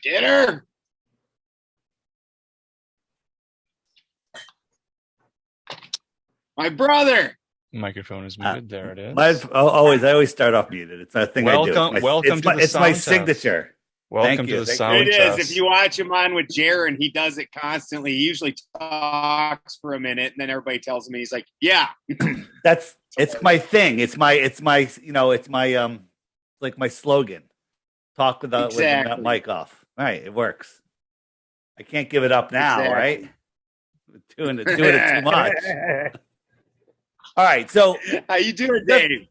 Get her. My brother. Microphone is muted. There it is. I always start off muted. It's a thing I do. It's my signature. Welcome to the sound test. It is. If you watch him on with Jaron, he does it constantly. He usually talks for a minute, and then everybody tells him he's like, "Yeah." It's my thing. It's my like my slogan. Talk with the mic off. Right, it works. I can't give it up now, right? Doing it too much. All right, so how you doing, Dave?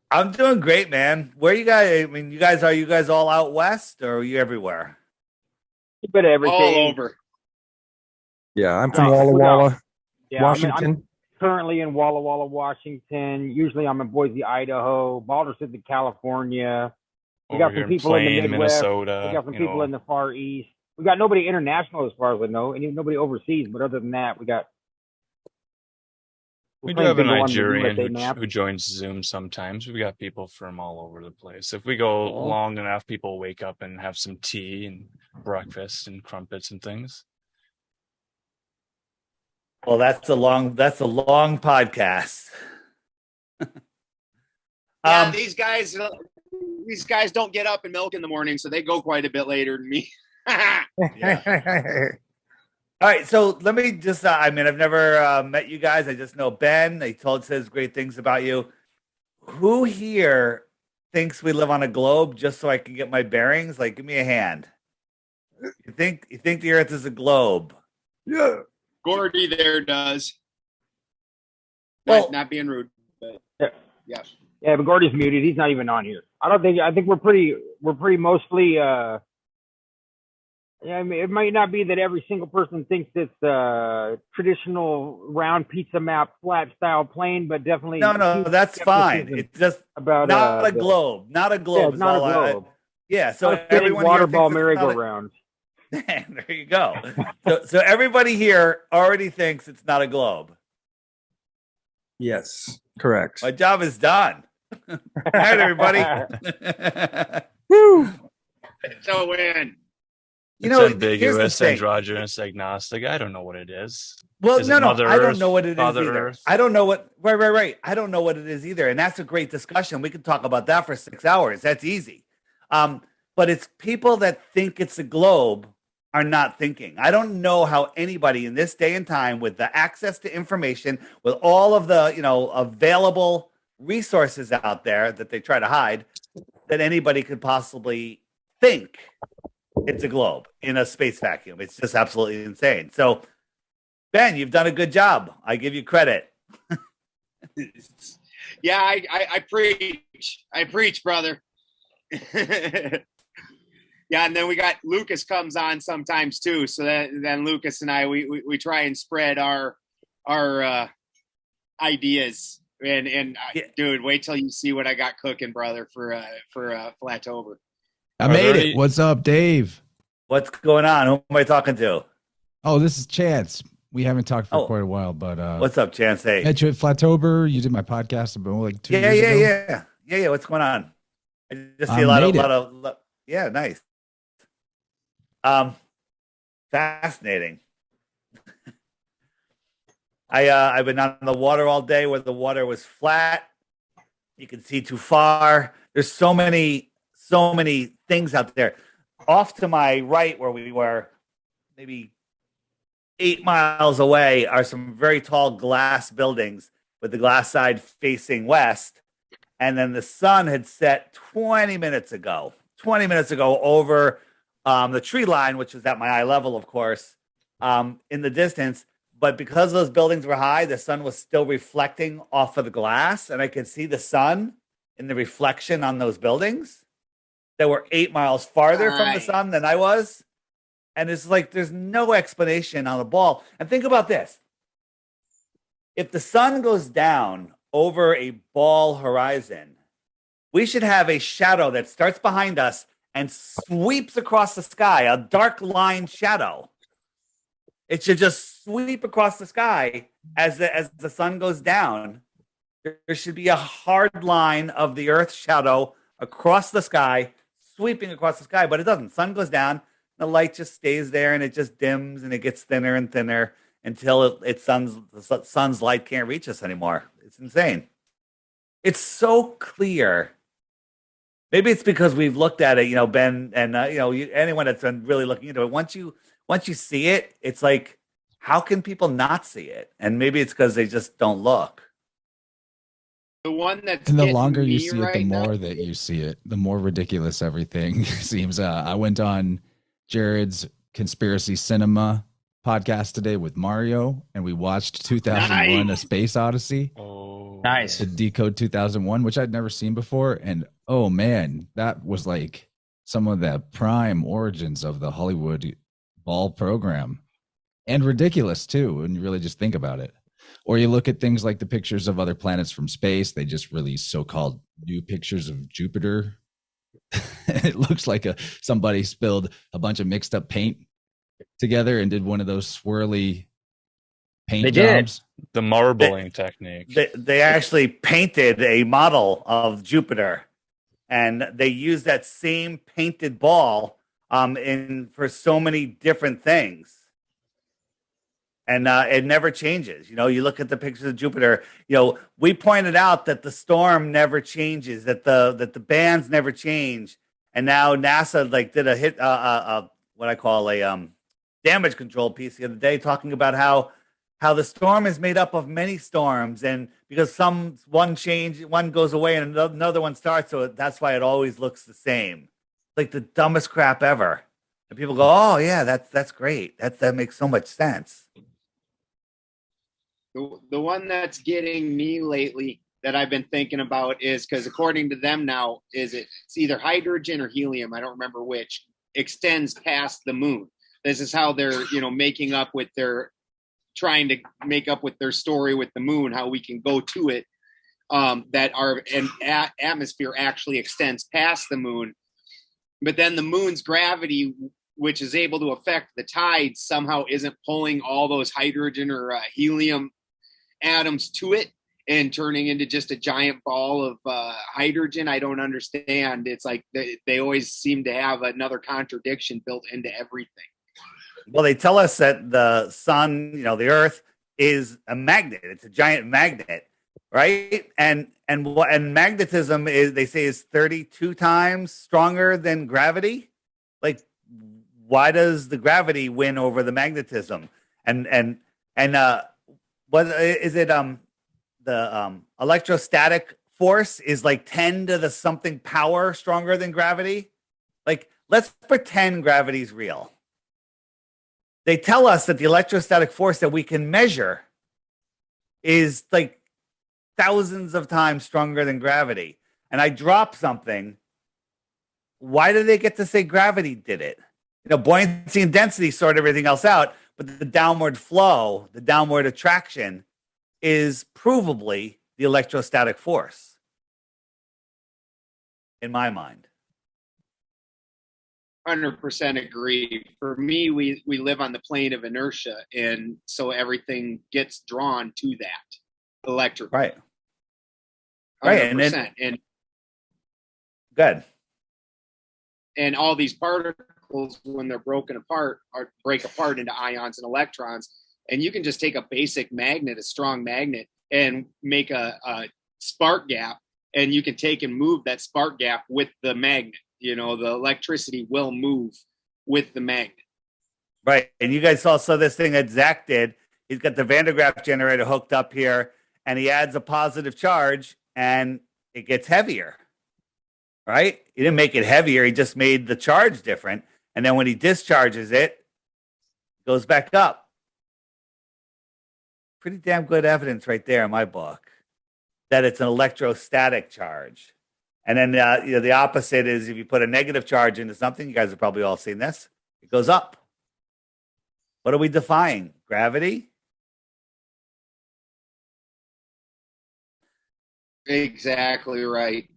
I'm doing great, man. Where you guys? I mean, are you guys all out west, or are you everywhere? A bit of everything. All over. Yeah, I'm from Walla Walla, Washington. I'm currently in Walla Walla, Washington. Usually, I'm in Boise, Idaho. Balderson, California. We got some people in the Midwest. Minnesota. We got some people in the Far East. We got nobody international as far as I know, and even nobody overseas. But other than that, we do have a Nigerian who joins Zoom sometimes. We got people from all over the place. If we go long enough, people wake up and have some tea and breakfast and crumpets and things. Well, that's a long podcast. These guys don't get up and milk in the morning, so they go quite a bit later than me. All right, so let me just, I've never met you guys. I just know Ben. He says great things about you. Who here thinks we live on a globe, just so I can get my bearings? Like, give me a hand. You think the Earth is a globe? Yeah. Gordy there does. Not being rude, but yeah. Yeah, but Gordy's muted. He's not even on here. I think we're pretty mostly, yeah, I mean, it might not be that every single person thinks it's traditional round pizza map, flat style plane, but definitely. No, that's fine. It's just about not a globe. Not a globe. Yeah, not a globe. So everyone water ball merry-go-round. There you go. so everybody here already thinks it's not a globe. Yes, correct. My job is done. All right, everybody. Woo! So win. It's ambiguous, androgynous, agnostic. I don't know what it is. Well, I don't know what it is either. Earth? I don't know what. Right. I don't know what it is either, and that's a great discussion. We could talk about that for 6 hours. That's easy. But it's people that think it's a globe are not thinking. I don't know how anybody in this day and time, with the access to information, with all of the available resources out there that they try to hide, that anybody could possibly think it's a globe in a space vacuum. It's just absolutely insane. So, Ben, you've done a good job. I give you credit. Yeah, I preach. I preach, brother. Yeah, and then we got Lucas comes on sometimes too. So then Lucas and I we try and spread our ideas. And dude, wait till you see what I got cooking, brother, for Flatober. I made it. What's up, Dave? What's going on? Who am I talking to? Oh, this is Chance. We haven't talked for quite a while, but what's up, Chance? Hey, met you at Flatober. You did my podcast about like 2 years ago. Yeah. What's going on? I just see a lot of yeah, nice. Fascinating. I've been on the water all day where the water was flat. You can see too far. There's so many things out there. Off to my right, where we were, maybe 8 miles away, are some very tall glass buildings with the glass side facing west. And then the sun had set 20 minutes ago over the tree line, which was at my eye level, of course, in the distance. But because those buildings were high, the sun was still reflecting off of the glass, and I could see the sun in the reflection on those buildings that were 8 miles farther from the sun than I was. And it's like there's no explanation on the ball. And think about this. If the sun goes down over a ball horizon, we should have a shadow that starts behind us and sweeps across the sky, a dark line shadow. It should just sweep across the sky as the sun goes down. There should be a hard line of the Earth's shadow across the sky, sweeping across the sky, but it doesn't. Sun goes down, The light just stays there, and it just dims, and it gets thinner and thinner until the sun's light can't reach us anymore. It's insane. It's so clear. Maybe it's because we've looked at it, Ben, and anyone that's been really looking into it. Once you see it, it's like, how can people not see it? And maybe it's because they just don't look. The one that's and the longer you see right it, the now, more that you see it, the more ridiculous everything seems. I went on Jared's Conspiracy Cinema podcast today with Mario, and we watched 2001: A Space Odyssey. Oh, nice. To decode 2001, which I'd never seen before, and oh man, that was like some of the prime origins of the Hollywood ball program, and ridiculous too when you really just think about it. Or you look at things like the pictures of other planets from space. They just released so-called new pictures of Jupiter. It looks like somebody spilled a bunch of mixed up paint together and did one of those swirly paint jobs. The marbling technique. They actually painted a model of Jupiter, and they used that same painted ball for so many different things. And it never changes. You look at the pictures of Jupiter. We pointed out that the storm never changes, that the bands never change. And now NASA did a hit, what I call a damage control piece the other day, talking about how the storm is made up of many storms, and because one goes away and another one starts, so that's why it always looks the same. Like the dumbest crap ever. And people go, "Oh yeah, that's great. That makes so much sense." The one that's getting me lately that I've been thinking about is, because according to them now, it's either hydrogen or helium, I don't remember which, extends past the moon. This is how they're, trying to make up with their story with the moon, how we can go to it, that our atmosphere actually extends past the moon. But then the moon's gravity, which is able to affect the tides, somehow isn't pulling all those hydrogen or helium atoms to it and turning into just a giant ball of hydrogen. I don't understand. It's like they always seem to have another contradiction built into everything. Well, they tell us that the sun, the Earth, is a magnet. It's a giant magnet, right? And magnetism they say is 32 times stronger than gravity. Like, why does the gravity win over the magnetism? And what is it? The electrostatic force is like 10 to the something power stronger than gravity. Like, let's pretend gravity's real. They tell us that the electrostatic force that we can measure is like thousands of times stronger than gravity. And I drop something. Why do they get to say gravity did it? Buoyancy and density sort everything else out, but the downward flow, the downward attraction is provably the electrostatic force, in my mind. 100% agree. For me, we live on the plane of inertia, and so everything gets drawn to that electric. Right. 100%. And good. And all these particles, when they're broken apart, break apart into ions and electrons. And you can just take a basic magnet, a strong magnet, and make a spark gap, and you can take and move that spark gap with the magnet. The electricity will move with the magnet. Right. And you guys all saw this thing that Zach did. He's got the Van de Graaff generator hooked up here, and he adds a positive charge, and it gets heavier. Right? He didn't make it heavier. He just made the charge different. And then when he discharges it, it goes back up. Pretty damn good evidence right there in my book that it's an electrostatic charge. And then the opposite is if you put a negative charge into something, you guys have probably all seen this, it goes up. What are we defying? Gravity? Exactly right.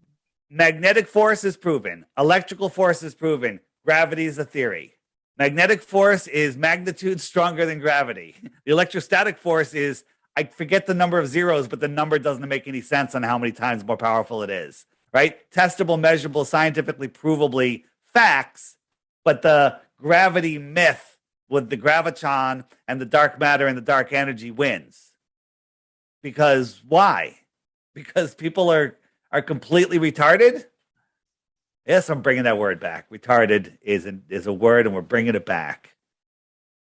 Magnetic force is proven. Electrical force is proven. Gravity is a theory. Magnetic force is magnitude stronger than gravity. The electrostatic force is, I forget the number of zeros, but the number doesn't make any sense on how many times more powerful it is. Right? Testable, measurable, scientifically provably facts, but the gravity myth with the gravitron and the dark matter and the dark energy wins. Because why? Because people are completely retarded? Yes, I'm bringing that word back. Retarded is a word, and we're bringing it back.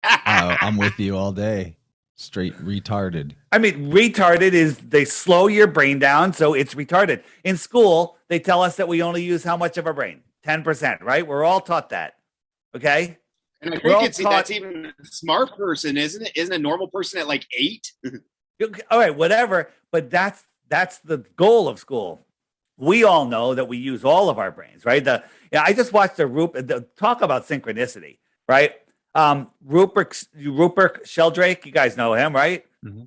I'm with you all day. Straight retarded. I mean, retarded is they slow your brain down, so it's retarded. In school, they tell us that we only use how much of our brain? 10%, right? We're all taught that. Okay? And I think that's even a smart person, isn't it? Isn't a normal person at like 8? All right, whatever. But that's the goal of school. We all know that we use all of our brains, right? I just watched the talk about synchronicity, right? Rupert Sheldrake, you guys know him, right? Mm-hmm.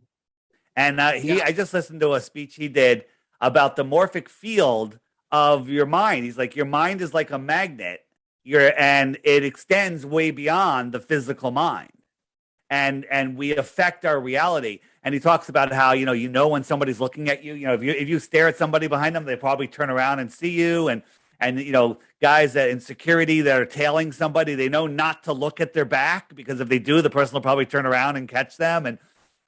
And I just listened to a speech he did about the morphic field of your mind. He's like, your mind is like a magnet, and it extends way beyond the physical mind, and we affect our reality. And he talks about how you know when somebody's looking at you. If you stare at somebody behind them, they probably turn around and see you. And guys that in security that are tailing somebody, they know not to look at their back, because if they do, the person will probably turn around and catch them.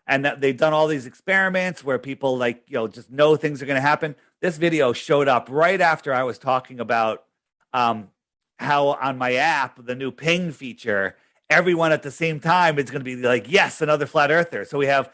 And they've done all these experiments where people just know things are going to happen. This video showed up right after I was talking about how on my app, the new ping feature, everyone at the same time is going to be like, yes, another flat earther. So we have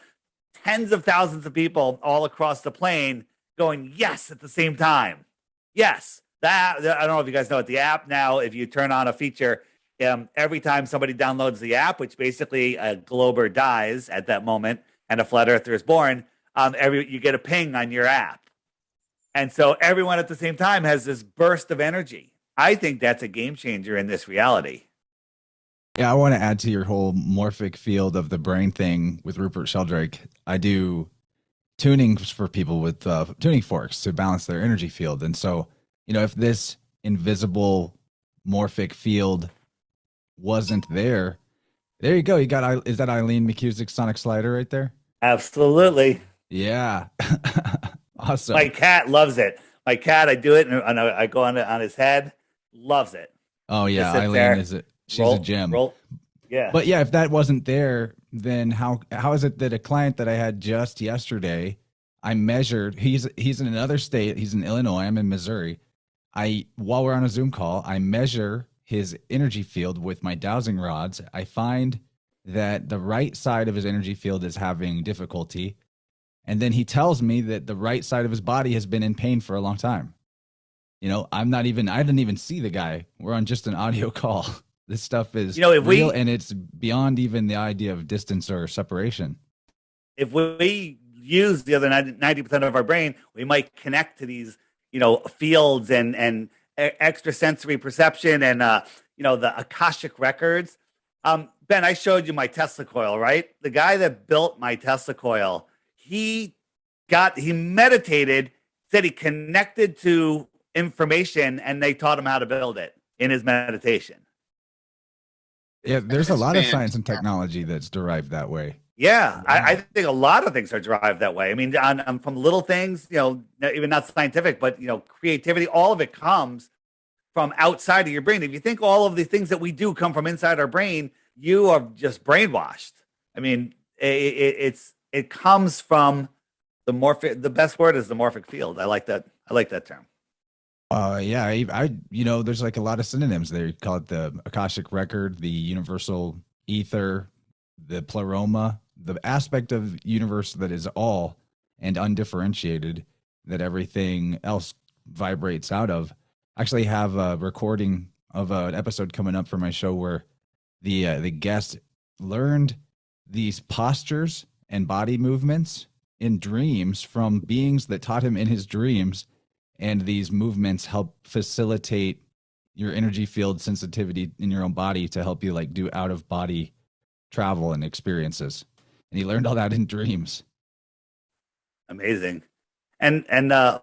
tens of thousands of people all across the plane going, yes, at the same time. Yes. I don't know if you guys know it. The app now, if you turn on a feature, every time somebody downloads the app, which basically a glober dies at that moment and a flat earther is born, you get a ping on your app. And so everyone at the same time has this burst of energy. I think that's a game changer in this reality. Yeah, I want to add to your whole morphic field of the brain thing with Rupert Sheldrake. I do tuning for people with tuning forks to balance their energy field. And so, if this invisible morphic field wasn't there you go. Is that Eileen McCusick's sonic slider right there? Absolutely. Yeah. Awesome. My cat loves it. My cat, I do it and I go on his head. Loves it. Oh yeah, Eileen she's a gem. Yeah. But yeah, if that wasn't there, then how is it that a client that I had just yesterday, I measured, he's in another state, he's in Illinois, I'm in Missouri. While we're on a Zoom call, I measure his energy field with my dowsing rods. I find that the right side of his energy field is having difficulty. And then he tells me that the right side of his body has been in pain for a long time. I didn't even see the guy. We're on just an audio call. This stuff is real, and it's beyond even the idea of distance or separation. If we use the other 90% of our brain, we might connect to these fields and extrasensory perception and the Akashic records. Ben, I showed you my Tesla coil, right? The guy that built my Tesla coil, he meditated, said he connected to information, and they taught him how to build it in his meditation. Yeah, there's a lot of science and technology that's derived that way. Yeah, I think a lot of things are derived that way. I mean, from little things, even not scientific, but creativity, all of it comes from outside of your brain. If you think all of the things that we do come from inside our brain, you are just brainwashed. I mean, it comes from the morphic. The best word is the morphic field. I like that. I like that term. Yeah, I there's like a lot of synonyms there. You call it the Akashic record, the universal ether, the pleroma, the aspect of universe that is all and undifferentiated, that everything else vibrates out of. I actually have a recording of an episode coming up for my show where the guest learned these postures and body movements in dreams from beings that taught him in his dreams. And these movements help facilitate your energy field sensitivity in your own body to help you do out of body travel and experiences. And he learned all that in dreams. Amazing. And we're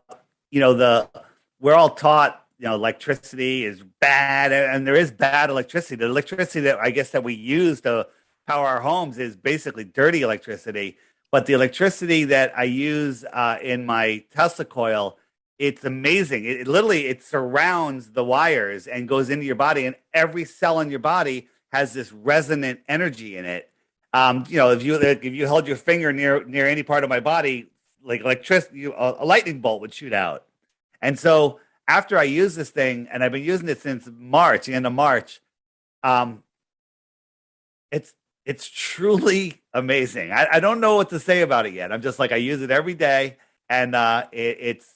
all taught, electricity is bad, and there is bad electricity. The electricity that I guess that we use to power our homes is basically dirty electricity. But the electricity that I use in my Tesla coil, it's amazing. It literally surrounds the wires and goes into your body, and every cell in your body has this resonant energy in it. If you held your finger near any part of my body, like electricity, a lightning bolt would shoot out. And so after I use this thing, and I've been using it since March, the end of March, it's truly amazing. I don't know what to say about it yet. I'm just like, I use it every day, and it's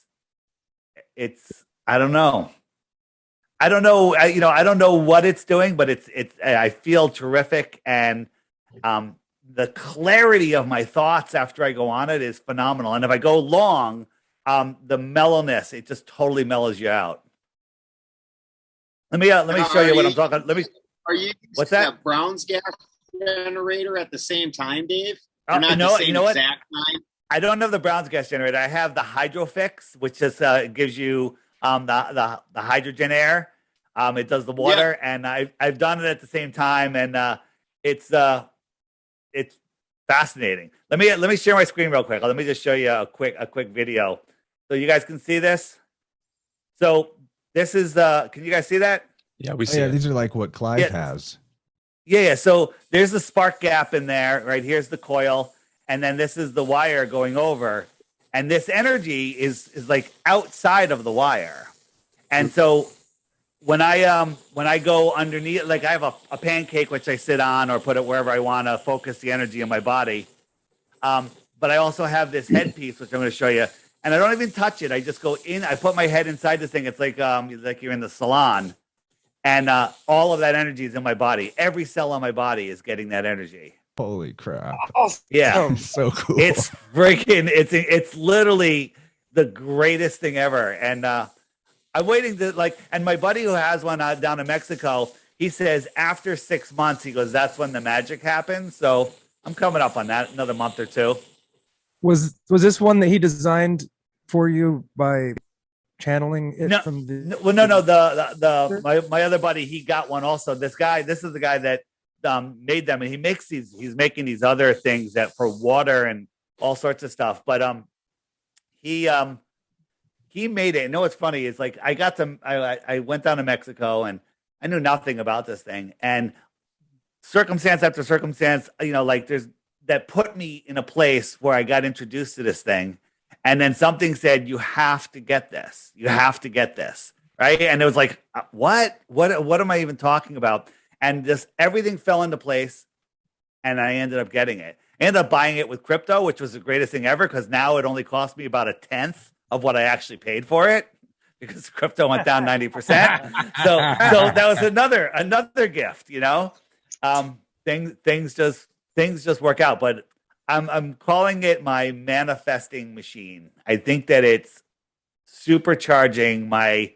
I don't know. I don't know. I don't know what it's doing, but I feel terrific, and the clarity of my thoughts after I go on it is phenomenal. And if I go long, the mellowness, it just totally mellows you out. Let me show you what I'm talking. Are you what's that? Brown's gas generator at the same time, Dave? You know what? Time? I don't have the Brown's gas generator. I have the Hydrofix, which just gives you the hydrogen air. It does the water, and I've done it at the same time, and it's fascinating. Let me share my screen real quick. Let me just show you a quick video so you guys can see this. So this is can you guys see that? Yeah, we see. These are like what Clive has. Yeah. So there's the spark gap in there, right? Here's the coil, and then this is the wire going over, and this energy is like outside of the wire. And so when I go underneath, like I have a pancake which I sit on or put it wherever I want to focus the energy in my body. But I also have this headpiece which I'm going to show you, and I don't even touch it. I just go in. I put my head inside this thing. It's like you're in the salon. And all of that energy is in my body. Every cell on my body is getting that energy. Holy crap! Yeah, so cool. It's freaking. It's literally the greatest thing ever. And I'm waiting to And my buddy who has one down in Mexico, he says after 6 months, he goes, that's when the magic happens. So I'm coming up on that, another month or two. Was this one that he designed for you by channeling it from the? No. My other buddy, he got one also. This is the guy that made them, and he's making these other things that for water and all sorts of stuff. But he made it. You know what's funny is like I went down to Mexico and I knew nothing about this thing, and circumstance after circumstance, there's that put me in a place where I got introduced to this thing. And then something said, you have to get this. You have to get this. Right. And it was like, what am I even talking about? And just everything fell into place. And I ended up getting it. I ended up buying it with crypto, which was the greatest thing ever, because now it only cost me about 1/10 of what I actually paid for it, because crypto went down 90%. So that was another gift, things just work out. But I'm calling it my manifesting machine. I think that it's supercharging my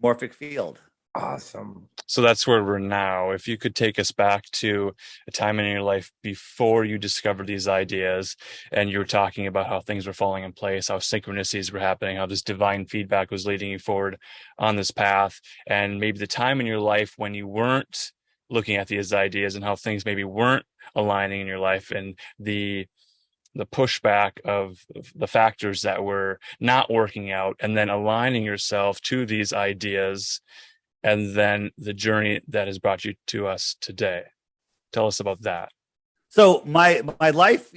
morphic field. Awesome. So that's where we're now. If you could take us back to a time in your life before you discovered these ideas, and you were talking about how things were falling in place, how synchronicities were happening, how this divine feedback was leading you forward on this path, and maybe the time in your life when you weren't looking at these ideas and how things maybe weren't aligning in your life, and the pushback of the factors that were not working out, and then aligning yourself to these ideas, and then the journey that has brought you to us today. Tell us about that. So my life,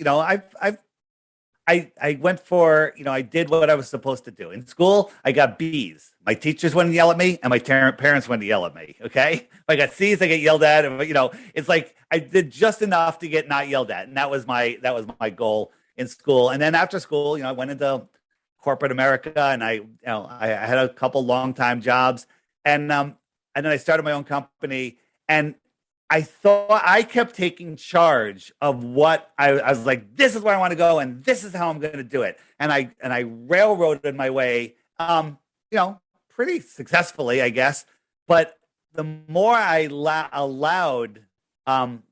I went for, I did what I was supposed to do. In school, I got B's. My teachers wouldn't yell at me, and my parents wouldn't yell at me, okay? If I got C's, I get yelled at. And, it's like I did just enough to get not yelled at, and that was my goal in school. And then after school, I went into corporate America, and I had a couple long-time jobs, and then I started my own company, and I thought I kept taking charge of what I was like, this is where I want to go, and this is how I'm going to do it. And I railroaded my way, pretty successfully, I guess. But the more I allowed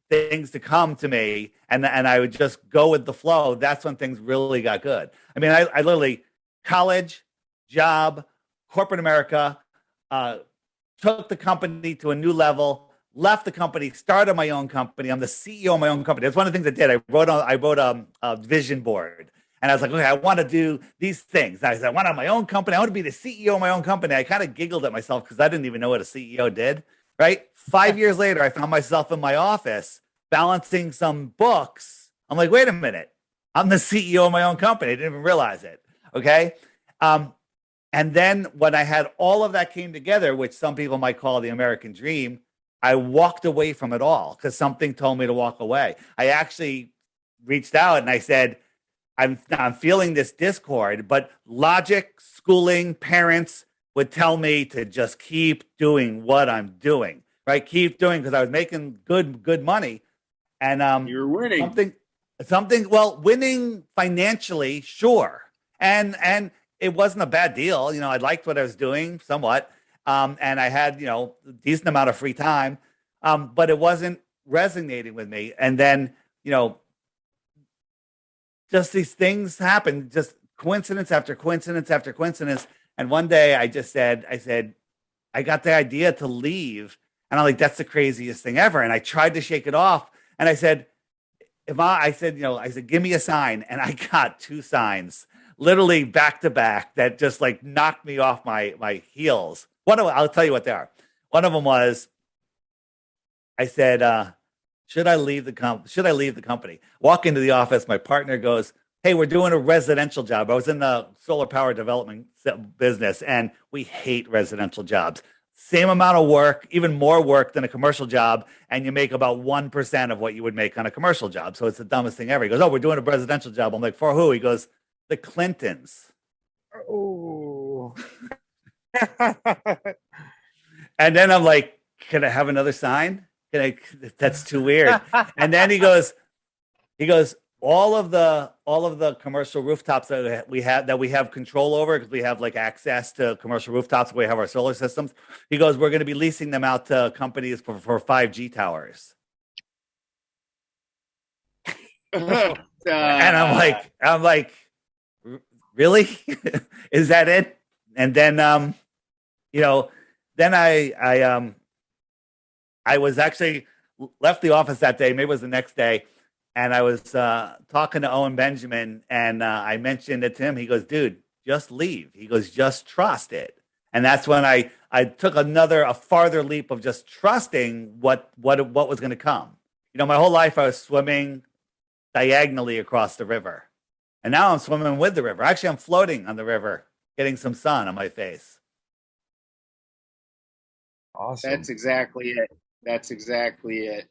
things to come to me, and I would just go with the flow, that's when things really got good. I mean, I literally college, job, corporate America, took the company to a new level. Left the company, started my own company. I'm the CEO of my own company. That's one of the things I did. I wrote a vision board, and I was like, okay, I want to do these things. I said, I want to have my own company. I want to be the CEO of my own company. I kind of giggled at myself because I didn't even know what a CEO did, right? 5 years later, I found myself in my office balancing some books. I'm like, wait a minute. I'm the CEO of my own company. I didn't even realize it. Okay. And then when I had all of that came together, which some people might call the American dream, I walked away from it all because something told me to walk away. I actually reached out and I said, I'm feeling this discord, but logic, schooling, parents would tell me to just keep doing what I'm doing, right? Keep doing, because I was making good money. And you're winning. Well, winning financially, sure. And it wasn't a bad deal. I liked what I was doing somewhat. And I had, a decent amount of free time. But it wasn't resonating with me. And then, just these things happened, just coincidence after coincidence after coincidence. And one day I said, I got the idea to leave. And I'm like, that's the craziest thing ever. And I tried to shake it off. And I said, give me a sign. And I got 2 signs, literally back to back, that just like knocked me off my heels. I'll tell you what they are. One of them was, I said, should I leave the company? Walk into the office. My partner goes, hey, we're doing a residential job. I was in the solar power development business, and we hate residential jobs. Same amount of work, even more work than a commercial job, and you make about 1% of what you would make on a commercial job. So it's the dumbest thing ever. He goes, oh, we're doing a residential job. I'm like, for who? He goes, the Clintons. Oh. And then I'm like, can I have another sign? That's too weird. And then he goes, all of the commercial rooftops that we have control over, because we have like access to commercial rooftops where we have our solar systems. He goes, we're going to be leasing them out to companies for 5G towers. And I'm like, really? Is that it? And then, then I was actually left the office that day. Maybe it was the next day. And I was talking to Owen Benjamin, and I mentioned it to him. He goes, dude, just leave. He goes, just trust it. And that's when I took a farther leap of just trusting what was going to come. My whole life I was swimming diagonally across the river. And now I'm swimming with the river. Actually, I'm floating on the river, getting some sun on my face. Awesome. That's exactly it.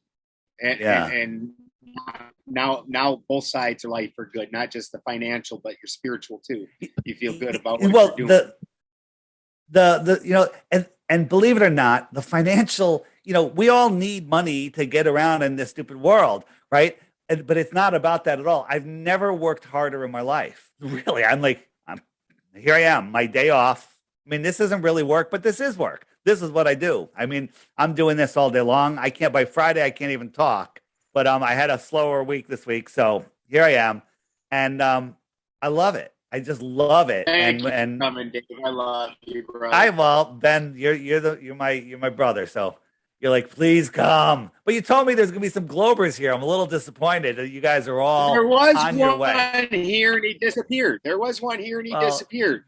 And now both sides of life are good, not just the financial, but your spiritual too. You feel good about what you're doing. And believe it or not, the financial, we all need money to get around in this stupid world, right? But it's not about that at all. I've never worked harder in my life. Really, here I am, my day off. I mean, this isn't really work, but this is work. This is what I do. I mean, I'm doing this all day long. By Friday, I can't even talk. But I had a slower week this week, so here I am, and I love it. I just love it. Thank you for coming, Dave. I love you, brother. Ben, you're my brother, so you're like, please come. But you told me there's gonna be some Globers here. I'm a little disappointed that you guys are all on your way. There was one here, and he disappeared. Disappeared.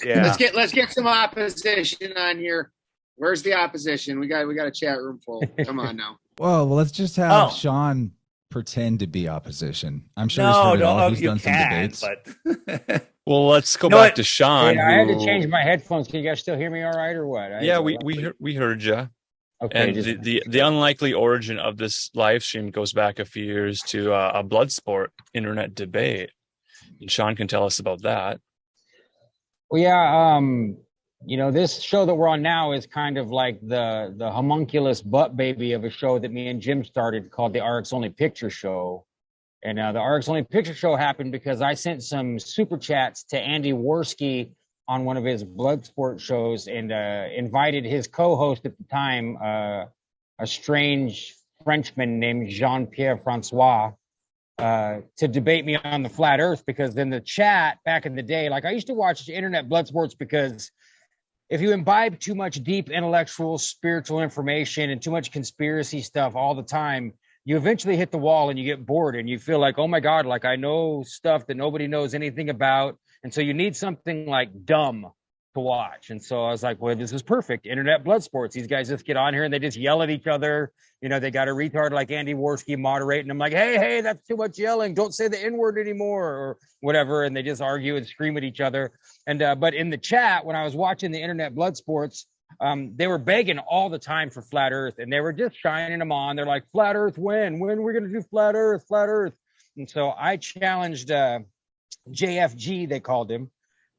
Yeah. Let's get some opposition on here. Where's the opposition? We got a chat room full. Come on now. Well, let's just have Sean pretend to be opposition. I'm sure he's heard it all. He's done some debates. But... Well, let's go back to Sean. Hey, I had to change my headphones. Can you guys still hear me all right, or what? We heard you. Okay. And the unlikely origin of this live stream goes back a few years to a blood sport internet debate. And Sean can tell us about that. Well, yeah, this show that we're on now is kind of like the homunculus butt baby of a show that me and Jim started called the RX Only Picture Show. And the RX Only Picture Show happened because I sent some super chats to Andy Worski on one of his blood sport shows and invited his co-host at the time, a strange Frenchman named Jean-Pierre Francois, to debate me on the flat earth, because in the chat back in the day, like I used to watch internet blood sports because if you imbibe too much deep intellectual, spiritual information and too much conspiracy stuff all the time, you eventually hit the wall and you get bored and you feel like, oh my God, like I know stuff that nobody knows anything about. And so you need something like dumb to to watch. And so I was like, well, this is perfect. Internet blood sports. These guys just get on here and they just yell at each other. You know, they got a retard like Andy Worski moderating. I'm like, hey, that's too much yelling. Don't say the N-word anymore or whatever. And they just argue and scream at each other. And but in the chat, when I was watching the internet blood sports, they were begging all the time for flat Earth, and they were just shining them on. They're like, flat Earth, when are we going to do flat Earth, flat Earth? And so I challenged JFG, they called him,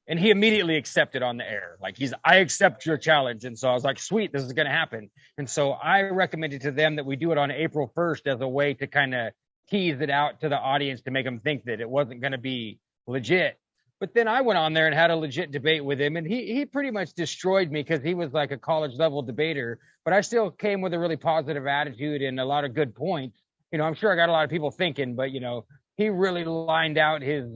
and he immediately accepted on the air. Like, I accept your challenge. And so I was like, sweet, this is going to happen. And so I recommended to them that we do it on April 1st as a way to kind of tease it out to the audience to make them think that it wasn't going to be legit. But then I went on there and had a legit debate with him, and he pretty much destroyed me because he was like a college level debater. But I still came with a really positive attitude and a lot of good points. You know, I'm sure I got a lot of people thinking, but you know, he really lined out his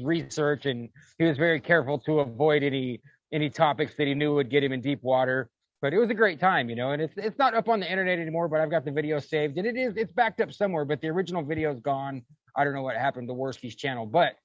research, and he was very careful to avoid any topics that he knew would get him in deep water. But it was a great time, you know, and it's not up on the internet anymore, but I've got the video saved, and it's backed up somewhere, but the original video is gone. I don't know what happened to Worski's channel, but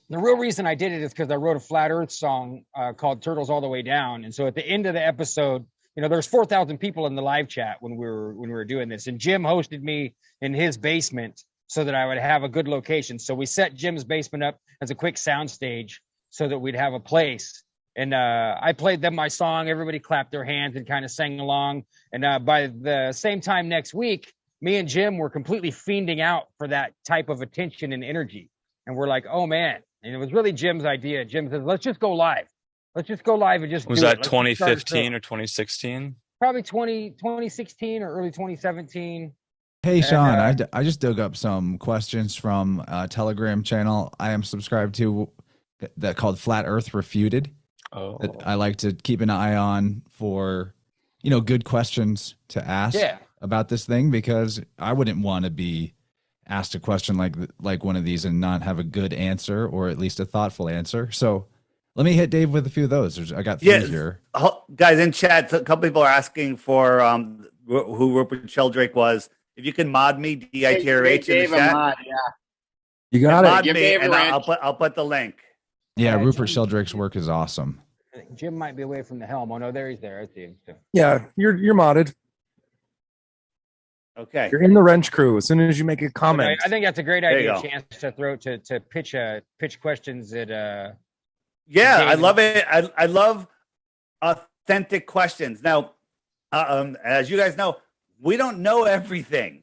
the real reason I did it is because I wrote a flat Earth song called Turtles All the Way Down. And so at the end of the episode, you know, there's 4,000 people in the live chat when we were doing this, and Jim hosted me in his basement so that I would have a good location. So we set Jim's basement up as a quick sound stage so that we'd have a place. And I played them my song. Everybody clapped their hands and kind of sang along. And by the same time next week, me and Jim were completely fiending out for that type of attention and energy. And we're like, oh man. And it was really Jim's idea. Jim says, let's just go live. Let's just go live and just was do that it. 2015 or 2016? Probably 2016 or early 2017. Hey, Sean, I just dug up some questions from a Telegram channel I am subscribed to that called Flat Earth Refuted. Oh, That I like to keep an eye on for, you know, good questions to ask about this thing, because I wouldn't want to be asked a question like one of these and not have a good answer, or at least a thoughtful answer. So let me hit Dave with a few of those. I got three here. Guys in chat, a couple people are asking for who Rupert Sheldrake was. If you can mod me, DITRH in the chat. Mod, You got mod it. me, and I'll put the link. Yeah, Rupert Sheldrake's work is awesome. Jim might be away from the helm. Oh no, he's there. I see him. Yeah, you're modded. Okay. You're in the wrench crew as soon as you make a comment. I think that's a great idea. Chance to throw to pitch questions at Yeah, I love it. I love authentic questions. Now, as you guys know, we don't know everything.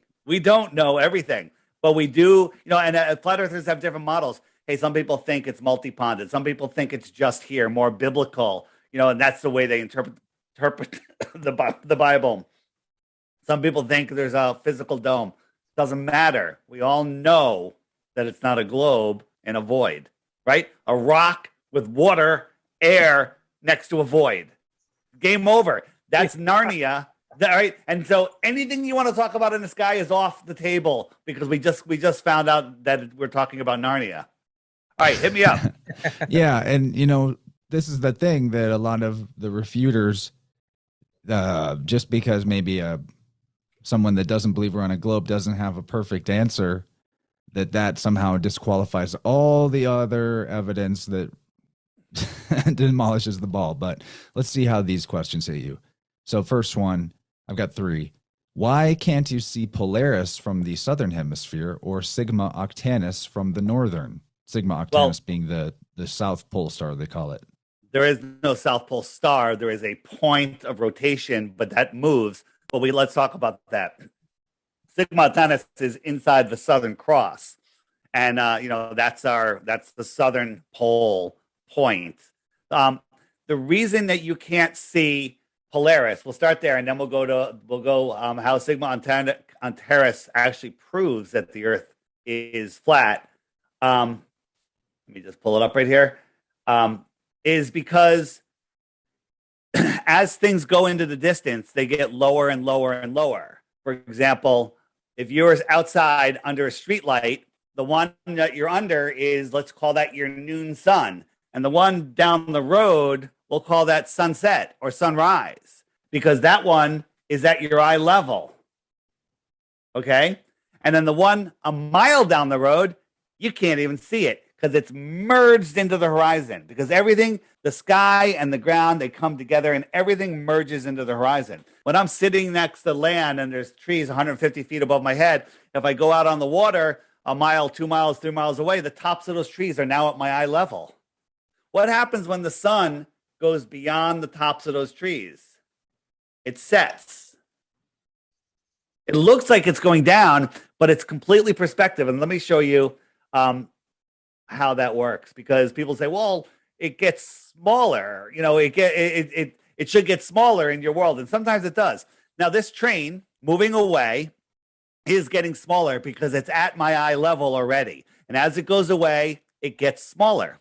But we do, you know, and flat earthers have different models. Hey, some people think it's multi-ponded. Some people think it's just here, more biblical, you know, and that's the way they interpret the Bible. Some people think there's a physical dome. Doesn't matter. We all know that it's not a globe and a void, right? A rock with water, air next to a void. Game over. That's Narnia. Right? And so anything you want to talk about in the sky is off the table because we just found out that we're talking about Narnia. All right, hit me up. Yeah, and you know, this is the thing that a lot of the refuters, just because maybe someone that doesn't believe we're on a globe doesn't have a perfect answer, that somehow disqualifies all the other evidence that demolishes the ball. But let's see how these questions hit you. So first one, I've got three. Why can't you see Polaris from the southern hemisphere or Sigma Octantis from the northern? Sigma Octantis being the South Pole star, they call it. There is no South Pole star. There is a point of rotation, but that moves. But let's talk about that. Sigma Octantis is inside the Southern Cross, and you know that's the southern pole point. The reason that you can't see Polaris, we'll start there, and then we'll go how Sigma Octantis actually proves that the Earth is flat. Let me just pull it up right here. Is because as things go into the distance, they get lower and lower and lower. For example, if you're outside under a street light, the one that you're under is, let's call that your noon sun. And the one down the road, we'll call that sunset or sunrise, because that one is at your eye level. Okay? And then the one a mile down the road, you can't even see it because it's merged into the horizon, because everything, the sky and the ground, they come together and everything merges into the horizon. When I'm sitting next to land and there's trees 150 feet above my head, if I go out on the water a mile, 2 miles, 3 miles away, the tops of those trees are now at my eye level. What happens when the sun goes beyond the tops of those trees? It sets. It looks like it's going down, but it's completely perspective. And let me show you how that works, because people say, well, it gets smaller. You know, it should get smaller in your world. And sometimes it does. Now, this train moving away is getting smaller because it's at my eye level already. And as it goes away, it gets smaller.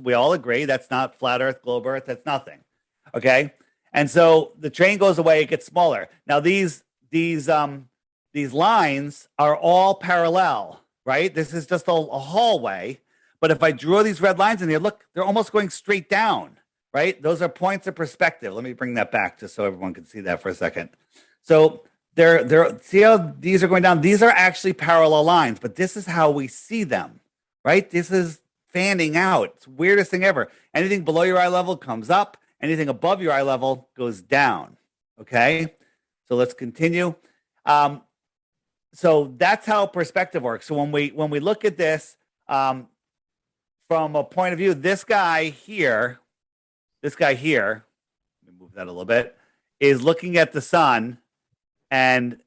We all agree, that's not flat Earth, globe Earth, that's nothing. Okay? And so the train goes away, it gets smaller. Now these lines are all parallel, right? This is just a hallway. But if I drew these red lines in here, look, they're almost going straight down, right? Those are points of perspective. Let me bring that back just so everyone can see that for a second. So they're see how these are going down? These are actually parallel lines, but this is how we see them, right? This is fanning out. It's the weirdest thing ever. Anything below your eye level comes up. Anything above your eye level goes down. Okay, so let's continue. So that's how perspective works. So when we look at this from a point of view, this guy here, let me move that a little bit, is looking at the sun, and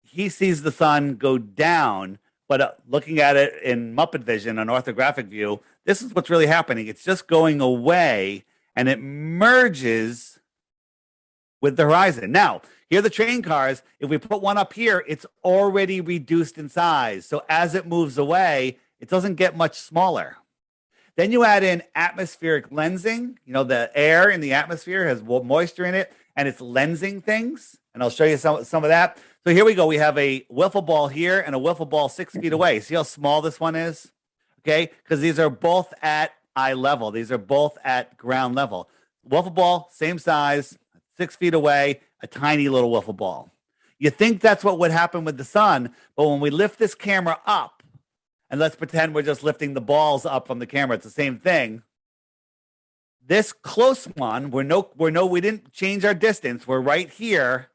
he sees the sun go down. But looking at it in Muppet vision, an orthographic view, this is what's really happening. It's just going away, and it merges with the horizon. Now, here are the train cars. If we put one up here, it's already reduced in size. So as it moves away, it doesn't get much smaller. Then you add in atmospheric lensing. You know, the air in the atmosphere has moisture in it, and it's lensing things. And I'll show you some of that. So here we go. We have a wiffle ball here and a wiffle ball 6 feet away. See how small this one is? Okay, because these are both at eye level. These are both at ground level. Wiffle ball, same size, 6 feet away, a tiny little wiffle ball. You think that's what would happen with the sun, but when we lift this camera up, and let's pretend we're just lifting the balls up from the camera, it's the same thing. This close one, we didn't change our distance. We're right here,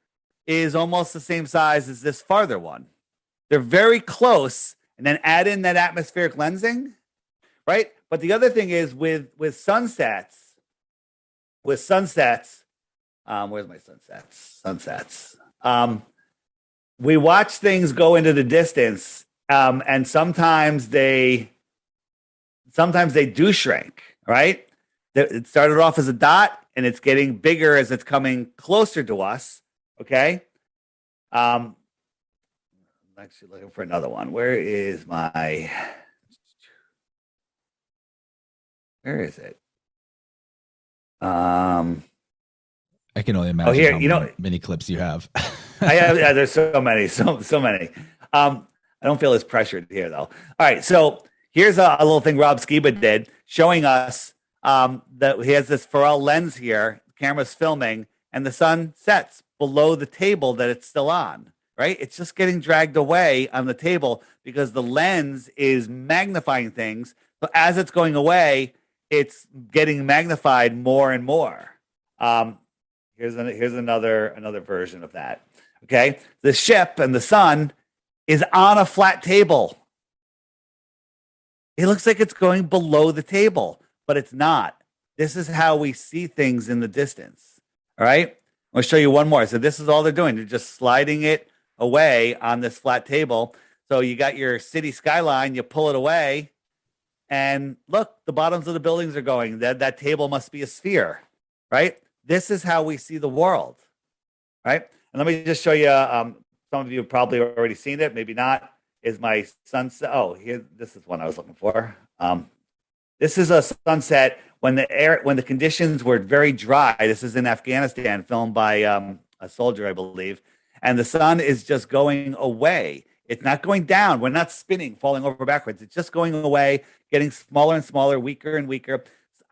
is almost the same size as this farther one. They're very close, and then add in that atmospheric lensing, right? But the other thing is with sunsets, where's my sunsets? We watch things go into the distance, and sometimes they do shrink, right? It started off as a dot, and it's getting bigger as it's coming closer to us. Okay. I'm actually looking for another one. Where is it? I can only imagine how many clips you have. I have, there's so many. I don't feel as pressured here though. All right. So here's a little thing Rob Skiba did showing us that he has this Pharrell lens here. The camera's filming and the sun sets below the table that it's still on, right? It's just getting dragged away on the table because the lens is magnifying things. But as it's going away, it's getting magnified more and more. Here's another version of that. Okay, the ship and the sun is on a flat table. It looks like it's going below the table, but it's not. This is how we see things in the distance. All right. I'll show you one more. So this is all they're doing. They're just sliding it away on this flat table. So you got your city skyline, you pull it away, and look, the bottoms of the buildings are going. That table must be a sphere, right? This is how we see the world, right? And let me just show you, some of you have probably already seen it, maybe not, is my sunset. Oh, here, this is one I was looking for. This is a sunset when the conditions were very dry. This is in Afghanistan, filmed by a soldier, I believe. And the sun is just going away. It's not going down. We're not spinning, falling over backwards. It's just going away, getting smaller and smaller, weaker and weaker.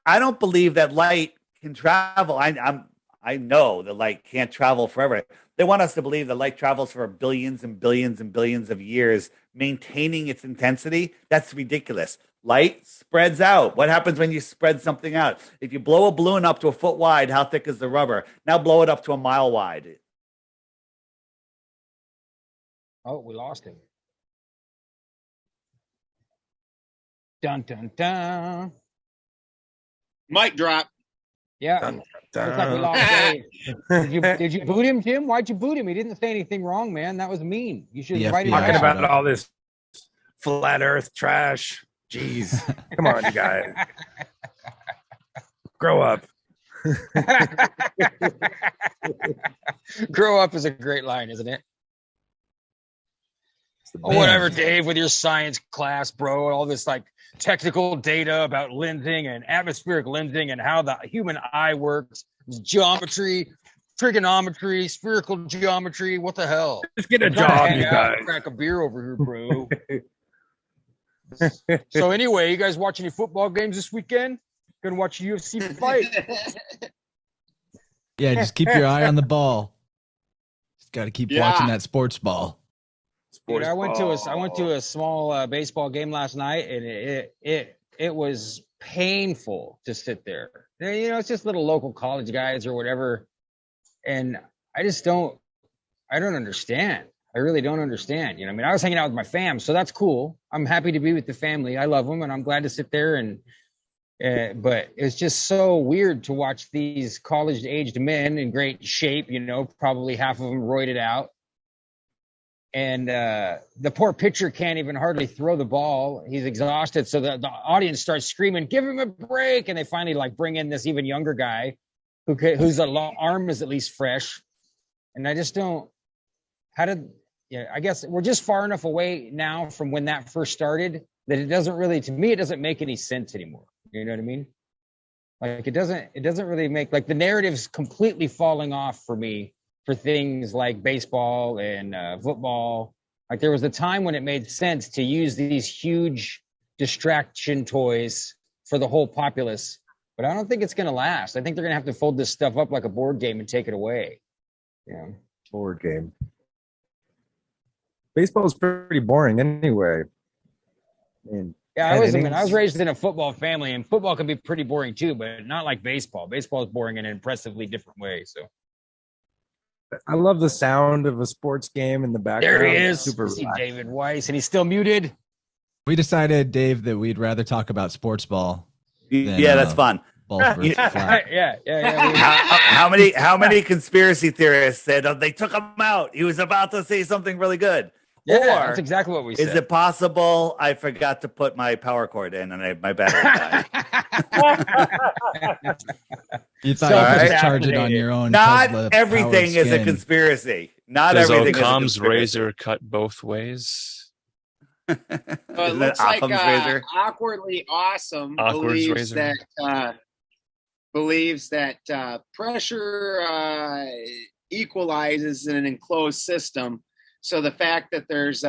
I don't believe that light can travel. I know that light can't travel forever. They want us to believe that light travels for billions and billions and billions of years, maintaining its intensity. That's ridiculous. Light spreads out. What happens when you spread something out? If you blow a balloon up to a foot wide, how thick is the rubber? Now blow it up to a mile wide. Oh, we lost him. Dun dun dun. Mic drop. Yeah. Dun, Looks like we lost Dave. Did you boot him, Jim? Why'd you boot him? He didn't say anything wrong, man. That was mean. You should The invite him FBI Talking back. about all this flat Earth trash. Jeez, come on, you guys, grow up. Grow up is a great line, isn't it? Oh, whatever, Dave, with your science class, bro. All this like technical data about lensing and atmospheric lensing and how the human eye works, geometry, trigonometry, spherical geometry. What the hell? Just get a I'm trying to job, hang you out guys. and crack a beer over here, bro. So anyway, you guys watch any football games this weekend? Gonna watch a UFC fight. Yeah, just keep your eye on the ball. Just got to keep watching that sports ball. Dude, I went to a small baseball game last night, and it was painful to sit there. You know, it's just little local college guys or whatever, and I don't understand. I really don't understand. You know, I mean, I was hanging out with my fam, so that's cool. I'm happy to be with the family. I love them, and I'm glad to sit there. And but it's just so weird to watch these college-aged men in great shape. You know, probably half of them roided out, and the poor pitcher can't even hardly throw the ball. He's exhausted, so the audience starts screaming, "Give him a break!" And they finally like bring in this even younger guy whose arm is at least fresh, and I just don't. I guess we're just far enough away now from when that first started that it doesn't make any sense anymore. You know what I mean? Like it doesn't really make, like, the narrative's completely falling off for me for things like baseball and football. Like there was a time when it made sense to use these huge distraction toys for the whole populace, but I don't think it's going to last. I think they're going to have to fold this stuff up like a board game and take it away. Yeah. Board game. Baseball is pretty boring anyway. I was raised in a football family, and football can be pretty boring too, but not like baseball. Baseball is boring in an impressively different way. So I love the sound of a sports game in the background. there he is. Super See relaxing. David Weiss, and he's still muted. We decided, Dave, that we'd rather talk about sports ball. Yeah, that's fun. Ball versus flag. Yeah. How many conspiracy theorists said they took him out? He was about to say something really good. Yeah, Or that's exactly what we said. is it possible I forgot to put my power cord in and my battery died? You thought you could just charge it on your own. Not Tesla everything powered is a skin. conspiracy. Not Does everything is a Occam's conspiracy. razor cut both ways? It Isn't looks that like Occam's razor? Awkwardly Awesome Awkward's believes that pressure equalizes in an enclosed system. So the fact that there's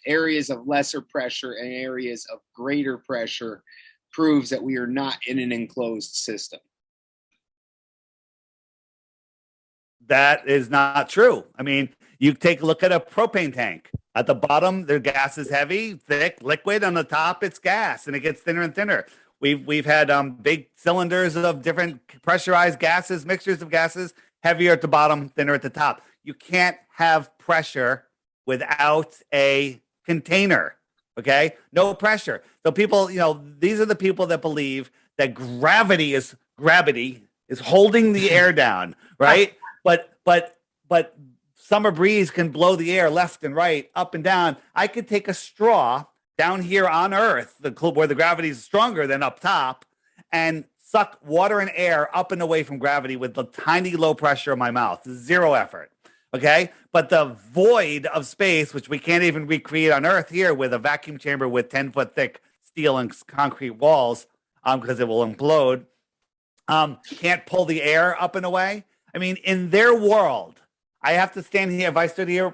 areas of lesser pressure and areas of greater pressure proves that we are not in an enclosed system. That is not true. I mean, you take a look at a propane tank. At the bottom, the gas is heavy, thick, liquid. On the top, it's gas, and it gets thinner and thinner. We've had big cylinders of different pressurized gases, mixtures of gases, heavier at the bottom, thinner at the top. You can't have pressure without a container, okay? No pressure. So people, these are the people that believe that gravity is holding the air down, right? But summer breeze can blow the air left and right, up and down. I could take a straw down here on Earth, where the gravity is stronger than up top, and suck water and air up and away from gravity with the tiny low pressure of my mouth. Zero effort. Okay. But the void of space, which we can't even recreate on Earth here with a vacuum chamber with 10-foot thick steel and concrete walls, because it will implode, can't pull the air up and away. I mean, in their world, I have to stand here. If I stood here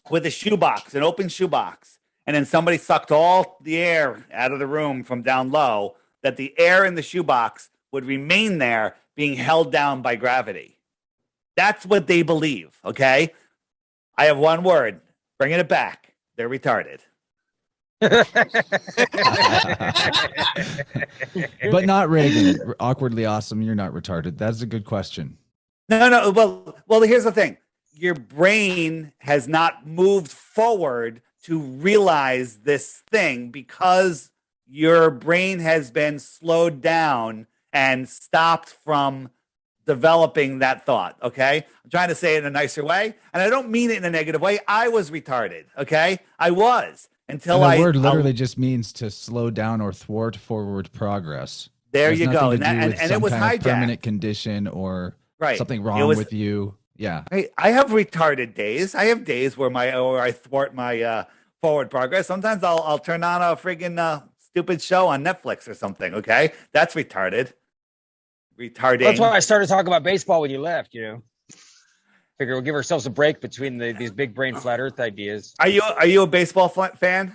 with a shoebox, an open shoebox, and then somebody sucked all the air out of the room from down low, that the air in the shoebox would remain there being held down by gravity. That's what they believe, okay? I have one word. Bringing it back. They're retarded. But not Reagan. Awkwardly awesome. You're not retarded. That's a good question. No. Well, here's the thing. Your brain has not moved forward to realize this thing because your brain has been slowed down and stopped from developing that thought. Okay. I'm trying to say it in a nicer way. And I don't mean it in a negative way. I was retarded. Okay. I was until and the word literally just means to slow down or thwart forward progress. There you go. And it was hijacked. Permanent condition or something wrong with you. Yeah. I have retarded days. I have days where I thwart my forward progress. Sometimes I'll turn on a friggin' stupid show on Netflix or something. Okay. That's retarded. Retarding. That's why I started talking about baseball when you left, Figure we'll give ourselves a break between these big brain flat earth ideas. Are you a baseball fan?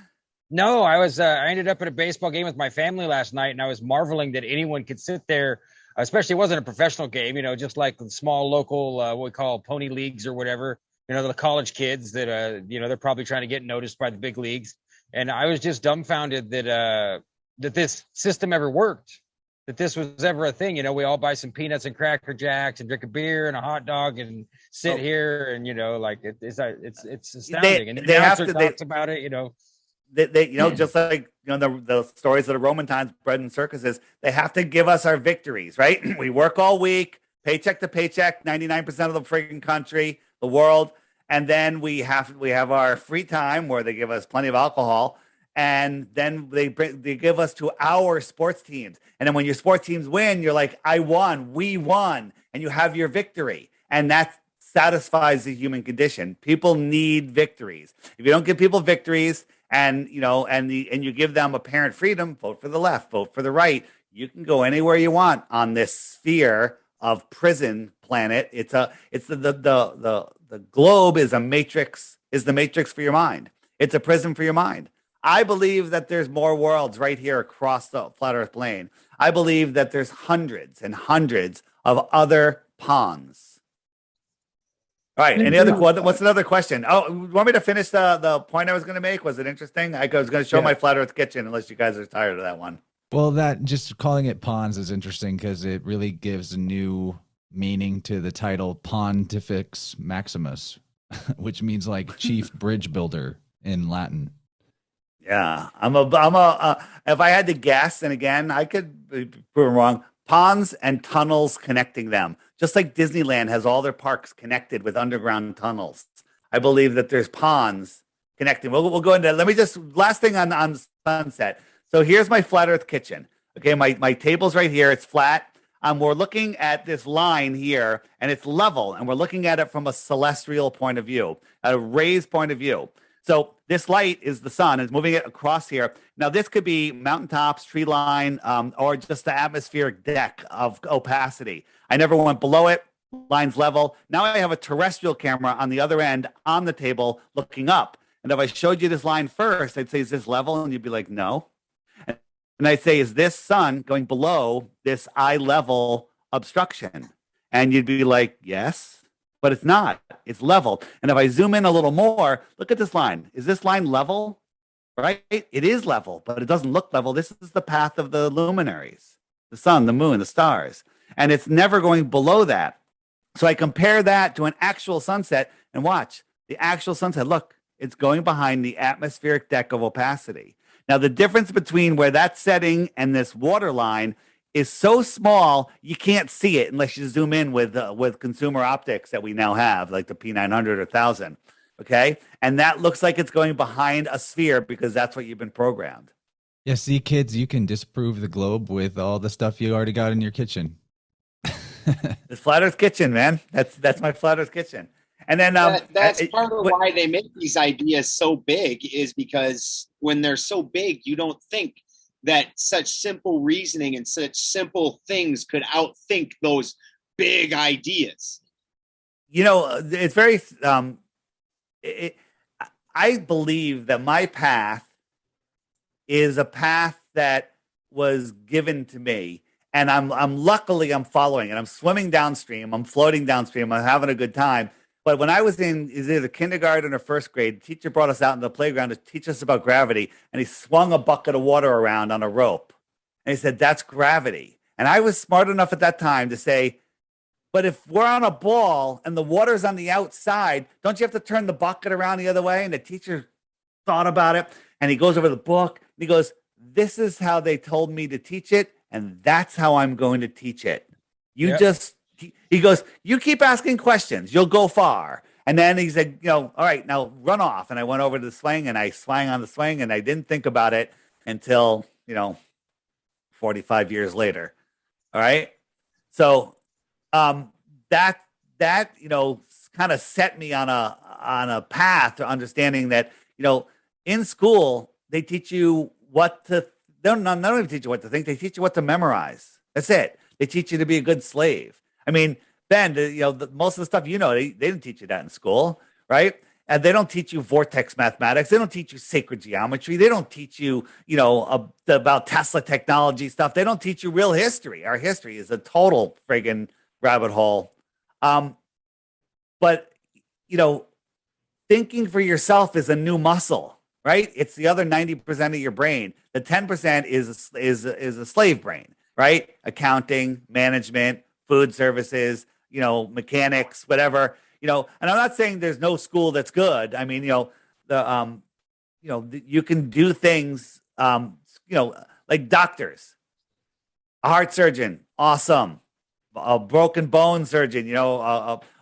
No, I ended up at a baseball game with my family last night, and I was marveling that anyone could sit there, especially it wasn't a professional game, just like the small local, what we call pony leagues or whatever, the college kids that, they're probably trying to get noticed by the big leagues. And I was just dumbfounded that this system ever worked. That this was ever a thing. We all buy some peanuts and Cracker Jacks and drink a beer and a hot dog and sit here and it's astounding. And the announcer talks about it. They just like the stories of the Roman times, bread and circuses. They have to give us our victories, right? We work all week, paycheck to paycheck, 99% of the freaking country, the world, and then we have our free time where they give us plenty of alcohol. And then they give us to our sports teams. And then when your sports teams win, you're like, I won, we won, and you have your victory. And that satisfies the human condition. People need victories. If you don't give people victories and you give them apparent freedom, vote for the left, vote for the right, you can go anywhere you want on this sphere of prison planet. The globe is the matrix for your mind. It's a prison for your mind. I believe that there's more worlds right here across the flat earth plane. I believe that there's hundreds and hundreds of other ponds. All right. What's another question? Oh, you want me to finish the point I was going to make? Was it interesting? I was going to show my flat earth kitchen, unless you guys are tired of that one. Well, that just calling it ponds is interesting because it really gives a new meaning to the title Pontifex Maximus, which means like chief bridge builder in Latin. Yeah, if I had to guess, and again, I could be proven wrong, ponds and tunnels connecting them. Just like Disneyland has all their parks connected with underground tunnels. I believe that there's ponds connecting. We'll go into, last thing on Sunset. So here's my flat earth kitchen. Okay, my table's right here. It's flat. We're looking at this line here, and it's level, and we're looking at it from a celestial point of view, a raised point of view. So this light is the sun. It's moving it across here. Now, this could be mountaintops, tree line, or just the atmospheric deck of opacity. I never went below it. Line's level. Now I have a terrestrial camera on the other end on the table looking up. And if I showed you this line first, I'd say, is this level? And you'd be like, no. And I'd say, is this sun going below this eye level obstruction? And you'd be like, yes. But it's not. It's level. And if I zoom in a little more, look at this line. Is this line level? Right? It is level, but it doesn't look level. This is the path of the luminaries, the sun, the moon, the stars. And it's never going below that. So I compare that to an actual sunset and watch. The actual sunset, look, it's going behind the atmospheric deck of opacity. Now, the difference between where that's setting and this water line is so small, you can't see it unless you zoom in with consumer optics that we now have, like the P900 or 1000. Okay. And that looks like it's going behind a sphere because that's what you've been programmed. Yeah. See, kids, you can disprove the globe with all the stuff you already got in your kitchen. It's Flat Earth Kitchen, man. That's my Flat Earth Kitchen. And then that's part of why they make these ideas so big, is because when they're so big, you don't think that such simple reasoning and such simple things could outthink those big ideas. It's very, I believe that my path is a path that was given to me, and I'm luckily following it. I'm swimming downstream. I'm floating downstream. I'm having a good time. But when I was in either kindergarten or first grade, the teacher brought us out in the playground to teach us about gravity, and he swung a bucket of water around on a rope. And he said, that's gravity. And I was smart enough at that time to say, but if we're on a ball and the water's on the outside, don't you have to turn the bucket around the other way? And the teacher thought about it, and he goes over the book, and he goes, this is how they told me to teach it, and that's how I'm going to teach it. He goes, you keep asking questions, you'll go far. And then he said, all right, now run off. And I went over to the swing, and I swung on the swing, and I didn't think about it until, 45 years later. All right. So that kind of set me on a path to understanding that, in school, they teach you what to, not only teach you what to think, they teach you what to memorize. That's it. They teach you to be a good slave. I mean, Ben, most of the stuff, they didn't teach you that in school, right? And they don't teach you vortex mathematics. They don't teach you sacred geometry. They don't teach you, about Tesla technology stuff. They don't teach you real history. Our history is a total friggin' rabbit hole. But, thinking for yourself is a new muscle, right? It's the other 90% of your brain. The 10% is a slave brain, right? Accounting, management, food services, mechanics, whatever, and I'm not saying there's no school that's good. I mean, you can do things, like doctors, a heart surgeon, awesome. A broken bone surgeon,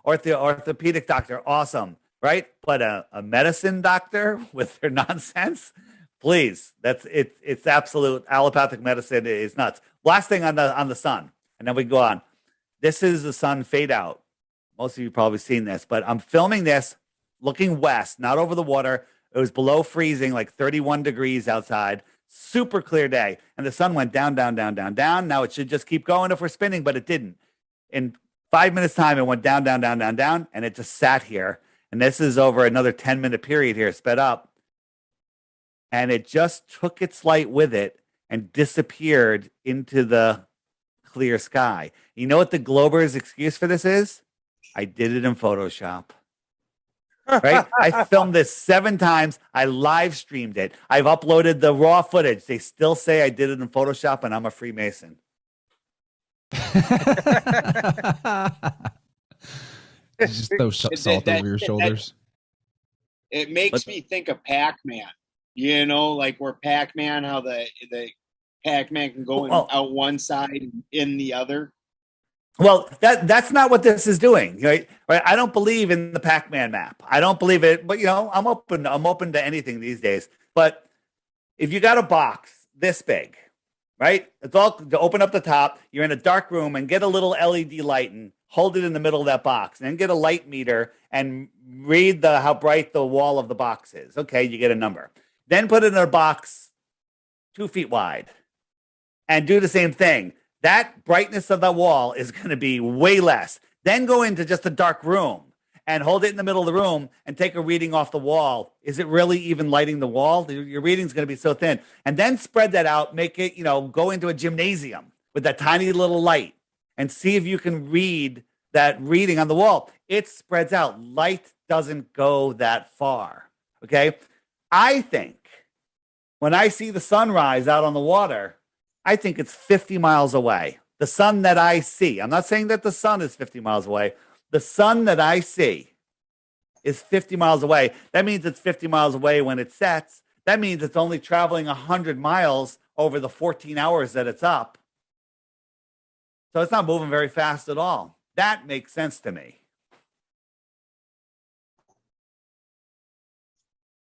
orthopedic doctor, awesome, right? But a medicine doctor with their nonsense, please, it's absolute. Allopathic medicine is nuts. Last thing on the sun, and then we go on. This is the sun fade out. Most of you probably seen this, but I'm filming this looking west, not over the water. It was below freezing, like 31 degrees outside. Super clear day. And the sun went down, down, down, down, down. Now it should just keep going if we're spinning, but it didn't. In 5 minutes time, it went down, down, down, down, down, and it just sat here. And this is over another 10-minute period here, sped up. And it just took its light with it and disappeared into the clear sky. You know what the Glober's excuse for this is? I did it in Photoshop. Right? I filmed this 7 times. I live streamed it. I've uploaded the raw footage. They still say I did it in Photoshop, and I'm a Freemason. Just throw salt over your shoulders. It makes me think of Pac-Man. Like where Pac-Man, how the Pac-Man can go out one side and in the other. Well, that's not what this is doing, right? I don't believe in the Pac-Man map. I don't believe it, but I'm open to anything these days. But if you got a box this big, right? It's all to open up the top. You're in a dark room and get a little LED light and hold it in the middle of that box, and then get a light meter and read how bright the wall of the box is. Okay, you get a number. Then put it in a box 2 feet wide and do the same thing. That brightness of the wall is going to be way less. Then go into just a dark room and hold it in the middle of the room and take a reading off the wall. Is it really even lighting the wall? Your reading is going to be so thin. And then spread that out, make it, go into a gymnasium with that tiny little light and see if you can read that reading on the wall. It spreads out. Light doesn't go that far. Okay. I think when I see the sunrise out on the water, I think it's 50 miles away. The sun that I see. I'm not saying that the sun is 50 miles away. The sun that I see is 50 miles away. That means it's 50 miles away when it sets. That means it's only traveling 100 miles over the 14 hours that it's up. So it's not moving very fast at all. That makes sense to me.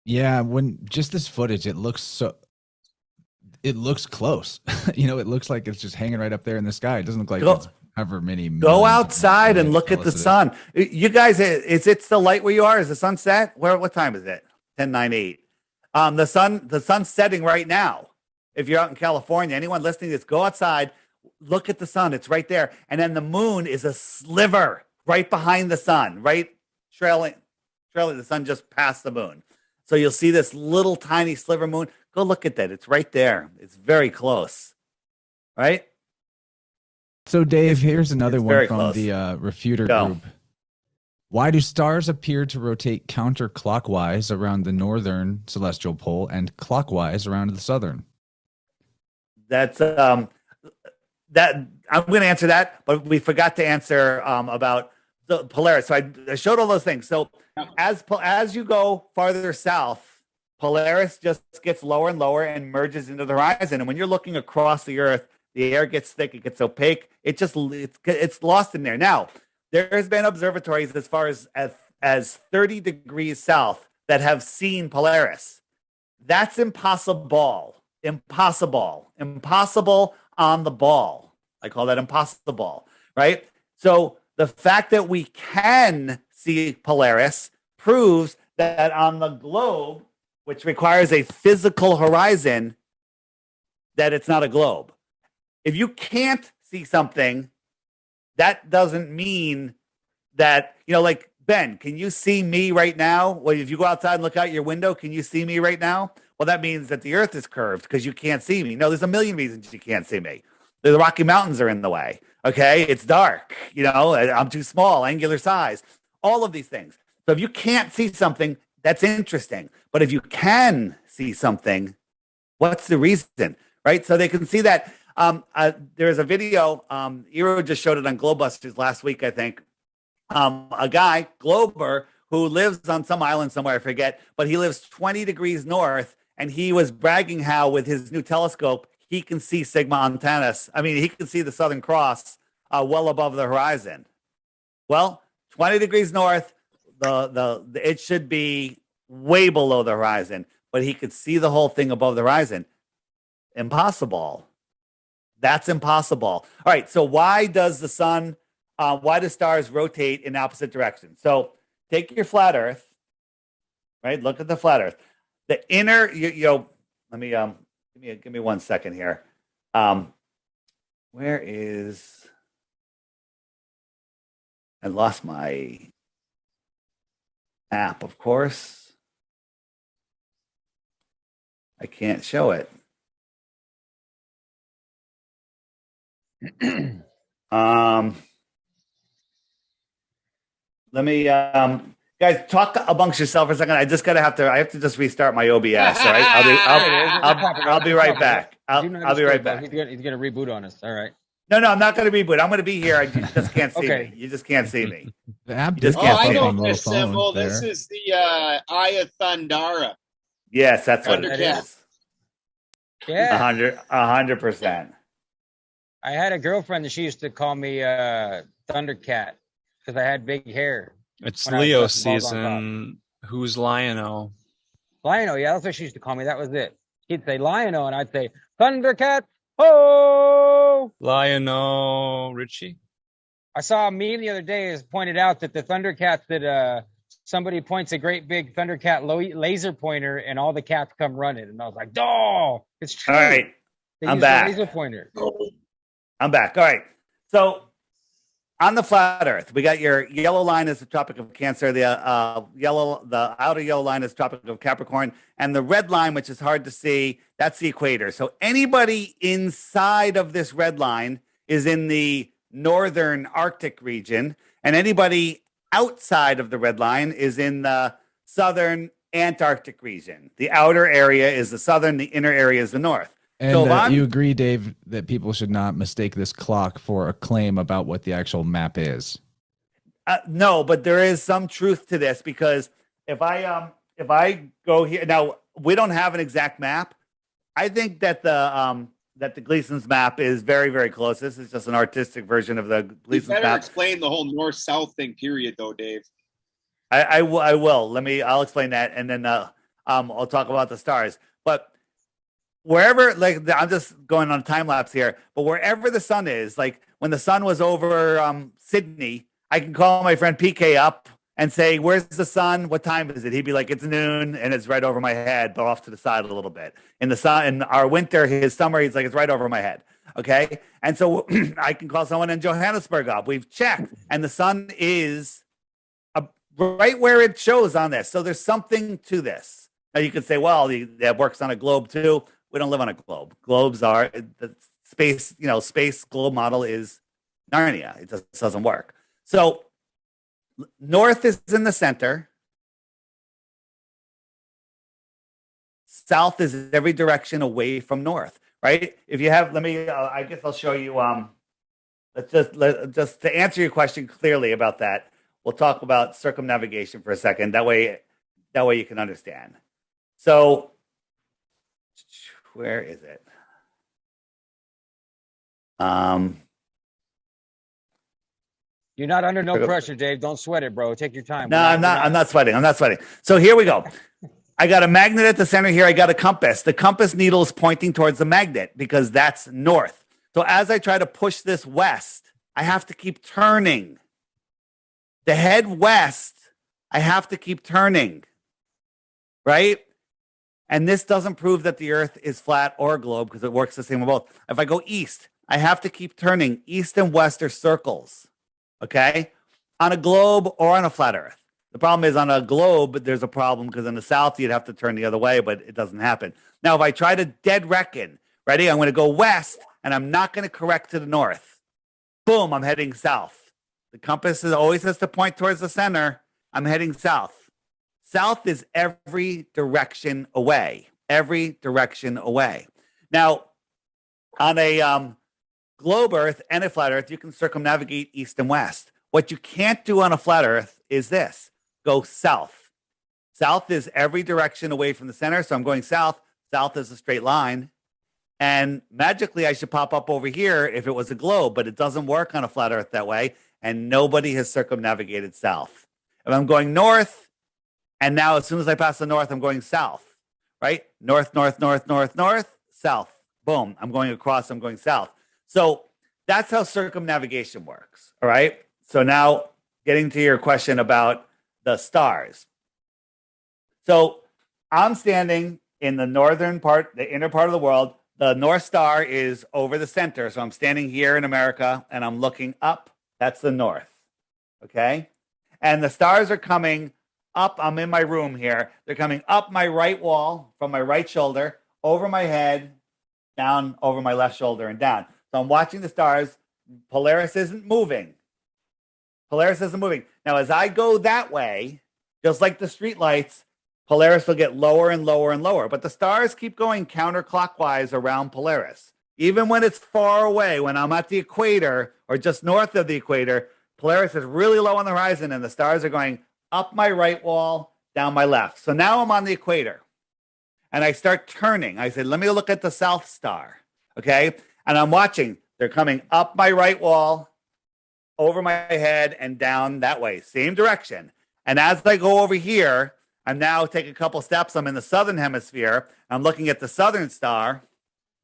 Yeah, when just this footage, it looks close. It looks like it's just hanging right up there in the sky. It doesn't look like it's however many. Go outside and look at the sun. You guys, is it still light where you are? Is the sun set? What time is it? 10:08. The sun's setting right now. If you're out in California, anyone listening to this, go outside, look at the sun. It's right there. And then the moon is a sliver right behind the sun, right? Trailing the sun just past the moon. So you'll see this little tiny sliver moon. Go look at that. It's right there. It's very close. Right? So Dave, here's another one from close. the Refuter group. Why do stars appear to rotate counterclockwise around the northern celestial pole and clockwise around the southern? That's that I'm going to answer that, but we forgot to answer about the Polaris. So I showed all those things. So as you go farther south, Polaris just gets lower and lower and merges into the horizon. And when you're looking across the Earth, the air gets thick, it gets opaque. It's lost in there. Now, there has been observatories as far as 30 degrees south that have seen Polaris. That's impossible. Impossible on the ball. I call that impossible, right? So the fact that we can see Polaris proves that on the globe, which requires a physical horizon, that it's not a globe. If you can't see something, that doesn't mean that, like Ben, can you see me right now? Well, if you go outside and look out your window, can you see me right now? Well, that means that the Earth is curved because you can't see me. No, there's a million reasons you can't see me. The Rocky Mountains are in the way. Okay, it's dark. I'm too small, angular size, all of these things. So if you can't see something, that's interesting. But if you can see something, what's the reason, right? So they can see that. There's a video. Eero just showed it on Globebusters last week, I think. A guy, Glober, who lives on some island somewhere, I forget, but he lives 20 degrees north, and he was bragging how with his new telescope, he can see Sigma Octantis. I mean, he can see the Southern Cross well above the horizon. Well, 20 degrees north, it should be way below the horizon, but he could see the whole thing above the horizon. Impossible. That's impossible. All right, so why does the sun, why do stars rotate in opposite directions? So take your flat Earth, right? Look at the flat Earth. The inner, let me give me 1 second here. Where is? I lost my app, of course. I can't show it. Let me guys talk amongst yourself for a second. I have to just restart my OBS. All right, I'll be right back. I'll be right back. He's gonna reboot on us. All right. No, I'm not going to reboot. I'm going to be here. You just can't see Okay. me. You just can't see me. The app You just did can't I see know me. this symbol. This is the Eye of Thundara. Yes, that's what it Thundercat. is. Yeah. 100%. I had a girlfriend that she used to call me Thundercat because I had big hair. It's When I was Leo just balls on season. Who's Lion-O? Lionel, yeah, that's what she used to call me. That was it. He'd say Lionel, and I'd say Thundercat. Ho! Lion-O Richie? I saw a meme the other day is pointed out that the Thundercats that somebody points a great big Thundercat laser pointer and all the cats come running, and I was like, "Oh, it's true." All right, They I'm use back. the laser pointer. I'm back. All right. So on the flat Earth, we got your yellow line is the Tropic of Cancer, the outer yellow line is Tropic of Capricorn, and the red line, which is hard to see, that's the equator. So anybody inside of this red line is in the northern Arctic region, and anybody outside of the red line is in the southern Antarctic region. The outer area is the southern, the inner area is the north. And So you agree, Dave, that people should not mistake this clock for a claim about what the actual map is. No, but there is some truth to this because if I go here now, we don't have an exact map. I think that the Gleason's map is very, very close. This is just an artistic version of the You Gleason's better map. explain the whole north-south thing, period, though, Dave. I will. I'll explain that, and then I'll talk about the stars. But wherever, like, I'm just going on a time lapse here, but wherever the sun is, like when the sun was over Sydney, I can call my friend PK up and say, "Where's the sun? What time is it?" He'd be like, "It's noon," and it's right over my head, but off to the side a little bit. In our winter, his summer, he's like, "It's right over my head." Okay, and so I can call someone in Johannesburg up. We've checked, and the sun is right where it shows on this. So there's something to this. Now you could say, "Well, that works on a globe too." We don't live on a globe. Globes are the space. Space globe model is Narnia. It just doesn't work. So North is in the center. South is every direction away from north, right? If you have, I guess I'll show you. Just to answer your question clearly about that, we'll talk about circumnavigation for a second. That way you can understand. So, where is it? You're not under no pressure, Dave. Don't sweat it, bro. Take your time. No, I'm not sweating. I'm not sweating. So here we go. I got a magnet at the center here. I got a compass. The compass needle is pointing towards the magnet because that's north. So as I try to push this west, I have to keep turning. To head west, I have to keep turning, right? And this doesn't prove that the Earth is flat or a globe because it works the same with both. If I go east, I have to keep turning. East and west are circles, okay? On a globe or on a flat Earth. The problem is on a globe, there's a problem because in the south, you'd have to turn the other way, but it doesn't happen. Now, if I try to dead reckon, ready? I'm going to go west, and I'm not going to correct to the north. Boom, I'm heading south. The compass always has to point towards the center. I'm heading south. South is every direction away. Every direction away. Now, on a globe Earth and a flat Earth, you can circumnavigate east and west. What you can't do on a flat Earth is this. Go south. South is every direction away from the center. So I'm going south. South is a straight line. And magically, I should pop up over here if it was a globe, but it doesn't work on a flat Earth that way. And nobody has circumnavigated south. If I'm going north, and now as soon as I pass the north, I'm going south, right? North, north, north, north, north, south. Boom. I'm going across. I'm going south. So that's how circumnavigation works. All right. So now getting to your question about the stars. So I'm standing in the northern part, the inner part of the world. The North Star is over the center. So I'm standing here in America and I'm looking up. That's the north. Okay. And the stars are coming up. I'm in my room here. They're coming up my right wall from my right shoulder, over my head, down over my left shoulder and down. So I'm watching the stars. Polaris isn't moving. Polaris isn't moving. Now, as I go that way, just like the street lights, Polaris will get lower and lower and lower. But the stars keep going counterclockwise around Polaris. Even when it's far away, when I'm at the equator or just north of the equator, Polaris is really low on the horizon and the stars are going up my right wall, down my left. So now I'm on the equator and I start turning. I said, let me look at the South Star. Okay. And I'm watching. They're coming up my right wall, over my head and down that way, same direction. And as I go over here, I'm now taking a couple steps. I'm in the southern hemisphere. I'm looking at the southern star,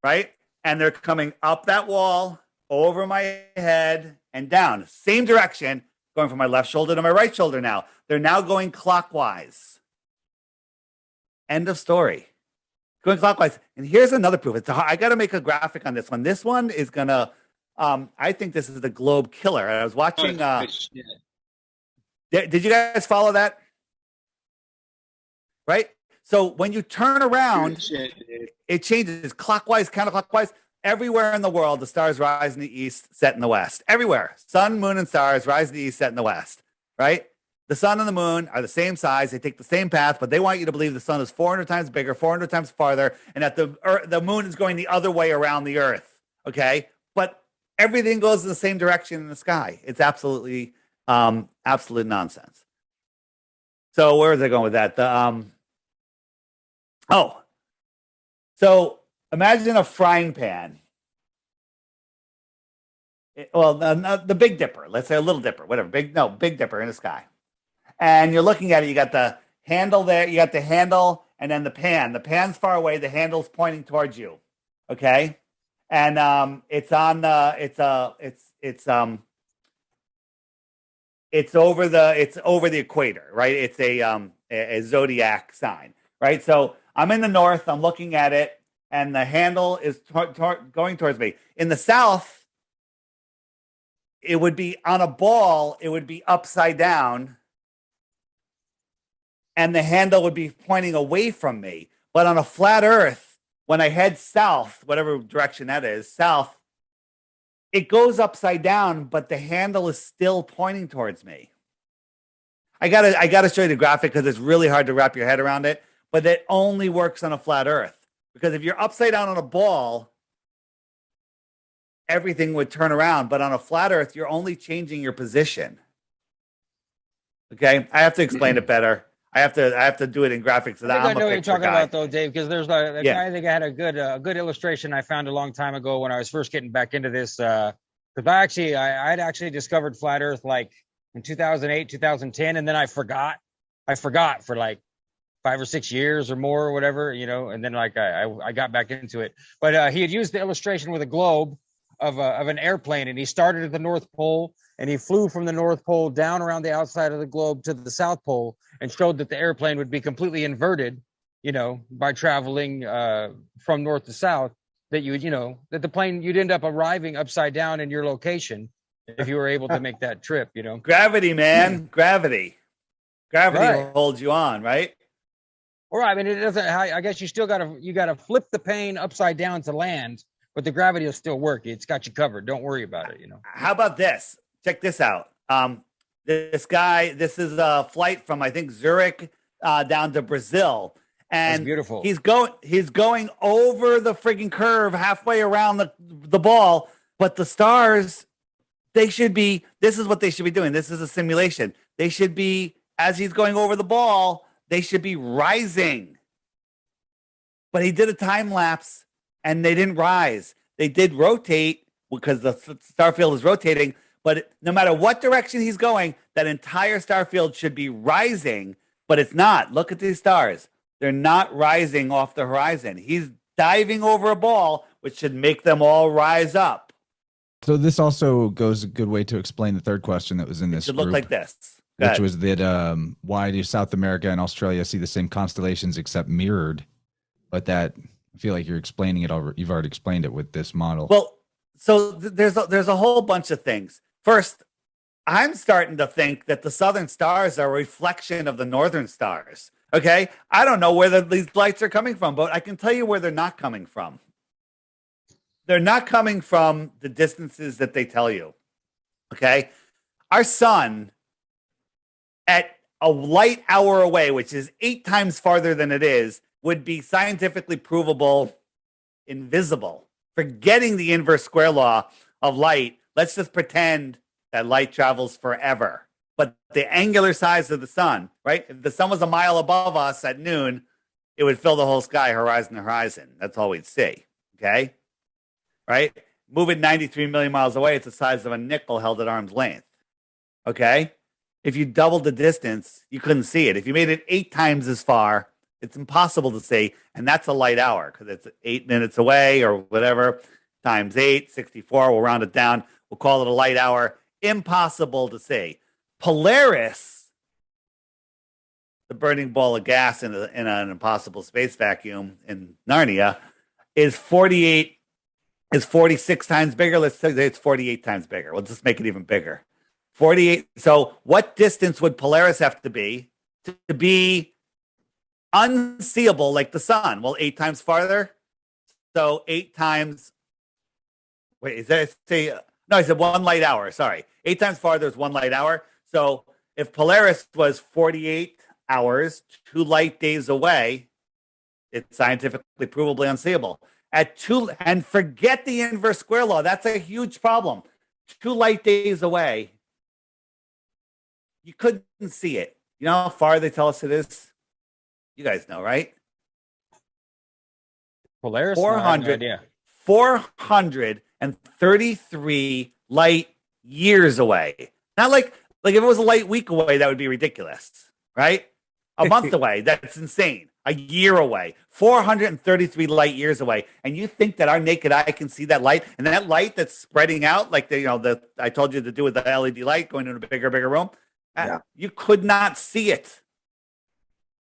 right? And they're coming up that wall, over my head and down, same direction, going from my left shoulder to my right shoulder now. They're now going clockwise. End of story. Going clockwise. And here's another proof. I got to make a graphic on this one. This one is going to, I think this is the globe killer. I was watching. Did you guys follow that? Right? So when you turn around, it changes clockwise, counterclockwise. Everywhere in the world, the stars rise in the east, set in the west. Everywhere. Sun, moon, and stars rise in the east, set in the west. Right? The sun and the moon are the same size. They take the same path, but they want you to believe the sun is 400 times bigger, 400 times farther, and that the moon is going the other way around the earth. Okay? But everything goes in the same direction in the sky. It's absolute nonsense. So where is I going with that? So imagine a frying pan. The Big Dipper. Let's say a Little Dipper, whatever. Big Dipper in the sky. And you're looking at it. You got the handle there. You got the handle, and then the pan. The pan's far away. The handle's pointing towards you. Okay. And it's on it's over the equator, right? It's a zodiac sign, right? So I'm in the north, I'm looking at it, and the handle is going towards me. In the south, it would be on a ball, it would be upside down, and the handle would be pointing away from me. But on a flat earth, when I head south, whatever direction that is, south, it goes upside down, but the handle is still pointing towards me. I gotta show you the graphic because it's really hard to wrap your head around it. But it only works on a flat Earth because if you're upside down on a ball, everything would turn around. But on a flat Earth, you're only changing your position. Okay, I have to explain it better. I have to do it in graphics. I know what you're talking about, though, Dave, because there's a guy I think I had a good illustration I found a long time ago when I was first getting back into this. Because I'd actually discovered flat Earth like in 2008, 2010, and then I forgot for like 5 or 6 years or more or whatever, and then like I got back into it. But he had used the illustration with a globe of an airplane, and he started at the North Pole and he flew from the North Pole down around the outside of the globe to the South Pole and showed that the airplane would be completely inverted, by traveling from north to south, that you would, that the plane, you'd end up arriving upside down in your location if you were able to make that trip, Gravity, man. Gravity right. holds you on, right? Or I mean, it doesn't, I guess you still gotta flip the plane upside down to land, but the gravity will still work. It's got you covered. Don't worry about it, How about this? Check this out. This is a flight from, I think, Zurich down to Brazil. And that's beautiful. He's going over the frigging curve halfway around the ball, but the stars, this is what they should be doing. This is a simulation. They should be, as he's going over the ball, they should be rising. But he did a time lapse and they didn't rise. They did rotate because the star field is rotating. But no matter what direction he's going, that entire star field should be rising, but it's not. Look at these stars. They're not rising off the horizon. He's diving over a ball, which should make them all rise up. So this also goes a good way to explain the third question that was in this It should look like this. Which was that why do South America and Australia see the same constellations except mirrored? But that, I feel like you're explaining it already. You've already explained it with this model. Well, so there's a whole bunch of things. First, I'm starting to think that the southern stars are a reflection of the northern stars. Okay? I don't know where these lights are coming from, but I can tell you where they're not coming from. They're not coming from the distances that they tell you. Okay? Our sun, at a light hour away, which is 8 times farther than it is, would be scientifically provable invisible. Forgetting the inverse square law of light, let's just pretend that light travels forever. But the angular size of the sun, right? If the sun was a mile above us at noon, it would fill the whole sky, horizon to horizon. That's all we'd see, okay? Right? Move it 93 million miles away, it's the size of a nickel held at arm's length, okay? If you doubled the distance, you couldn't see it. If you made it 8 times as far, it's impossible to see, and that's a light hour because it's 8 minutes away or whatever, times 8, 64. We'll round it down. We'll call it a light hour. Impossible to see. Polaris, the burning ball of gas in an impossible space vacuum in Narnia, is 46 times bigger. Let's say it's 48 times bigger. We'll just make it even bigger. 48. So what distance would Polaris have to be unseeable like the sun? Well, 8 times farther. So 8 times. Wait, is that say? No, I said 1 light hour. Sorry, 8 times farther is 1 light hour. So if Polaris was 48 hours, 2 light days away, it's scientifically provably unseeable. At 2, and forget the inverse square law. That's a huge problem. 2 light days away, you couldn't see it. You know how far they tell us it is? You guys know, right? Polaris? 400, no, 433 light years away. Not like if it was a light week away, that would be ridiculous, right? A month away, that's insane. A year away, 433 light years away. And you think that our naked eye can see that light? And that light that's spreading out, like I told you to do with the LED light going into a bigger room, you could not see it.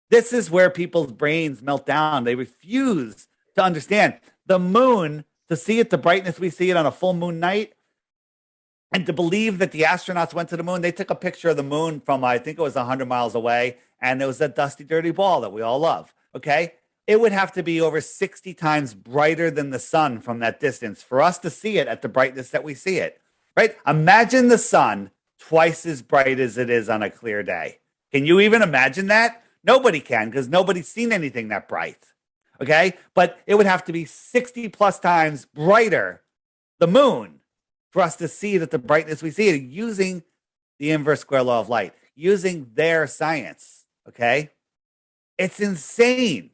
This is where people's brains melt down. They refuse to understand. The moon, to see it, the brightness we see it on a full moon night, and to believe that the astronauts went to the moon, they took a picture of the moon from, I think it was 100 miles away, and it was that dusty, dirty ball that we all love, okay? It would have to be over 60 times brighter than the sun from that distance for us to see it at the brightness that we see it, right? Imagine the sun twice as bright as it is on a clear day. Can you even imagine that? Nobody can, because nobody's seen anything that bright. Okay? But it would have to be 60 plus times brighter, the moon, for us to see that the brightness we see it using the inverse square law of light, using their science. Okay? It's insane.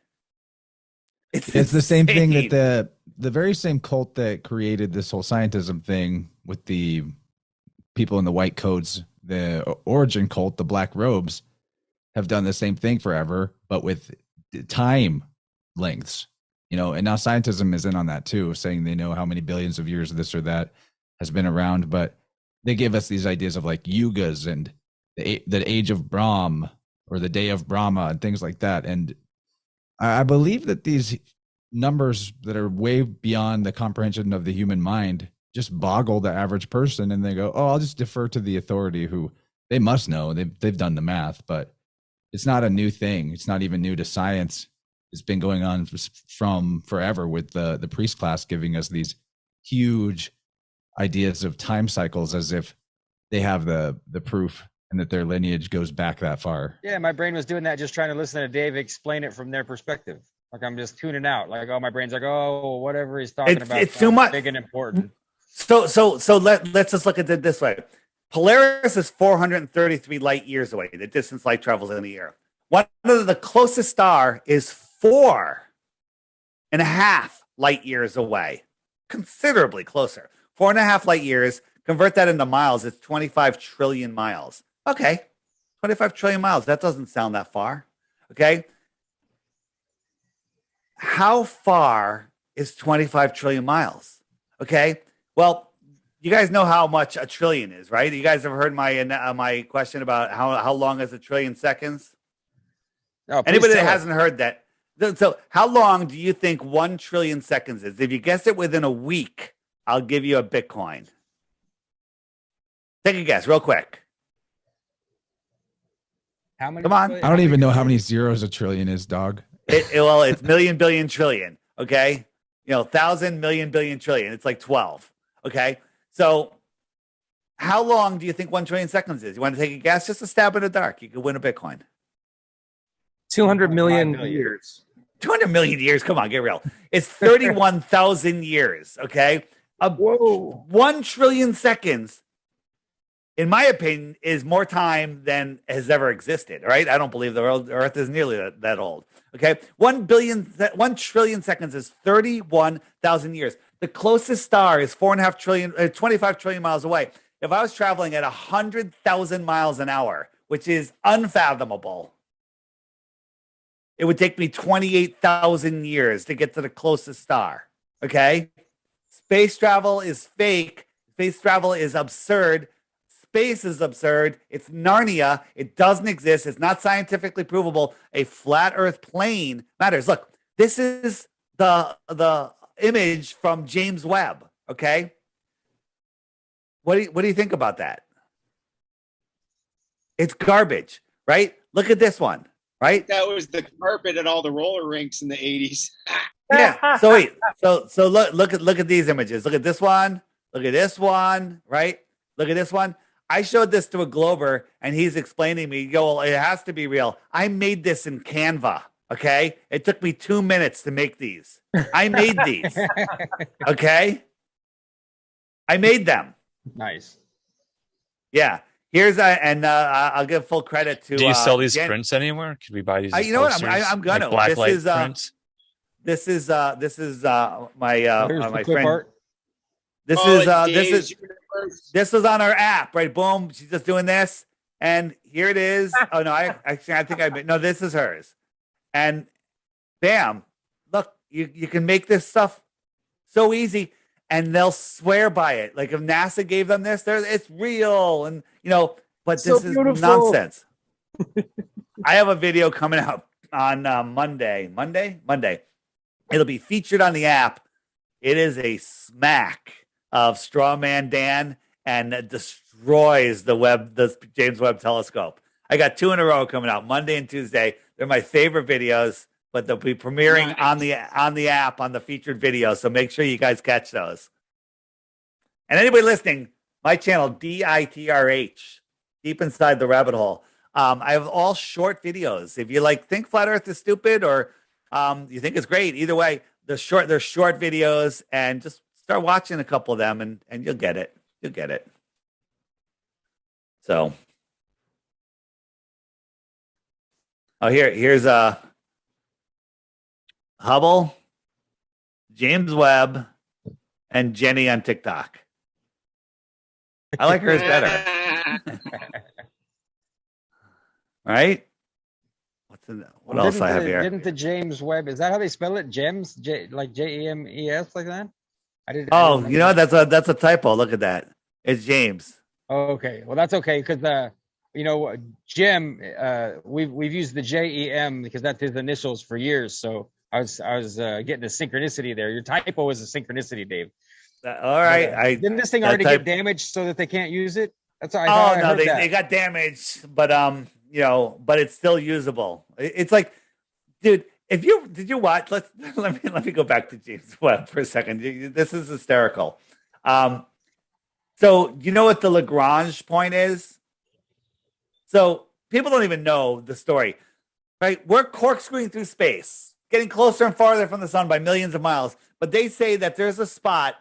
It's the same thing that the very same cult that created this whole scientism thing with the people in the white coats, the origin cult, the black robes, have done the same thing forever, but with time lengths, and now scientism is in on that too, saying they know how many billions of years this or that has been around, but they give us these ideas of like yugas and the age of Brahm or the day of Brahma and things like that. And I believe that these numbers that are way beyond the comprehension of the human mind just boggle the average person, and they go, oh, I'll just defer to the authority who they must know. They've done the math, but it's not a new thing. It's not even new to science. It's been going on from forever, with the priest class giving us these huge ideas of time cycles as if they have the proof and that their lineage goes back that far. Yeah, my brain was doing that, just trying to listen to Dave explain it from their perspective. Like I'm just tuning out. Like, oh, my brain's like, oh, whatever he's talking about. It's too much. Big and important. So let's just look at it this way. Polaris is 433 light years away, the distance light travels in a year. One of the closest star is 4.5 light years away, considerably closer. 4.5 light years, convert that into miles, it's 25 trillion miles. Okay, 25 trillion miles, that doesn't sound that far. Okay, how far is 25 trillion miles? Okay, well, you guys know how much a trillion is, right? You guys have heard my question about how long is a trillion seconds? No, anybody that hasn't heard that. So how long do you think 1 trillion seconds is? If you guess it within a week, I'll give you a Bitcoin. Take a guess real quick. How many? Come on. I don't even know how many zeros a trillion is, dog. Well, it's million, billion, trillion. Okay. 1,000, million, billion, trillion. It's like 12. Okay. So how long do you think 1 trillion seconds is? You want to take a guess? Just a stab in the dark. You could win a Bitcoin. 200 million years. 200 million years. Come on, get real. It's 31,000 years. Okay. Whoa. 1 trillion seconds, in my opinion, is more time than has ever existed. Right? I don't believe the Earth is nearly that old. Okay. 1 trillion seconds is 31,000 years. The closest star is 25 trillion miles away. If I was traveling at 100,000 miles an hour, which is unfathomable, it would take me 28,000 years to get to the closest star. Okay? Space travel is fake. Space travel is absurd. Space is absurd. It's Narnia. It doesn't exist. It's not scientifically provable. A flat Earth plane matters. Look, this is the image from James Webb. Okay? What do you think about that? It's garbage, right? Look at this one. Right? That was the carpet at all the roller rinks in the 80s. Yeah. So wait. So look at these images. Look at this one. Look at this one. Right? Look at this one. I showed this to a Glober, and he's explaining to me, well, it has to be real. I made this in Canva. Okay. It took me 2 minutes to make these. I made these. Okay. I made them. Nice. Yeah. Here's I'll give full credit to. Do you sell these prints anywhere? Could we buy these? You know what? I'm gonna. Like blacklight prints. This is my friend. Art? This was on our app, right? Boom. She's just doing this, and here it is. Oh no, I think I made. No, this is hers, and bam! Look, you can make this stuff so easy. And they'll swear by it. Like if NASA gave them this, it's real. And, but this is nonsense. I have a video coming out on Monday. It'll be featured on the app. It is a smack of Strawman Dan and destroys the James Webb Telescope. I got 2 in a row coming out, Monday and Tuesday. They're my favorite videos. But they'll be premiering on the app on the featured video. So make sure you guys catch those. And anybody listening, my channel, DITRH, Deep Inside the Rabbit Hole. I have all short videos. If you like think flat Earth is stupid or you think it's great, either way, they're short videos, and just start watching a couple of them, and you'll get it. You'll get it. So, here's Hubble, James Webb, and Jenny on TikTok. I like hers better. Right? What else I have here? Didn't the James Webb, is that how they spell it? Gems? Like Jemes, like that? You know, that's a typo. Look at that. It's James. Oh, okay. Well, that's okay, because Jim, we've used the JEM because that's his initials for years. So I was getting a synchronicity there. Your typo is a synchronicity, Dave. All right. Didn't this thing already get damaged so that they can't use it? That's all. They got damaged, but but it's still usable. It's like, dude, did you watch? Let me go back to James Webb for a second. This is hysterical. So you know what the Lagrange point is? So people don't even know the story, right? We're corkscrewing through space, getting closer and farther from the sun by millions of miles. But they say that there's a spot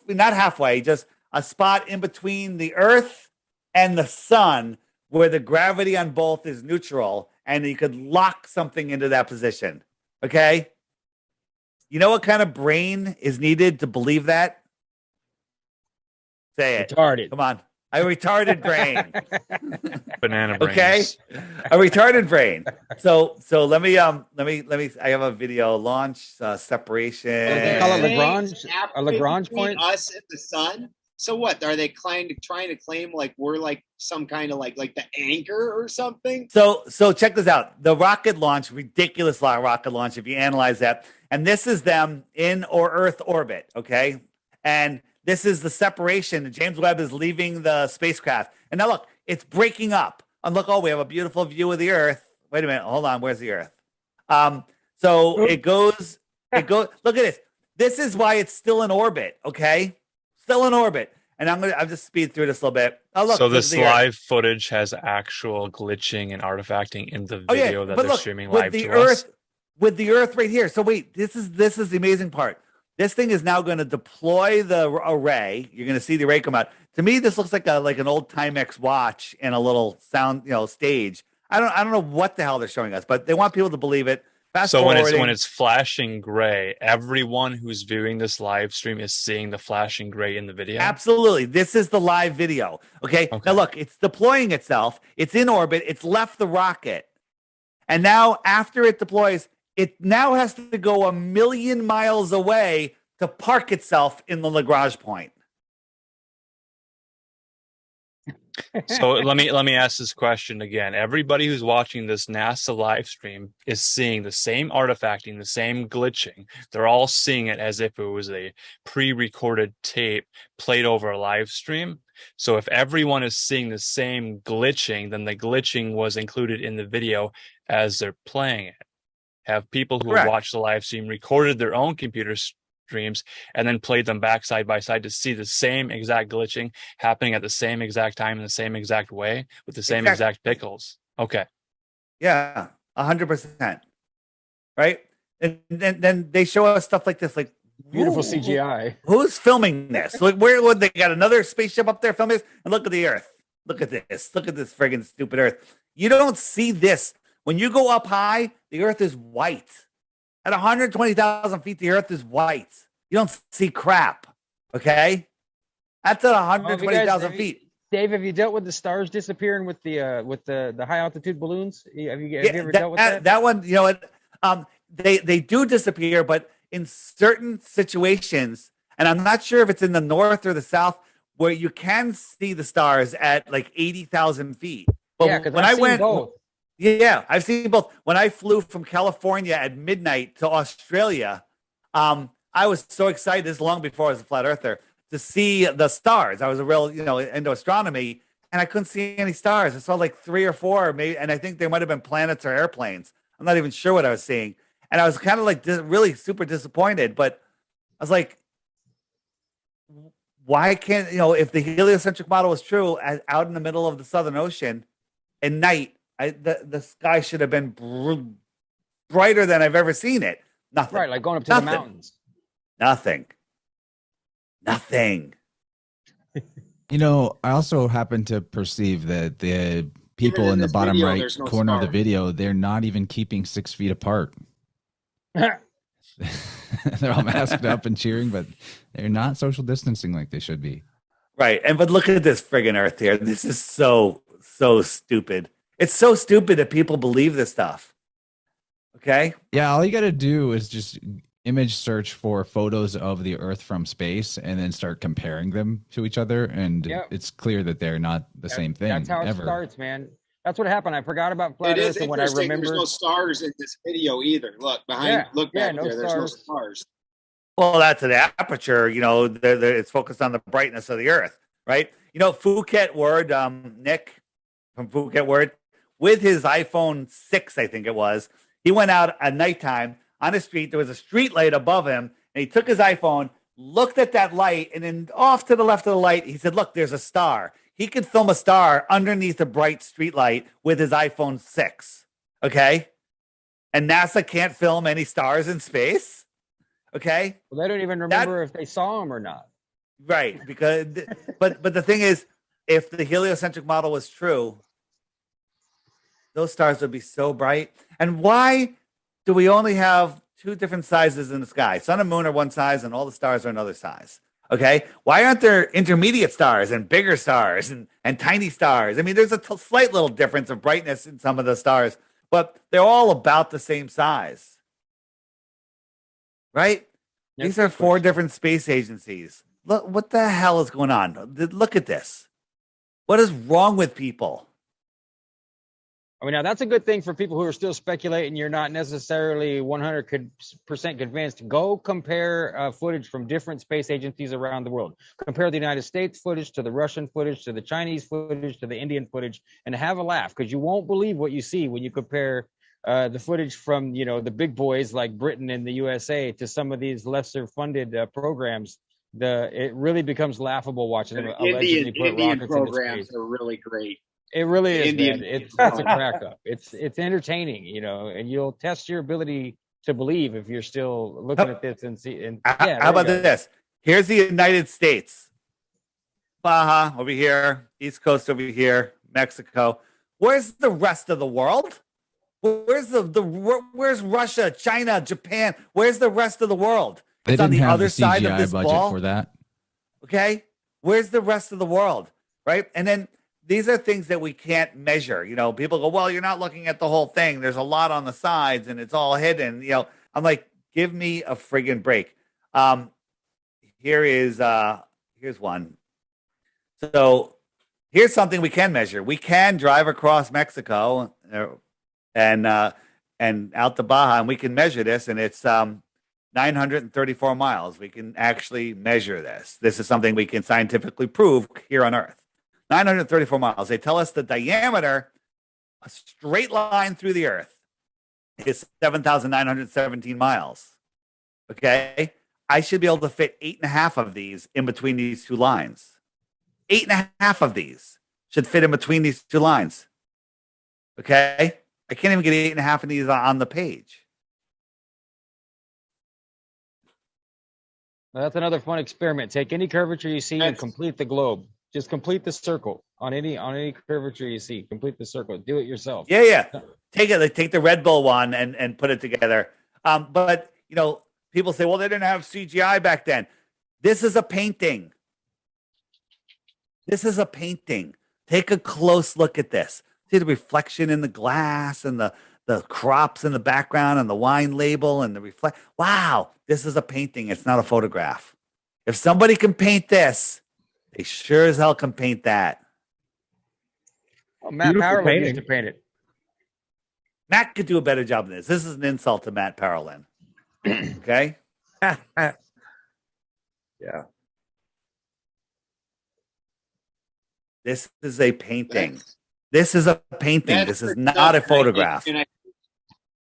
not halfway, just a spot in between the Earth and the sun where the gravity on both is neutral, and you could lock something into that position. Okay? You know what kind of brain is needed to believe that? Say it. Retarded. Come on. A retarded brain. Banana brains. Okay? A retarded brain. So let me I have a video launch separation. They call it Lagrange? A Lagrange point? Us and the sun. So what? Are they trying to claim like we're like some kind of like the anchor or something? So check this out. The rocket launch, ridiculous rocket launch if you analyze that. And this is them in Earth orbit, okay? And this is the separation. James Webb is leaving the spacecraft. And now look, it's breaking up. And look, we have a beautiful view of the Earth. Wait a minute. Hold on. Where's the Earth? So it goes, look at this. This is why it's still in orbit, okay? Still in orbit. And I'll just speed through this a little bit. Oh, look. So this live footage has actual glitching and artifacting in the video that they're streaming live to us. With the Earth right here. So wait, this is the amazing part. This thing is now going to deploy the array. You're going to see the array come out. To me, this looks like an old Timex watch and a little sound, stage. I don't know what the hell they're showing us, but they want people to believe it. So when it's flashing gray, everyone who's viewing this live stream is seeing the flashing gray in the video? Absolutely. This is the live video. Okay. Now look, it's deploying itself. It's in orbit. It's left the rocket. And now after it deploys, it now has to go 1 million miles away to park itself in the Lagrange point. So let me ask this question again. Everybody who's watching this NASA live stream is seeing the same artifacting, the same glitching. They're all seeing it as if it was a pre-recorded tape played over a live stream. So if everyone is seeing the same glitching, then the glitching was included in the video as they're playing it. Have people who have watched the live stream recorded their own computer streams and then played them back side by side to see the same exact glitching happening at the same exact time in the same exact way with the same exact pickles. Okay. Yeah, 100%. Right? And then they show us stuff like this, like beautiful CGI. Who's filming this? Like, where would they got another spaceship up there filming this? And look at the Earth. Look at this. Look at this friggin' stupid Earth. You don't see this. When you go up high, the Earth is white. At 120,000 feet, the Earth is white. You don't see crap. Okay? That's at 120,000 feet. Dave, have you dealt with the stars disappearing with the high altitude balloons? Have you ever dealt with that? That one, they do disappear, but in certain situations, and I'm not sure if it's in the north or the south, where you can see the stars at like 80,000 feet. But yeah, because I've seen both. Yeah, I've seen both. When I flew from California at midnight to Australia, I was so excited. This is long before I was a flat earther, to see the stars. I was a real, into astronomy, and I couldn't see any stars. I saw like 3 or 4, maybe, and I think they might have been planets or airplanes. I'm not even sure what I was seeing, and I was kind of like really super disappointed. But I was like, why can't if the heliocentric model was true, out in the middle of the Southern Ocean at night? The sky should have been brighter than I've ever seen it. Nothing. Right, like going up to Nothing. the mountains. Nothing. You know, I also happen to perceive that the people in the bottom video, right there's no corner of the stars. video, they're not even keeping 6 feet apart. They're all masked up and cheering, but they're not social distancing like they should be. Right. But look at this friggin' Earth here. This is so stupid. It's so stupid that people believe this stuff. Okay? Yeah, all you got to do is just image search for photos of the Earth from space and then start comparing them to each other. And it's clear that they're not the same thing. That's how it starts, man. That's what happened. I forgot about flat Earth, and when I remember, there's no stars in this video either. Look look back there. There's no stars. Well, that's an aperture. You know, it's focused on the brightness of the Earth, right? You know, Phuket Word, Nick from Phuket Word, with his iPhone 6, I think it was, he went out at nighttime on a street. There was a street light above him, and he took his iPhone, looked at that light, and then off to the left of the light, he said, "Look, there's a star." He could film a star underneath a bright streetlight with his iPhone 6. Okay? And NASA can't film any stars in space. Okay? Well, they don't even remember if they saw them or not. Right. Because but the thing is, if the heliocentric model was true, those stars would be so bright. And why do we only have 2 different sizes in the sky? Sun and moon are one size and all the stars are another size. Okay, why aren't there intermediate stars and bigger stars and tiny stars? I mean, there's a slight little difference of brightness in some of the stars, but they're all about the same size, right? These are 4 different space agencies. Look, what the hell is going on? Look at this. What is wrong with people? I mean, now that's a good thing for people who are still speculating. You're not necessarily 100% convinced. Go compare footage from different space agencies around the world. Compare the United States footage to the Russian footage, to the Chinese footage, to the Indian footage, and have a laugh, because you won't believe what you see when you compare the footage from, you know, the big boys like Britain and the USA to some of these lesser funded programs. It really becomes laughable watching them allegedly put Indian rockets programs into space. are really great. It really is, Indian man. It's a crack up. It's entertaining, you know, and you'll test your ability to believe if you're still looking at this and see. And how about this? Here's the United States. Baja over here, East Coast over here, Mexico. Where's the rest of the world? Where's Russia, China, Japan? Where's the rest of the world? It's on the other side of this budget ball. For that. Okay, where's the rest of the world? Right, and then these are things that we can't measure. You know, people go, "Well, you're not looking at the whole thing. There's a lot on the sides, and it's all hidden." You know, I'm like, give me a friggin' break. Here's one. So here's something we can measure. We can drive across Mexico and out to Baja, and we can measure this, and it's 934 miles. We can actually measure this. This is something we can scientifically prove here on Earth. 934 miles. They tell us the diameter, a straight line through the Earth, is 7,917 miles. Okay? I should be able to fit 8.5 of these in between these 2 lines. 8.5 of these should fit in between these 2 lines. Okay? I can't even get 8.5 of these on the page. Well, that's another fun experiment. Take any curvature you see and complete the globe. Just complete the circle on any curvature you see. Complete the circle. Do it yourself. Yeah. Take the Red Bull one and put it together. But you know, people say, well, they didn't have CGI back then. This is a painting. Take a close look at this. See the reflection in the glass and the crops in the background and the wine label and the reflect. Wow, this is a painting. It's not a photograph. If somebody can paint this, they sure as hell can paint that. Well, Matt Powerlin used to paint it. Matt could do a better job than this. This is an insult to Matt Powerlin. Okay? Yeah. This is a painting. This is a painting. This is not a photograph.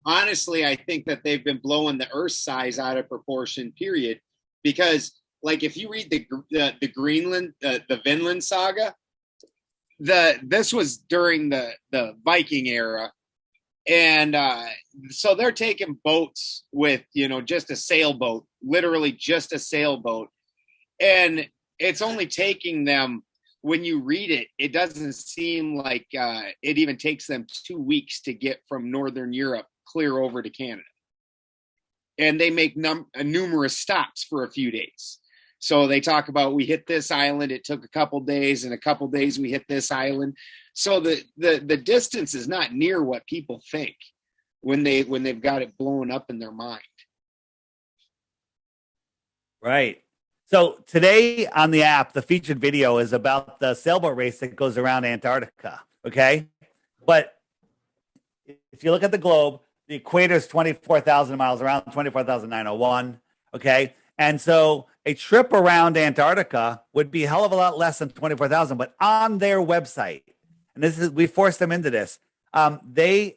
Honestly, I think that they've been blowing the Earth size out of proportion, period. Because, like, if you read the Greenland, the Vinland saga, this was during the Viking era. And so they're taking boats with, just a sailboat, literally just a sailboat. And it's only taking them, when you read it, it doesn't seem like it even takes them 2 weeks to get from Northern Europe clear over to Canada. And they make numerous stops for a few days. So they talk about, we hit this island, it took a couple days, and a couple days we hit this island. So the distance is not near what people think when they've got it blown up in their mind. Right. So today on the app, the featured video is about the sailboat race that goes around Antarctica. Okay. But if you look at the globe, the equator is 24,000 miles, around 24,901. Okay. And so a trip around Antarctica would be a hell of a lot less than 24,000, but on their website, and we forced them into this. They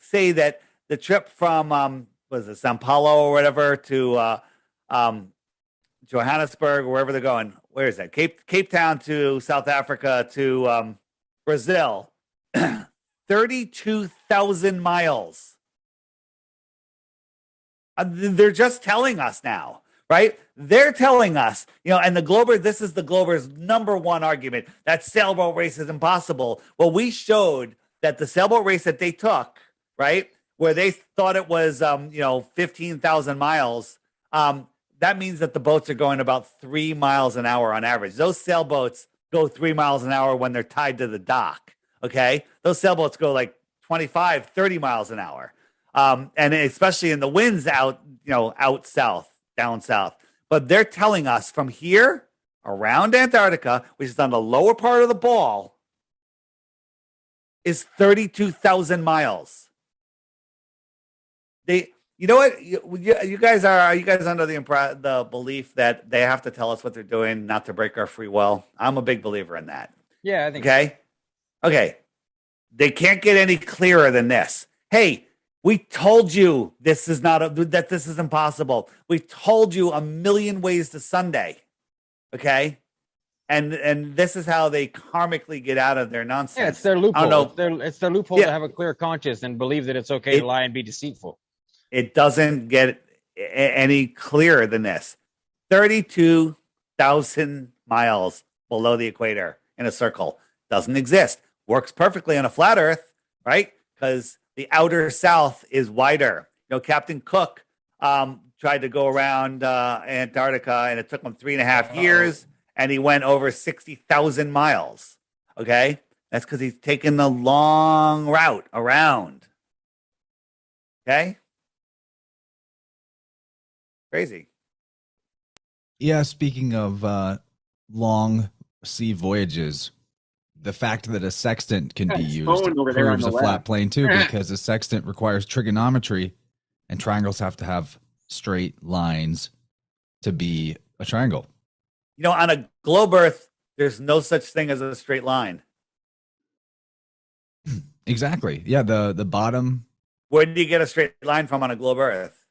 say that the trip from Sao Paulo or whatever to Johannesburg, or wherever they're going. Where is that? Cape Town to South Africa to Brazil, 32,000 miles. They're just telling us now, right? They're telling us, and the Glober, this is the Glober's number one argument, that sailboat race is impossible. Well, we showed that the sailboat race that they took, right, where they thought it was, 15,000 miles, that means that the boats are going about 3 miles an hour on average. Those sailboats go 3 miles an hour when they're tied to the dock, okay? Those sailboats go like 25, 30 miles an hour. And especially in the winds out south, down south. But they're telling us from here around Antarctica, which is on the lower part of the ball, is 32,000 miles. You know what? You guys are you guys under the belief that they have to tell us what they're doing, not to break our free will? I'm a big believer in that. Yeah, I think. Okay. They can't get any clearer than this. Hey, we told you this is that this is impossible. We told you a million ways to Sunday. Okay. And this is how they karmically get out of their nonsense. Yeah, it's their loophole. It's their loophole to have a clear conscience and believe that it's okay to lie and be deceitful. It doesn't get any clearer than this. 32,000 miles below the equator in a circle. Doesn't exist. Works perfectly on a flat Earth, right? Because the outer south is wider. Captain Cook tried to go around Antarctica, and it took him 3.5 years, and he went over 60,000 miles. Okay? That's because he's taken the long route around. Okay? Crazy. Yeah, speaking of long sea voyages, the fact that a sextant can be used proves a flat plane too, because a sextant requires trigonometry, and triangles have to have straight lines to be a triangle. On a globe Earth, there's no such thing as a straight line. Exactly. Yeah, the bottom. Where do you get a straight line from on a globe Earth?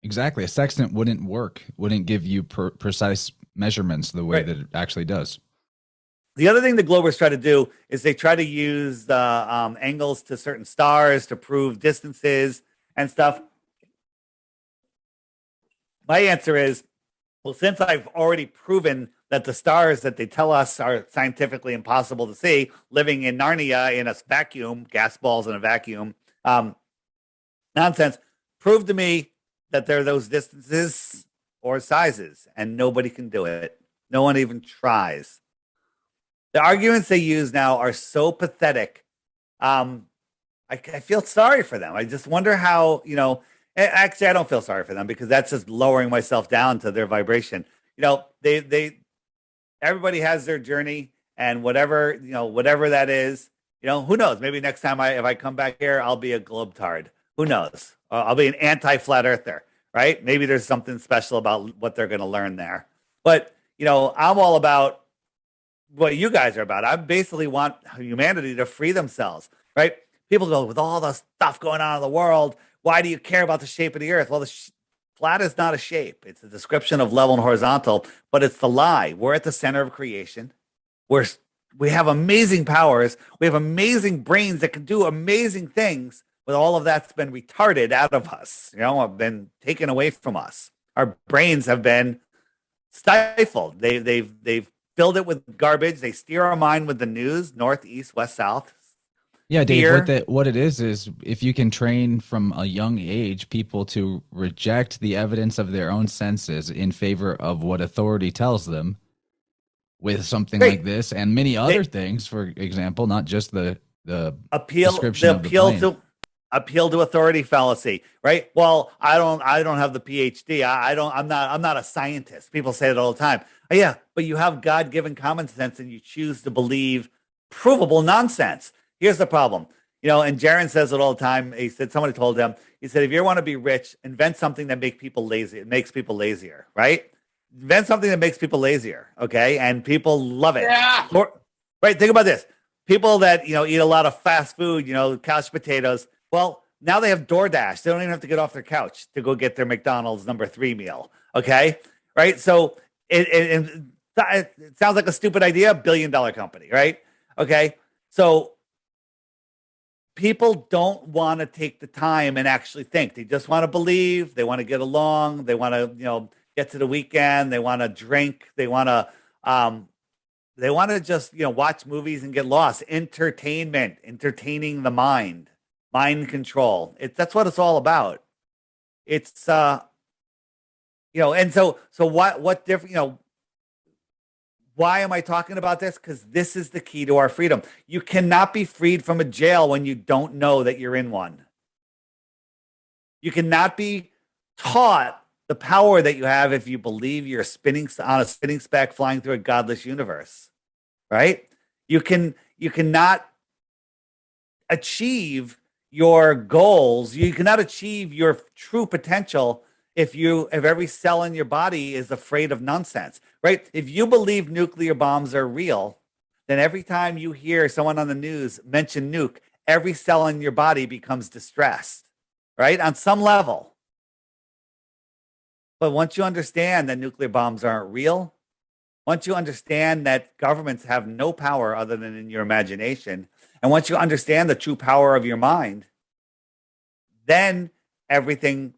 Exactly. A sextant wouldn't work, wouldn't give you precise measurements the way that it actually does. The other thing the Globers try to do is they try to use the angles to certain stars to prove distances and stuff. My answer is, well, since I've already proven that the stars that they tell us are scientifically impossible to see, living in Narnia in a vacuum, gas balls in a vacuum, nonsense, prove to me that they're those distances or sizes, and nobody can do it. No one even tries. The arguments they use now are so pathetic. I feel sorry for them. I just wonder how, actually, I don't feel sorry for them because that's just lowering myself down to their vibration. Everybody has their journey, and whatever that is, who knows? Maybe next time if I come back here, I'll be a globetard. Who knows? I'll be an anti-flat earther, right? Maybe there's something special about what they're going to learn there. But, I'm all about what you guys are about. I basically want humanity to free themselves, right? People go, with all the stuff going on in the world, why do you care about the shape of the earth? Well, flat is not a shape. It's a description of level and horizontal, but it's the lie. We're at the center of creation. We're we have amazing powers. We have amazing brains that can do amazing things, but all of that's been retarded out of us, have been taken away from us. Our brains have been stifled. They've filled it with garbage. They steer our mind with the news, north, east, west, south. Yeah, Dave, what it is if you can train from a young age people to reject the evidence of their own senses in favor of what authority tells them with something like this and many other things, for example, not just the description of the plane. Appeal to authority fallacy, right? Well, I don't have the PhD. I'm not a scientist. People say it all the time. Oh, yeah, but you have God-given common sense and you choose to believe provable nonsense. Here's the problem. And Jaron says it all the time. He said, somebody told him, he said, if you want to be rich, invent something that makes people lazy. It makes people lazier, right? Invent something that makes people lazier. Okay. And people love it. Yeah. Right. Think about this. People that, eat a lot of fast food, couch potatoes. Well, now they have DoorDash. They don't even have to get off their couch to go get their McDonald's number 3 meal. Okay. Right. So it sounds like a stupid idea, $1 billion company. Right. Okay. So people don't want to take the time and actually think. They just want to believe. They want to get along. They want to, get to the weekend. They want to drink. They want to just, watch movies and get lost. Entertainment, entertaining the mind control. That's what it's all about. It's, and so what different, why am I talking about this? Because this is the key to our freedom. You cannot be freed from a jail when you don't know that you're in one. You cannot be taught the power that you have if you believe you're spinning on a spinning speck flying through a godless universe, right? You cannot achieve your goals. You cannot achieve your true potential if every cell in your body is afraid of nonsense, right? If you believe nuclear bombs are real, then every time you hear someone on the news mention nuke, every cell in your body becomes distressed, right? On some level. But once you understand that nuclear bombs aren't real, once you understand that governments have no power other than in your imagination, and once you understand the true power of your mind, then everything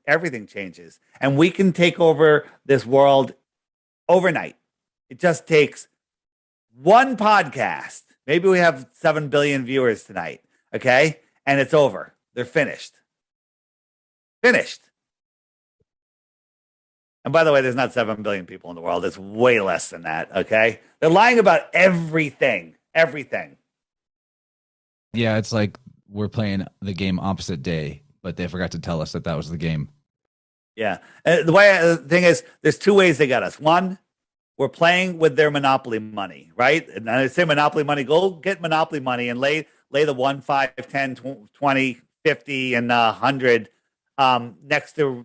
changes. And we can take over this world overnight. It just takes one podcast. Maybe we have 7 billion viewers tonight, okay? And it's over. They're finished. Finished. And by the way, there's not 7 billion people in the world. It's way less than that, okay? They're lying about everything. Everything. Yeah, it's like we're playing the game opposite day, but they forgot to tell us that was the game. Yeah. The thing is, there's 2 ways they got us. One, we're playing with their monopoly money, right? And I say monopoly money, go get monopoly money and lay the 1, 5, 10, 20, 50, and 100 next to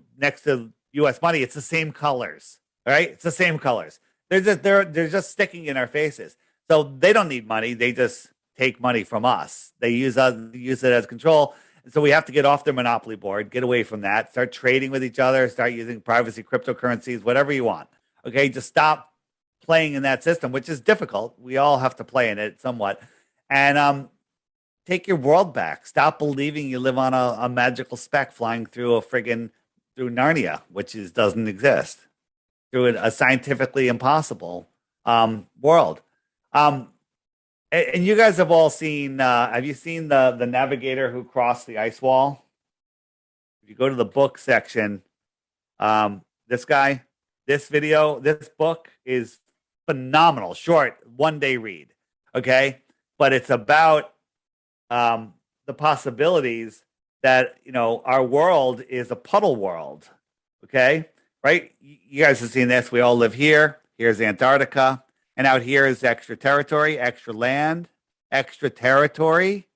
U.S. money. It's the same colors, right? It's the same colors. They're just sticking in our faces. So they don't need money. They just take money from us. They use it as control. And so we have to get off their monopoly board, get away from that, start trading with each other, start using privacy, cryptocurrencies, whatever you want. Okay, just stop playing in that system, which is difficult. We all have to play in it somewhat. And take your world back. Stop believing you live on a magical speck flying through through Narnia, which doesn't exist, through a scientifically impossible world. And you guys have all seen, have you seen the navigator who crossed the ice wall? If you go to the book section, this book is phenomenal, short, 1-day read, okay? But it's about the possibilities that, our world is a puddle world, okay? Right? You guys have seen this. We all live here. Here's Antarctica. And out here is extra territory, extra land, extra territory.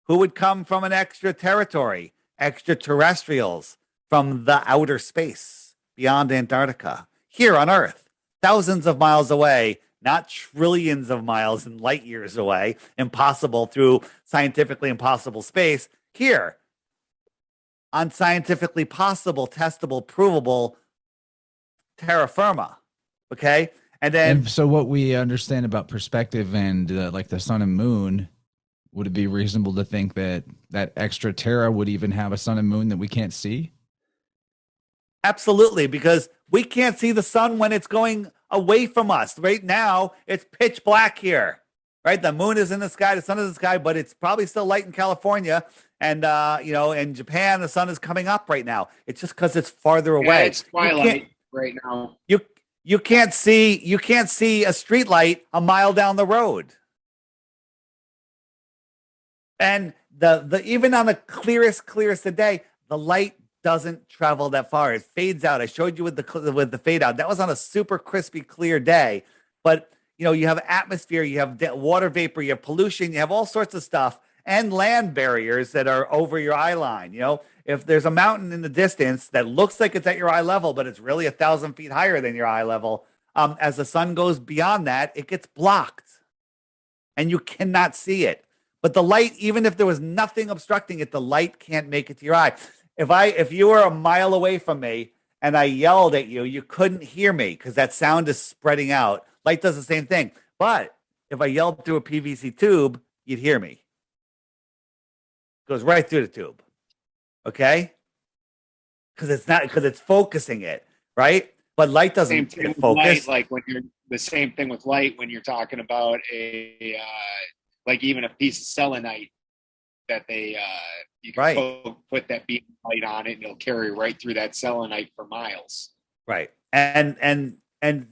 Who would come from an extra territory? Extraterrestrials from the outer space beyond Antarctica. Here on Earth, thousands of miles away, not trillions of miles and light years away, impossible through scientifically impossible space. Here, on scientifically possible, testable, provable terra firma, okay? then so what we understand about perspective and like the sun and moon, would it be reasonable to think that that extra Terra would even have a sun and moon that we can't see? absolutely, because we can't see the sun when it's going away from us. Right now, it's pitch black here. Right, the moon is in the sky, the sun is in the sky, but it's probably still light in California, and in Japan, the sun is coming up right now. It's just because it's farther away. Yeah, it's twilight right now. You can't see a street light a mile down the road. And the even on the clearest of day, the light doesn't travel that far. It fades out. I showed you with the fade out. That was on a super crispy, clear day. But you have atmosphere, you have water vapor, you have pollution, you have all sorts of stuff, and land barriers that are over your eye line. If there's a mountain in the distance that looks like it's at your eye level, but it's really 1,000 feet higher than your eye level, as the sun goes beyond that, it gets blocked, and you cannot see it. But the light, even if there was nothing obstructing it, the light can't make it to your eye. If you were a mile away from me and I yelled at you, you couldn't hear me because that sound is spreading out. Light does the same thing. But if I yelled through a PVC tube, you'd hear me. It goes right through the tube. Okay? Because it's focusing it, right? But light doesn't get focused. The same thing with light when you're talking about even a piece of selenite that you can put that beam light on it and it'll carry right through that selenite for miles. Right. And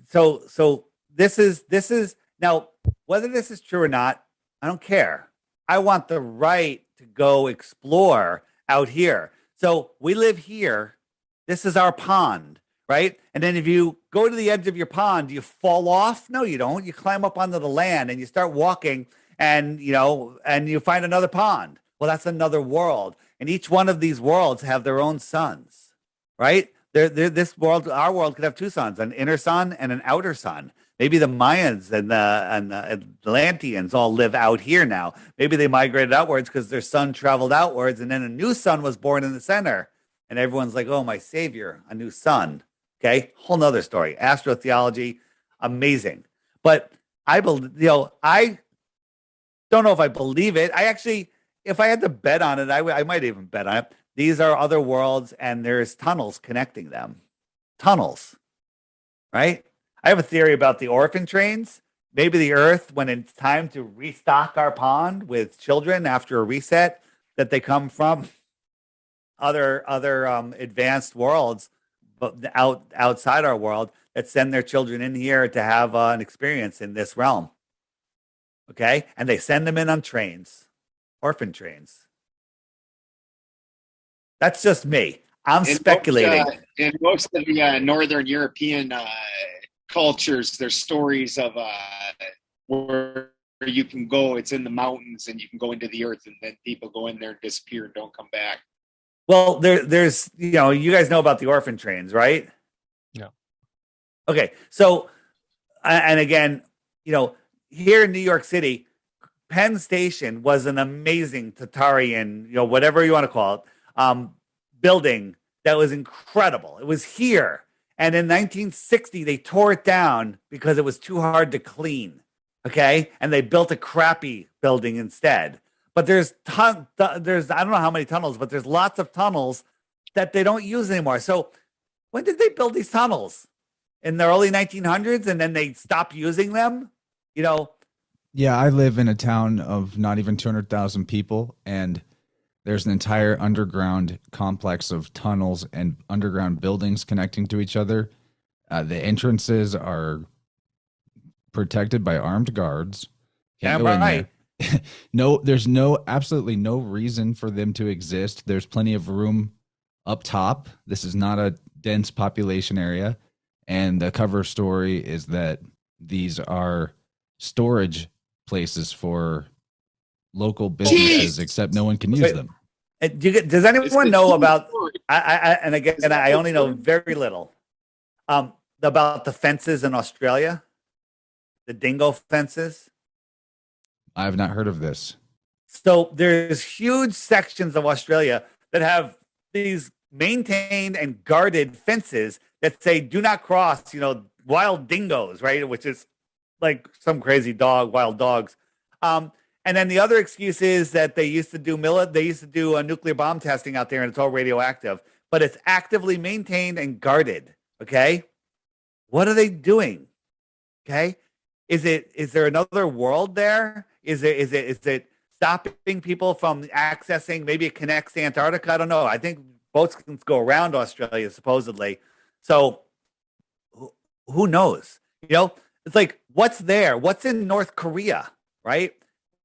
so this is now, whether this is true or not, I don't care. I want the right to go explore out here. So we live here. This is our pond, right? And then if you go to the edge of your pond, do you fall off? No, you don't. You climb up onto the land and you start walking and you find another pond. Well, that's another world. And each one of these worlds have their own suns, right? This world, our world, could have two suns, an inner sun and an outer sun. Maybe the Mayans and the Atlanteans all live out here now. Maybe they migrated outwards because their sun traveled outwards, and then a new sun was born in the center. And everyone's like, oh, my savior, a new sun. Okay, whole nother story. Astrotheology, amazing. But I don't know if I believe it. I actually, if I had to bet on it, I might even bet on it. These are other worlds, and there's tunnels connecting them. Tunnels, right? I have a theory about the orphan trains. Maybe the Earth, when it's time to restock our pond with children after a reset, that they come from other advanced worlds, but outside our world, that send their children in here to have an experience in this realm. Okay, and they send them in on trains, orphan trains. That's just me. I'm speculating. In most of the Northern European cultures, there's stories of where you can go. It's in the mountains, and you can go into the earth, and then people go in there and disappear and don't come back. Well, there's you guys know about the orphan trains, right? No. Okay, so and again, here in New York City, Penn Station was an amazing Tatarian, whatever you want to call it, building that was incredible. It was here. And in 1960, they tore it down because it was too hard to clean. Okay. And they built a crappy building instead. But there's I don't know how many tunnels, but there's lots of tunnels that they don't use anymore. So when did they build these tunnels? In the early 1900s, and then they stopped using them? Yeah, I live in a town of not even 200,000 people, and there's an entire underground complex of tunnels and underground buildings connecting to each other. The entrances are protected by armed guards. Yeah, right. No, there's absolutely no reason for them to exist. There's plenty of room up top. This is not a dense population area. And the cover story is that these are storage places for local businesses, except no one can use them. Does anyone know about? I only know very little about the fences in Australia, the dingo fences. I have not heard of this. So there's huge sections of Australia that have these maintained and guarded fences that say "Do not cross." wild dingoes, right? Which is like some crazy dog, wild dogs. And then the other excuse is that they used to do nuclear bomb testing out there, and it's all radioactive, but it's actively maintained and guarded. Okay, what are they doing? Okay, is there another world there? Is it stopping people from accessing? Maybe it connects to Antarctica. I don't know. I think boats can go around Australia supposedly. So who knows? You know, it's like, what's there? What's in North Korea, right?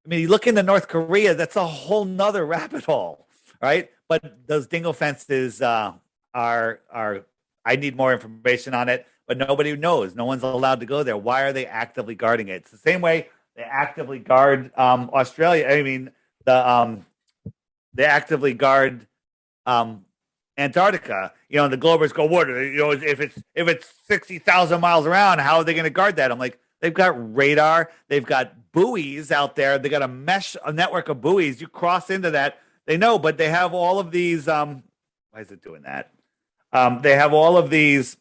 I mean, you look into North Korea, that's a whole nother rabbit hole, right? But those dingo fences are I need more information on it, but nobody knows. No one's allowed to go there. Why are they actively guarding it? It's the same way they actively guard Australia. I mean, they actively guard Antarctica. You know, and the Globers go, what? You know, if it's 60,000 miles around, how are they going to guard that? I'm like, they've got radar. They've got buoys out there. They got a network of buoys. You cross into that. They know, but they have all of these. Why is it doing that? They have all of these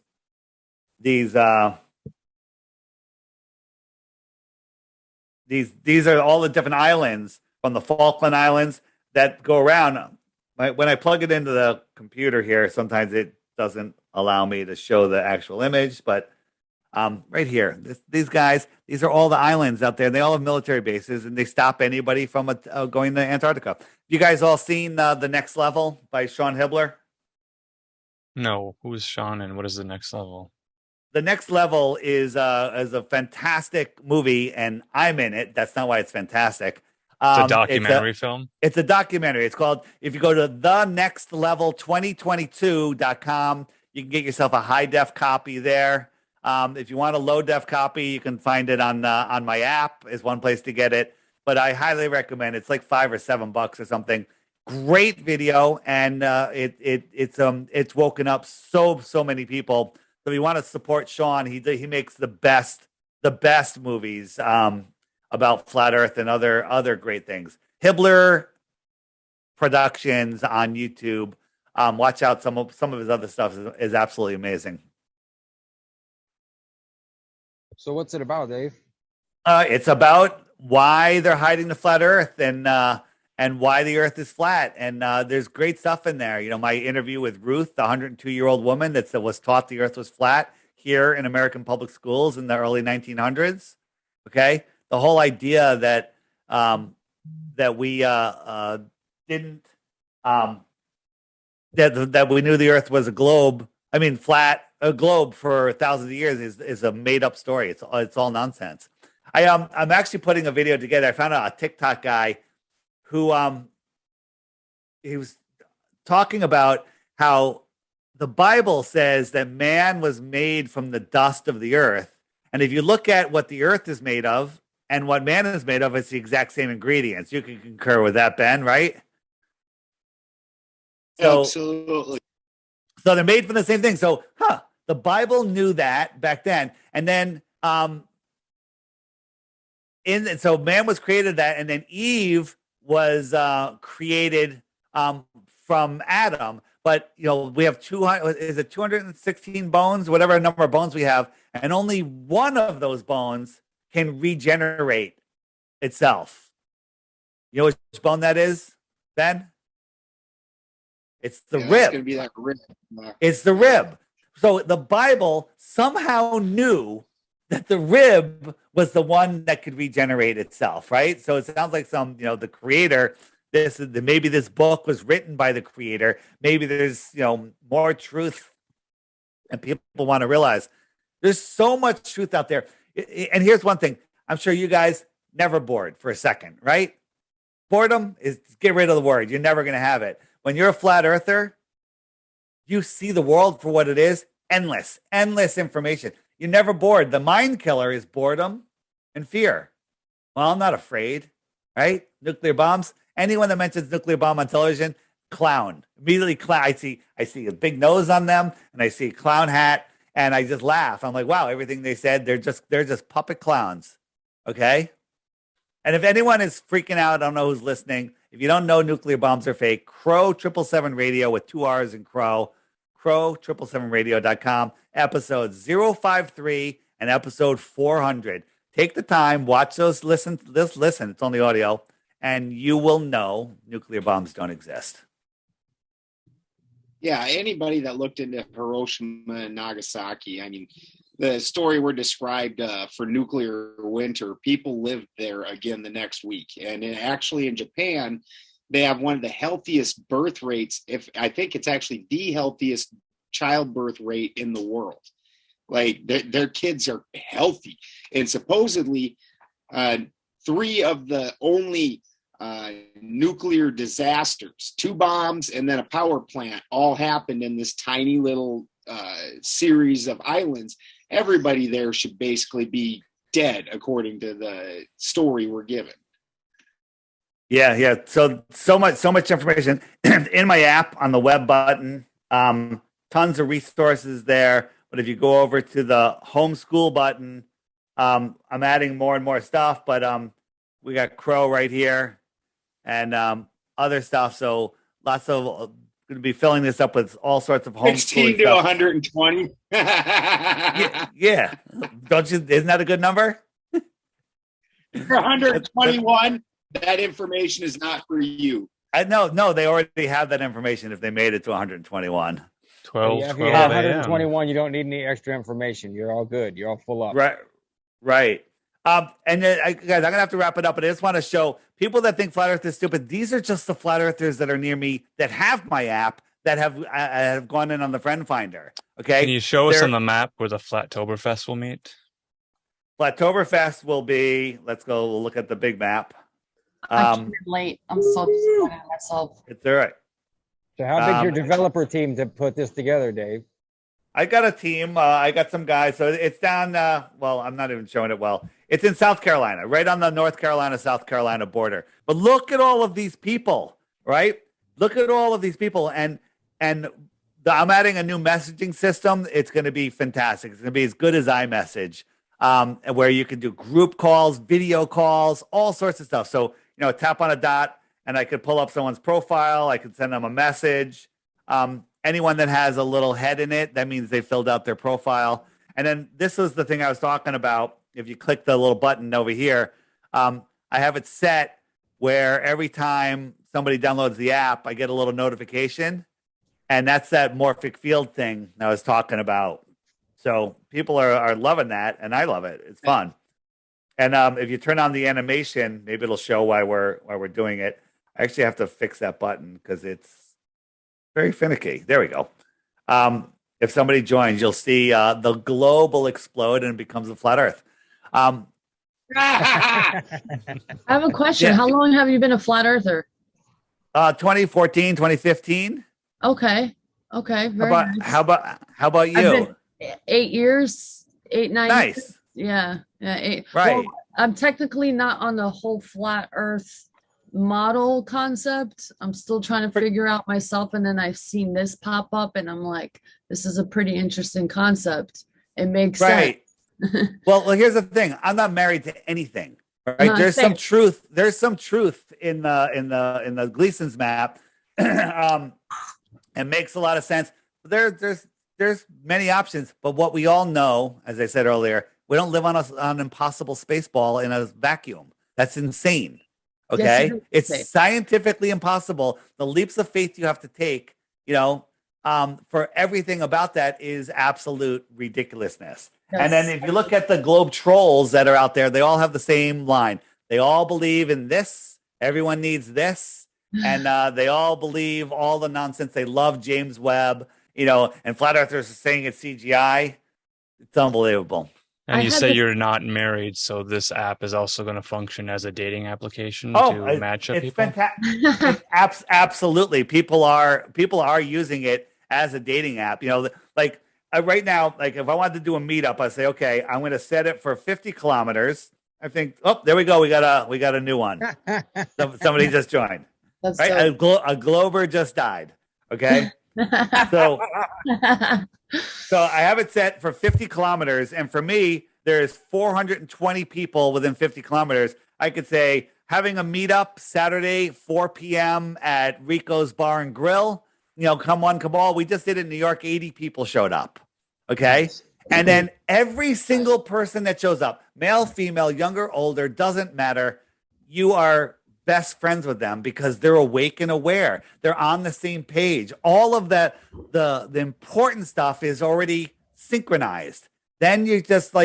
are all the different islands from the Falkland Islands that go around. When I plug it into the computer here, sometimes it doesn't allow me to show the actual image, but right here, these guys, these are all the islands out there. They all have military bases, and they stop anybody from going to Antarctica. You guys all seen The Next Level by Sean Hibbler? No. Who's Sean, and what is The Next Level? The Next Level is a fantastic movie, and I'm in it. That's not why it's fantastic. It's a documentary film? It's a documentary. It's called, if you go to thenextlevel2022.com, you can get yourself a high-def copy there. If you want a low-def copy, you can find it on my app is one place to get it. But I highly recommend it. It's like $5 or $7 or something. Great video, and it's woken up so many people. So if you want to support Sean, he makes the best movies about flat Earth and other great things. Hibbler Productions on YouTube. Watch out, some of his other stuff is absolutely amazing. So what's it about, Dave? It's about why they're hiding the flat Earth and why the Earth is flat. And there's great stuff in there. You know, my interview with Ruth, the 102-year-old woman that was taught the Earth was flat here in American public schools in the early 1900s. Okay, the whole idea that we didn't that we knew the Earth was a globe. I mean, flat. A globe for thousands of years is a made up story. It's all nonsense. I'm actually putting a video together. I found out a TikTok guy who he was talking about how the Bible says that man was made from the dust of the earth, and if you look at what the earth is made of and what man is made of, it's the exact same ingredients. You can concur with that, Ben, right? So, absolutely. So they're made from the same thing. So, the Bible knew that back then, and then so man was created that, and then Eve was created from Adam. But you know, we have 216 bones, whatever number of bones we have, and only one of those bones can regenerate itself. You know which bone that is, Ben? It's the rib. It's going to be that rib. It's the rib. So the Bible somehow knew that the rib was the one that could regenerate itself, right? So it sounds like the creator, maybe this book was written by the creator. Maybe there's, more truth, and people want to realize there's so much truth out there. And here's one thing. I'm sure you guys never bored for a second, right? Boredom is, get rid of the word. You're never going to have it. When you're a flat earther, you see the world for what it is. Endless information. You're never bored. The mind killer is boredom and fear. Well, I'm not afraid, right? Nuclear bombs. Anyone that mentions nuclear bomb on television, clown. Immediately clown. I see a big nose on them, and I see a clown hat, and I just laugh. I'm like, wow, everything they said, they're just puppet clowns. Okay? And if anyone is freaking out, I don't know who's listening. If you don't know nuclear bombs are fake, Crow 777 Radio with 2 R's in Crow. crow777radio.com, episode 053 and episode 400. Take the time, watch those, listen. It's only audio, and you will know nuclear bombs don't exist. Yeah, anybody that looked into Hiroshima and Nagasaki, I mean, the story were described for nuclear winter. People lived there again the next week. And actually in Japan, they have one of the healthiest birth rates. I think it's actually the healthiest childbirth rate in the world. Like their kids are healthy. And supposedly 3 of the only nuclear disasters, 2 bombs and then a power plant, all happened in this tiny little series of islands. Everybody there should basically be dead, according to the story we're given. Yeah. So much information in my app on the web button. Tons of resources there. But if you go over to the homeschool button, I'm adding more and more stuff. But we got Crow right here and other stuff. So lots of going to be filling this up with all sorts of homeschooling 16 to stuff. 120. Yeah. Don't you? Isn't that a good number? For 121, that information is not for you. No, they already have that information if they made it to 121. 12, Yeah, if 12 you have a.m. 121, you don't need any extra information. You're all good. You're all full up. Right. And then, guys, I'm gonna have to wrap it up, but I just want to show people that think flat Earth is stupid. These are just the flat Earthers that are near me that have my app that have gone in on the friend finder. Okay, Can you show us on the map where the Flattoberfest will meet? Flattoberfest will be. Let's go look at the big map. I came in late. I'm so disappointed in myself. It's all right. So how big's your developer team to put this together, Dave? I got a team. I got some guys. So it's down. Well, I'm not even showing it well. It's in South Carolina, right on the North Carolina, South Carolina border. But look at all of these people, right? Look at all of these people. And I'm adding a new messaging system. It's going to be fantastic. It's going to be as good as iMessage, where you can do group calls, video calls, all sorts of stuff. So, tap on a dot and I could pull up someone's profile. I could send them a message. Anyone that has a little head in it, that means they filled out their profile. And then this is the thing I was talking about. If you click the little button over here, I have it set where every time somebody downloads the app, I get a little notification. And that's that morphic field thing I was talking about. So people are loving that, and I love it. It's fun. And if you turn on the animation, maybe it'll show why we're doing it. I actually have to fix that button because it's very finicky. There we go. If somebody joins, you'll see the globe will explode and it becomes a flat Earth. I have a question. Yeah. How long have you been a flat earther? 2014, 2015. Okay. Very nice. How about you? I've been 8 years, 8, 9 Nice. years. Yeah, 8. Right. Well, I'm technically not on the whole flat earth model concept. I'm still trying to figure out myself. And then I've seen this pop up and I'm like, this is a pretty interesting concept. It makes sense. Well, here's the thing. I'm not married to anything. Right? No, There's same. some truth. There's some truth in the Gleason's map. It makes a lot of sense. There's many options, but what we all know, as I said earlier, we don't live on an impossible space ball in a vacuum. That's insane. Okay, Yes, it's scientifically impossible. The leaps of faith you have to take, for everything about that is absolute ridiculousness. Yes. And then if you look at the globe trolls that are out there, they all have the same line. They all believe in this. Everyone needs this. And they all believe all the nonsense. They love James Webb, and flat earthers are saying it's CGI. It's unbelievable. And you say you're not married, so this app is also going to function as a dating application to match up people? Fantastic. Absolutely. People are using it as a dating app. Right now, if I wanted to do a meetup, I say, okay, I'm going to set it for 50 kilometers. I think, there we go. We got a new one. Somebody just joined. That's right. A Glober just died. Okay. So I have it set for 50 kilometers. And for me, there's 420 people within 50 kilometers. I could say having a meetup Saturday, 4 p.m. at Rico's Bar and Grill. come one, come all. We just did it in New York. 80 people showed up. Okay. And then every single person that shows up, male, female, younger, older, doesn't matter. You are best friends with them because they're awake and aware. They're on the same page. All of that, the important stuff is already synchronized. Then you just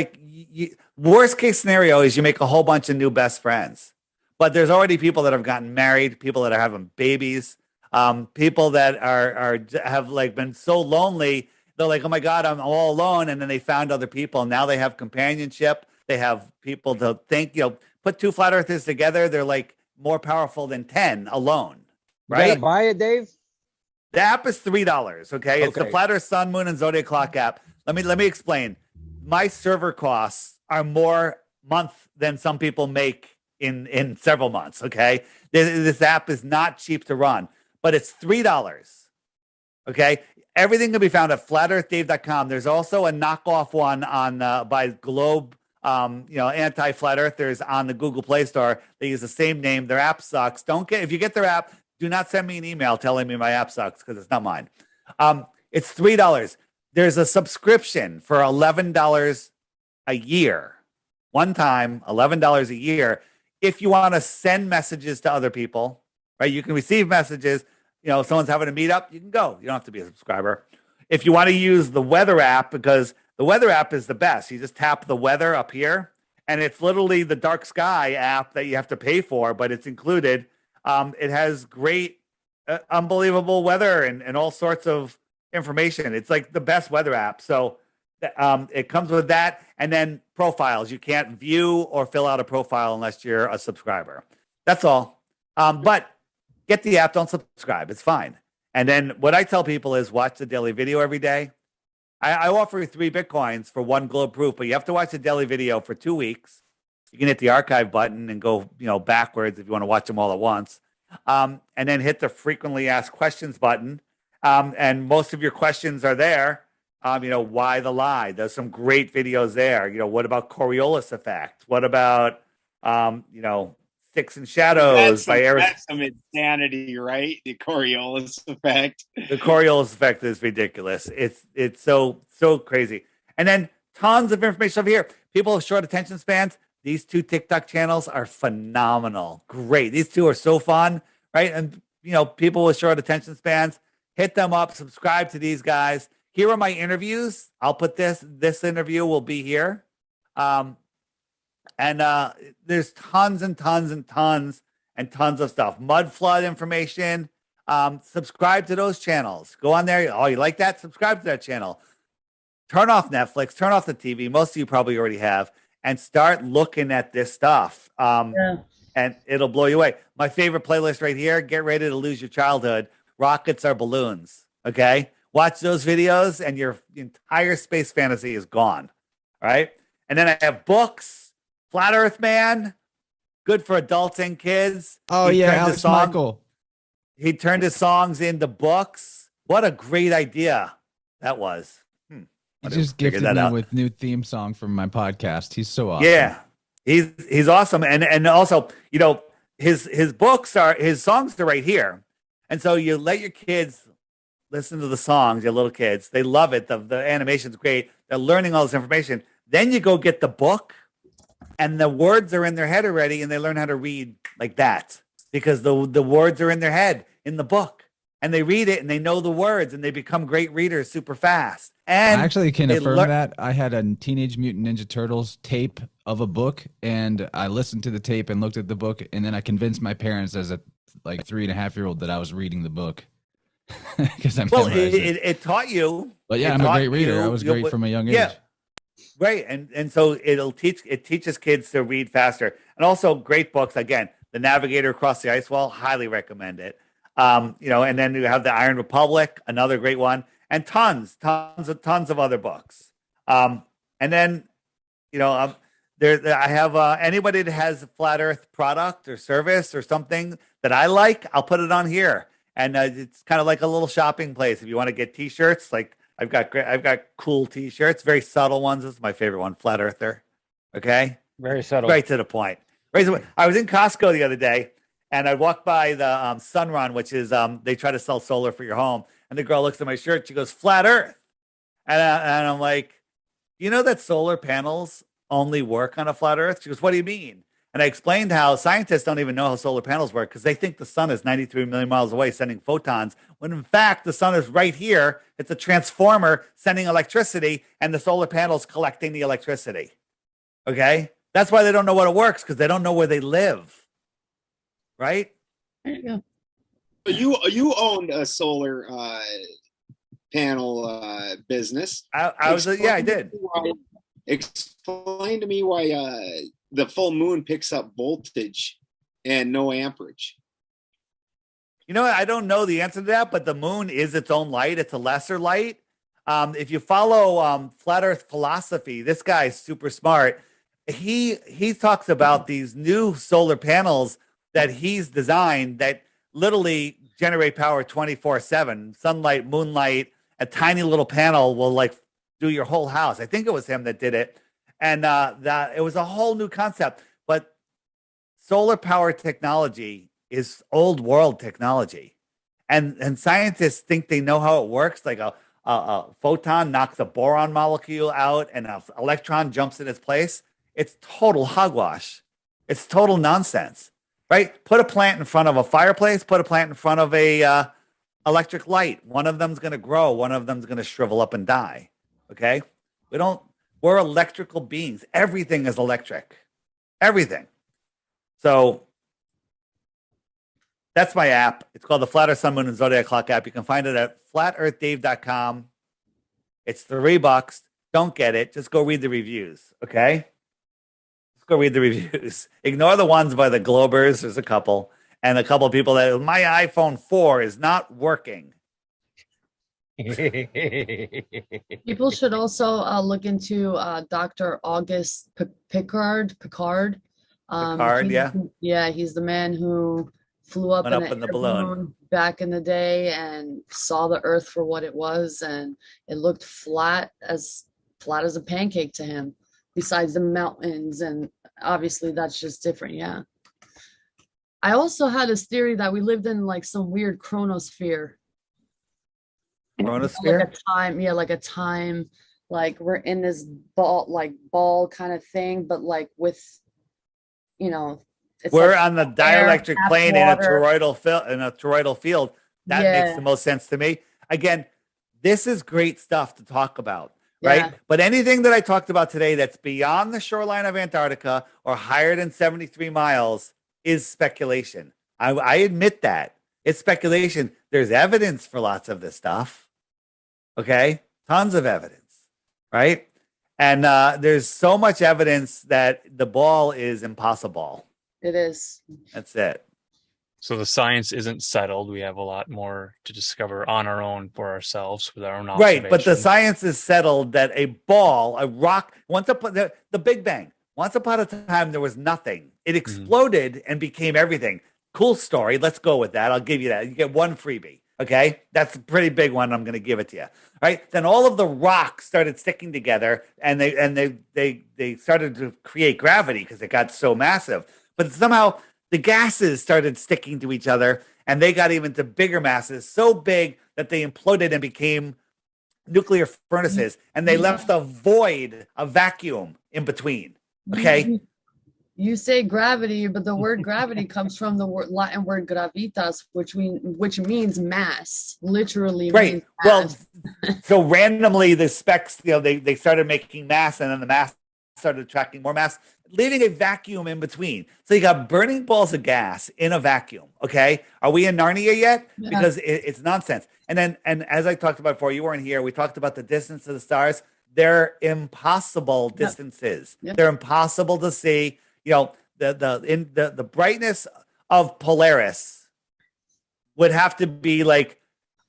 worst case scenario is you make a whole bunch of new best friends. But there's already people that have gotten married, people that are having babies, people that have been so lonely. They're like, oh my God, I'm all alone. And then they found other people. And now they have companionship. They have people to think, put two flat earthers together. They're more powerful than 10 alone. Right? You gotta buy it, Dave? The app is $3. Okay. It's the Flat Earth Sun, Moon, and Zodiac Clock app. Let me explain. My server costs are more month than some people make in several months. Okay. This app is not cheap to run, but it's $3. Okay. Everything can be found at flatearthdave.com. There's also a knockoff one on by Globe, anti-flat earthers on the Google Play Store. They use the same name. Their app sucks. If you get their app, do not send me an email telling me my app sucks because it's not mine. It's $3. There's a subscription for $11 a year. One time, $11 a year. If you want to send messages to other people, right? You can receive messages. If someone's having a meetup, you can go. You don't have to be a subscriber. If you want to use the weather app, because the weather app is the best. You just tap the weather up here, and it's literally the dark sky app that you have to pay for, but it's included. It has great, unbelievable weather and all sorts of information. It's like the best weather app. So it comes with that. And then profiles. You can't view or fill out a profile unless you're a subscriber. That's all. But get the app, don't subscribe. It's fine. And then what I tell people is watch the daily video every day. I offer you 3 Bitcoins for 1 globe proof, but you have to watch the daily video for 2 weeks. You can hit the archive button and go, backwards if you want to watch them all at once. And then hit the frequently asked questions button. And most of your questions are there. Why the lie? There's some great videos there. What about Coriolis effect? What about, Sticks and Shadows by Eric? That's some insanity, right? The Coriolis effect. The Coriolis effect is ridiculous. It's so crazy. And then tons of information over here. People with short attention spans. These 2 TikTok channels are phenomenal. Great. These 2 are so fun, right? And people with short attention spans, hit them up. Subscribe to these guys. Here are my interviews. I'll put this interview will be here. And there's tons and tons and tons and tons of stuff. Mud flood information. Subscribe to those channels. Go on there. Oh, you like that? Subscribe to that channel. Turn off Netflix. Turn off the TV. Most of you probably already have. And start looking at this stuff. And it'll blow you away. My favorite playlist right here. Get ready to lose your childhood. Rockets are balloons. Okay? Watch those videos and your entire space fantasy is gone. Right? And then I have books. Flat Earth Man. Good for adults and kids. Oh, Alex Michael. He turned his songs into books. What a great idea that was. He just gifted me with new theme song from my podcast. He's so awesome. Yeah, he's awesome. And also, his books his songs are right here. And so you let your kids listen to the songs, your little kids. They love it. The animation's great. They're learning all this information. Then you go get the book and the words are in their head already and they learn how to read like that because the words are in their head in the book. And they read it and they know the words and they become great readers super fast. And I actually can affirm that. I had a Teenage Mutant Ninja Turtles tape of a book and I listened to the tape and looked at the book and then I convinced my parents as a 3.5-year-old that I was reading the book because it taught you. But yeah, I'm a great reader. I was great from a young age. Yeah, right. And so it teaches kids to read faster and also great books. Again, The Navigator Across the Ice Wall, highly recommend it. And then you have the Iron Republic, another great one, and tons of other books. And then, I have anybody that has a flat Earth product or service or something that I like, I'll put it on here. And it's kind of like a little shopping place. If you want to get T-shirts, like I've got cool T-shirts, very subtle ones. This is my favorite one, Flat Earther. Okay, very subtle, right to the point. I was in Costco the other day. And I walked by the Sunrun, which is they try to sell solar for your home. And the girl looks at my shirt. She goes, flat Earth. And I'm like, you know that solar panels only work on a flat Earth? She goes, what do you mean? And I explained how scientists don't even know how solar panels work because they think the sun is 93 million miles away sending photons, when in fact the sun is right here. It's a transformer sending electricity and the solar panels collecting the electricity. Okay? That's why they don't know what it works, because they don't know where they live. Right? There you go. You owned a solar panel business. I did. Explain to me why the full moon picks up voltage and no amperage. You know what? I don't know the answer to that, but the moon is its own light. It's a lesser light. If you follow flat Earth philosophy, this guy's super smart. He talks about these new solar panels that he's designed that literally generate power 24/7. Sunlight, moonlight, a tiny little panel will like do your whole house. I think it was him that did it. And that it was a whole new concept. But solar power technology is old world technology. And scientists think they know how it works. Like a photon knocks a boron molecule out and an electron jumps in its place. It's total hogwash. It's total nonsense, right? Put a plant in front of a fireplace, put a plant in front of a electric light. One of them's going to grow. One of them's going to shrivel up and die. Okay? We're electrical beings. Everything is electric. Everything. So that's my app. It's called the Flat Earth Sun, Moon, and Zodiac Clock app. You can find it at flatearthdave.com. It's $3. Don't get it. Just go read the reviews. Okay? Just go read the reviews. Ignore the ones by the Globers. There's a couple. And a couple of people that, my iPhone 4 is not working. People should also look into Dr. August Picard. Picard, Yeah, he's the man who flew up in the balloon back in the day and saw the Earth for what it was, and it looked flat as a pancake to him, besides the mountains, and obviously that's just different. Yeah. I also had this theory that we lived in like some weird chronosphere. Chronosphere? Like a time, like we're in this ball kind of thing, but like with, we're like on the dielectric plane in a toroidal field. That makes the most sense to me. Again, this is great stuff to talk about, right? Yeah. But anything that I talked about today that's beyond the shoreline of Antarctica or higher than 73 miles is speculation. I admit that. It's speculation. There's evidence for lots of this stuff. Okay? Tons of evidence, right? And there's so much evidence that the ball is impossible. It is. That's it. So the science isn't settled. We have a lot more to discover on our own for ourselves with our own observation. Right, but the science is settled that a rock, the Big Bang, once upon a time there was nothing. It exploded and became everything. Cool story. Let's go with that. I'll give you that. You get one freebie. Okay, that's a pretty big one. I'm going to give it to you. Right? Then all of the rocks started sticking together, and they started to create gravity because it got so massive. But somehow the gases started sticking to each other, and they got even to bigger masses, so big that they imploded and became nuclear furnaces, and they left a void, a vacuum in between. Okay. You say gravity, but the word gravity comes from the Latin word gravitas, which means mass. Literally, right? Means mass. Well, so randomly the specs, they started making mass, and then the mass started attracting more mass, leaving a vacuum in between. So you got burning balls of gas in a vacuum. Okay, are we in Narnia yet? Yeah. Because it's nonsense. And as I talked about before, you weren't here. We talked about the distance of the stars. They're impossible distances. Yep. They're impossible to see. The brightness of Polaris would have to be like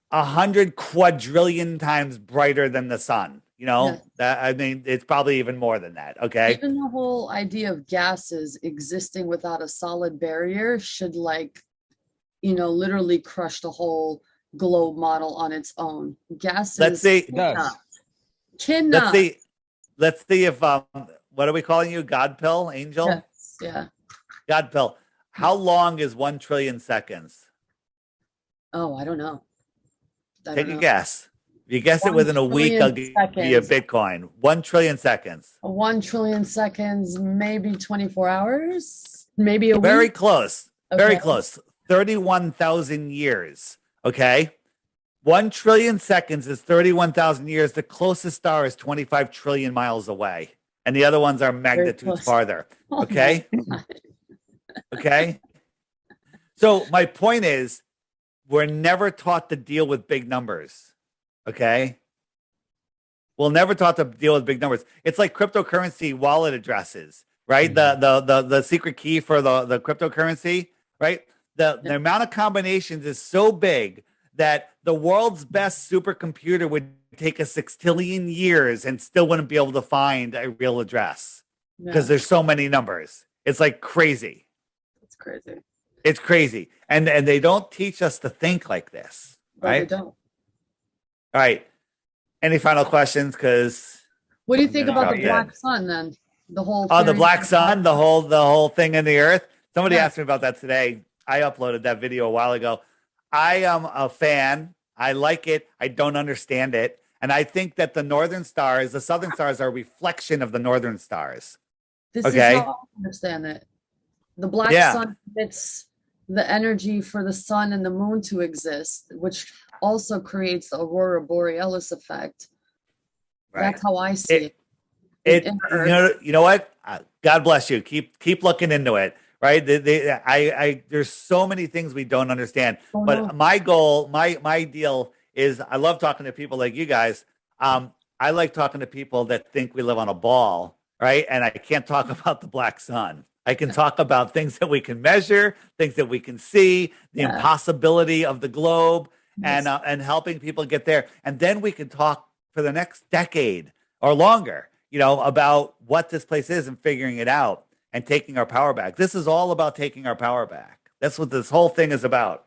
100 quadrillion times brighter than the sun. It's probably even more than that. Okay. Even the whole idea of gases existing without a solid barrier should literally crush the whole globe model on its own. Gases. Let's see. Cannot. Let's see if what are we calling you? God pill? Angel? Yes, yeah. God pill. How long is 1 trillion seconds? Oh, I don't know. Take a guess. If you guess it within a week, I'll give you a Bitcoin. 1 trillion seconds. 1 trillion seconds, maybe 24 hours, maybe a week. Very close. Okay. Very close. 31,000 years. Okay. 1 trillion seconds is 31,000 years. The closest star is 25 trillion miles away. And the other ones are magnitudes farther. Okay. Okay. So my point is, we're never taught to deal with big numbers. Okay. We're never taught to deal with big numbers. It's like cryptocurrency wallet addresses, right? The secret key for the cryptocurrency, right? The amount of combinations is so big that the world's best supercomputer would take a 6 years and still wouldn't be able to find a real address because there's so many numbers. It's like crazy. It's crazy. It's crazy. And they don't teach us to think like this, right? They don't. All right. Any final questions? Because what do you think about the black sun then? The whole the black sun, the whole thing in the earth. Somebody asked me about that today. I uploaded that video a while ago. I am a fan. I like it. I don't understand it. And I think that the northern stars, the southern stars, are a reflection of the northern stars. This is how I understand it. The black sun emits the energy for the sun and the moon to exist, which also creates the aurora borealis effect. Right. That's how I see it. You know what? God bless you. Keep looking into it. Right? There's so many things we don't understand. My goal, my deal is, I love talking to people like you guys. I like talking to people that think we live on a ball, right? And I can't talk about the black sun. I can talk about things that we can measure, things that we can see, the impossibility of the globe, and helping people get there. And then we can talk for the next decade or longer, about what this place is and figuring it out and taking our power back. This is all about taking our power back. That's what this whole thing is about.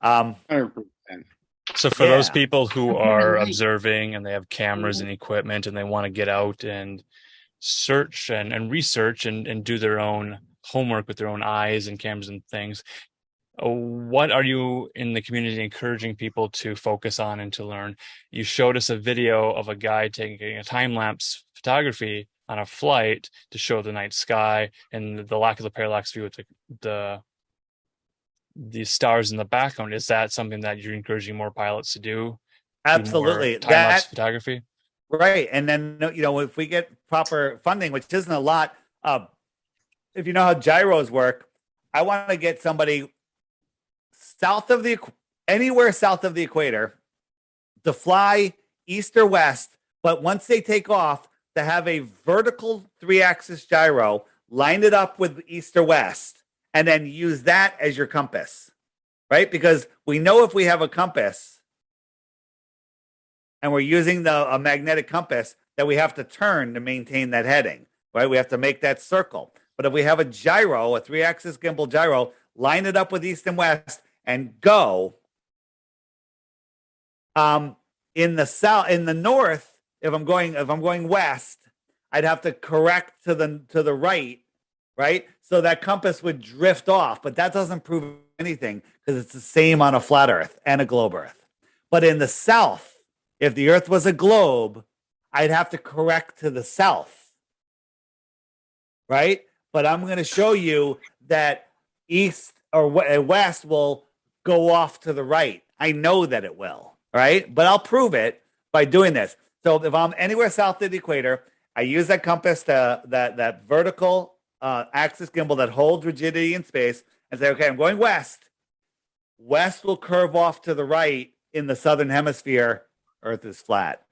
100%. So for those people who are observing and they have cameras and equipment and they want to get out and search and research and do their own homework with their own eyes and cameras and things, what are you in the community encouraging people to focus on and to learn? You showed us a video of a guy taking a time-lapse photography on a flight to show the night sky and the lack of the parallax view with the stars in the background. Is that something that you're encouraging more pilots to do? Absolutely. Time-lapse photography? Right. And then, if we get proper funding, which isn't a lot, if you know how gyros work, I want to get somebody anywhere south of the equator to fly east or west. But once they take off, to have a vertical 3-axis gyro, line it up with east or west, and then use that as your compass, right? Because we know if we have a compass and we're using a magnetic compass, that we have to turn to maintain that heading, right? We have to make that circle. But if we have a gyro, a 3-axis gimbal gyro, line it up with east and west and go. In the north, if I'm going west, I'd have to correct to the right? So that compass would drift off, but that doesn't prove anything because it's the same on a flat Earth and a globe Earth. But in the south, if the Earth was a globe, I'd have to correct to the south, right? But I'm going to show you that east or west will go off to the right. I know that it will, right? But I'll prove it by doing this. So if I'm anywhere south of the equator, I use that compass, that vertical axis gimbal that holds rigidity in space, and say, okay, I'm going west. West will curve off to the right in the southern hemisphere. Earth is flat.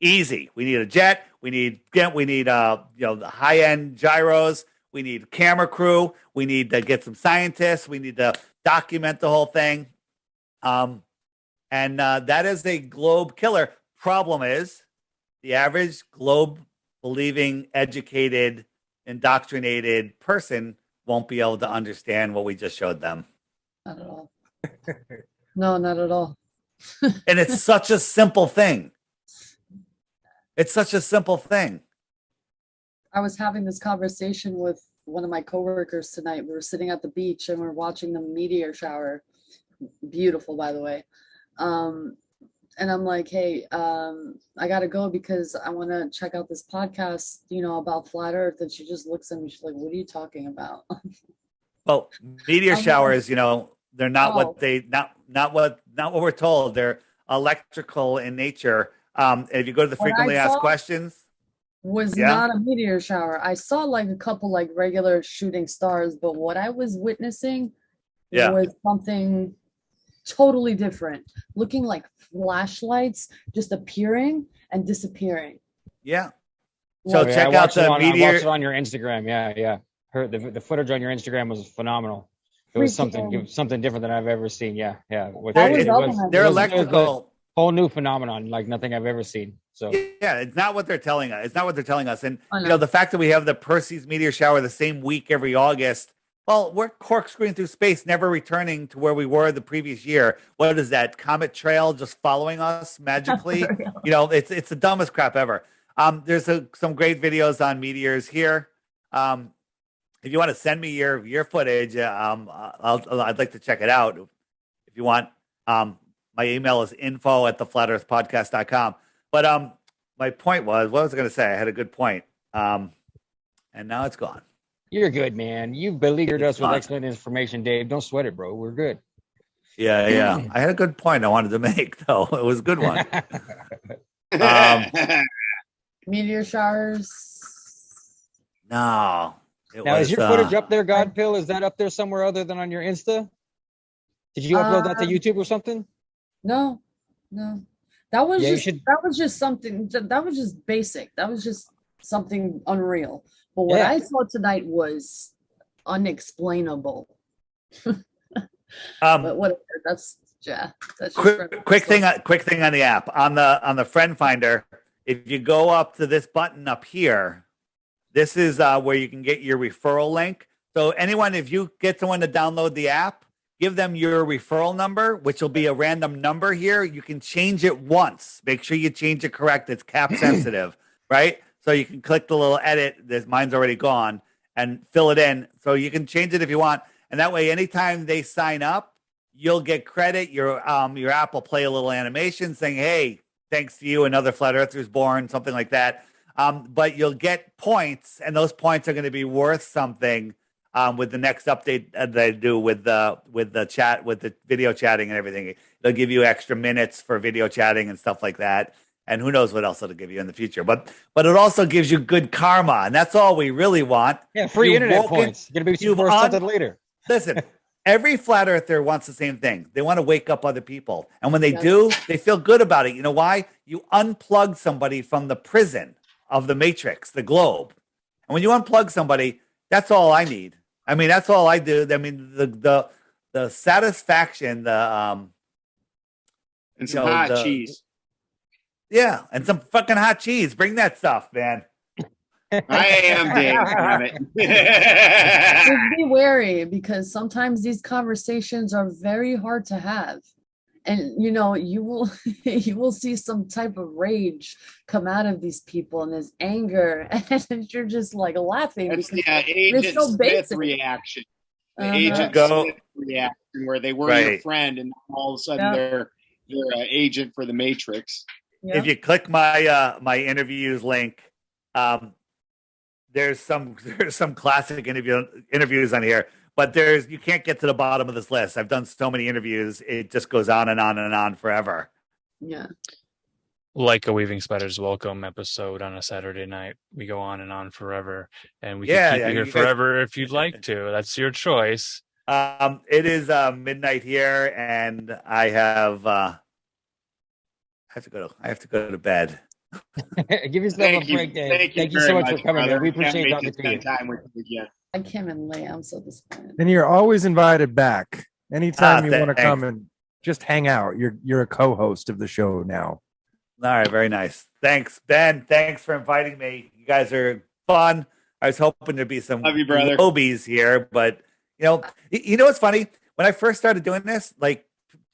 Easy. We need a jet. We need the high-end gyros. We need a camera crew. We need to get some scientists. We need to document the whole thing. And that is a globe killer. Problem is, the average globe-believing, educated, indoctrinated person won't be able to understand what we just showed them. Not at all. No, not at all. And it's such a simple thing. It's such a simple thing. I was having this conversation with one of my coworkers tonight. We were sitting at the beach and we we're watching the meteor shower. beautiful, by the way. And I'm like, hey, I gotta go because I want to check out this podcast, about flat Earth. And she just looks at me. She's like, "What are you talking about?" Well, meteor I'm like, showers, they're not oh, not what we're told. They're electrical in nature. If you go to the what I frequently asked saw questions, was yeah, not a meteor shower. I saw like a couple like regular shooting stars, but what I was witnessing yeah, was something totally different, looking like flashlights just appearing and disappearing. yeah. So Like, Oh, yeah, check out the I watched meteor. it on your Instagram. Yeah. The footage on your Instagram was phenomenal. It was freaking, something different than I've ever seen. Yeah. Which that They're, was it it, the other was one. it they're was it was a electrical. whole new phenomenon, like nothing I've ever seen. So Yeah, it's not what they're telling us. It's not what they're telling us. And I know. the fact that we have the Perseus meteor shower the same week every August, well, we're corkscrewing through space, never returning to where we were the previous year. What is that comet trail just following us magically? It's the dumbest crap ever. There's some great videos on meteors here. If you want to send me your footage, I'd like to check it out if you want. My email is info@theflatearthpodcast.com. But my point was, what was I going to say? I had a good point. And now it's gone. you're good, man. You've beleaguered It's us with fun. excellent information, Dave. Don't sweat it, bro. We're good. Yeah. I had a good point I wanted to make, though. It was a good one. Um, Meteor showers. no, Now, is your footage up there, Godpill? Is that up there somewhere other than on your Insta? Did you upload that to YouTube or something? No. That was Yeah, you just should- that was just something that was just basic. That was just something unreal. But what Yeah. I saw tonight was unexplainable. But whatever. That's just quick thing on the app on the friend finder. If you go up to this button up here, this is where you can get your referral link. So anyone, if you get someone to download the app, give them your referral number, which will be a random number here. You can change it once. Make sure you change it correct. It's cap sensitive, right? So you can click the little edit. Mine's already gone, and fill it in. So you can change it if you want, and that way, anytime they sign up, you'll get credit. Your app will play a little animation saying, "Hey, thanks to you, another flat earther's born," something like that. But you'll get points, and those points are going to be worth something with the next update they do with the chat, with the video chatting and everything. They'll give you extra minutes for video chatting and stuff like that. And who knows what else it'll give you in the future. But it also gives you good karma, and that's all we really want. Yeah, free You've internet woken- points. You're gonna be you've for un- something later. Listen, every flat earther wants the same thing. They want to wake up other people. And when they Yeah. do, they feel good about it. You know why? You unplug somebody from the prison of the matrix, the globe. And when you unplug somebody, that's all I need. I mean, that's all I do. I mean, the satisfaction, and some you know, hot cheese. yeah, and some fucking hot cheese. Bring that stuff, man. I am Dave. Damn Just it. be wary because sometimes these conversations are very hard to have. And you will you will see some type of rage come out of these people and this anger, and you're just like laughing That's because the Agent so Smith basic. reaction. The Uh-huh. Agent Go. Smith reaction, where they were your Right. friend, and all of a sudden Yeah. they're agent for the Matrix. Yeah. If you click my my interviews link, there's some classic interviews on here, but you can't get to the bottom of this list. I've done so many interviews, it just goes on and on and on forever. Yeah. Like a Weaving Spiders Welcome episode on a Saturday night. We go on and on forever, and we Yeah, can keep yeah, you here you guys- forever if you'd like to. That's your choice. It is midnight here, and I have to go to bed. Give yourself Thank a you. break, Dave. Thank you so very much for coming, brother. man. We Can't appreciate wait talking to to you. spend time with you again. I came in late. I'm so disappointed. And you're always invited back. Anytime you want to thanks. come and just hang out. You're a co-host of the show now. All right, very nice. Thanks, Ben. Thanks for inviting me. You guys are fun. I was hoping there'd be some Love you, brother. Globies here, but you know what's funny? When I first started doing this, like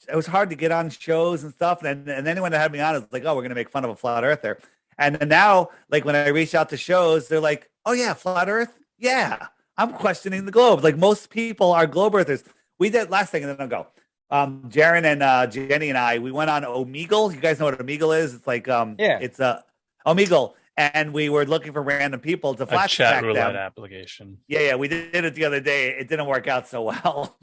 it was hard to get on shows and stuff, and anyone that had me on is like, "Oh, we're gonna make fun of a flat earther." And then now, like when I reach out to shows, they're like, "Oh yeah, flat Earth, yeah." I'm questioning the globe. Like most people are globe earthers. We did last thing, and then I'll go. Jaron and Jenny and I, we went on Omegle. You guys know what Omegle is? It's like it's a Omegle, and we were looking for random people to flashback chat roulette them. application. Yeah, we did it the other day. It didn't work out so well.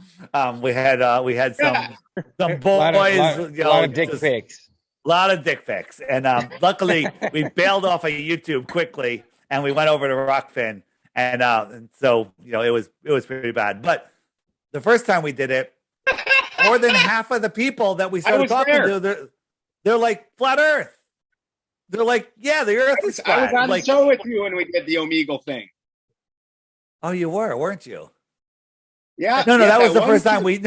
We had some boys, a lot of dick pics. A lot of dick pics, and luckily we bailed off of YouTube quickly, and we went over to Rockfin, and so it was pretty bad. But the first time we did it, more than half of the people that we started talking to, they're like flat Earth. They're like, yeah, the Earth is flat. I was on the show with you when we did the Omegle thing. Oh, you were, weren't you? Yeah. No, that was the first time we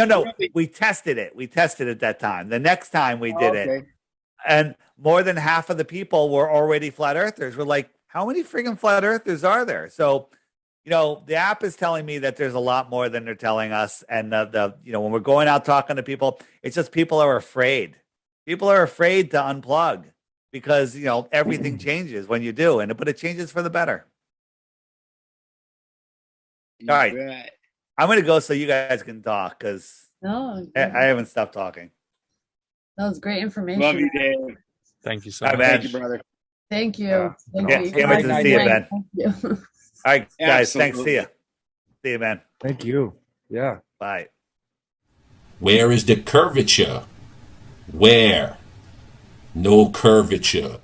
tested it. We tested it that time. The next time we did it, and more than half of the people were already flat earthers. We're like, how many freaking flat earthers are there? So, the app is telling me that there's a lot more than they're telling us. And when we're going out talking to people, it's just people are afraid. People are afraid to unplug because, everything changes when you do, but it changes for the better. All right. I'm going to go so you guys can talk because I haven't stopped talking. That was great information. Love you, Dave. Thank you so much. Thank you, brother. Thank you. Can't wait to see you, Ben. Thank you. All right, guys. Absolutely. Thanks. See you. See you, man. Thank you. Yeah. Bye. Where is the curvature? Where? No curvature.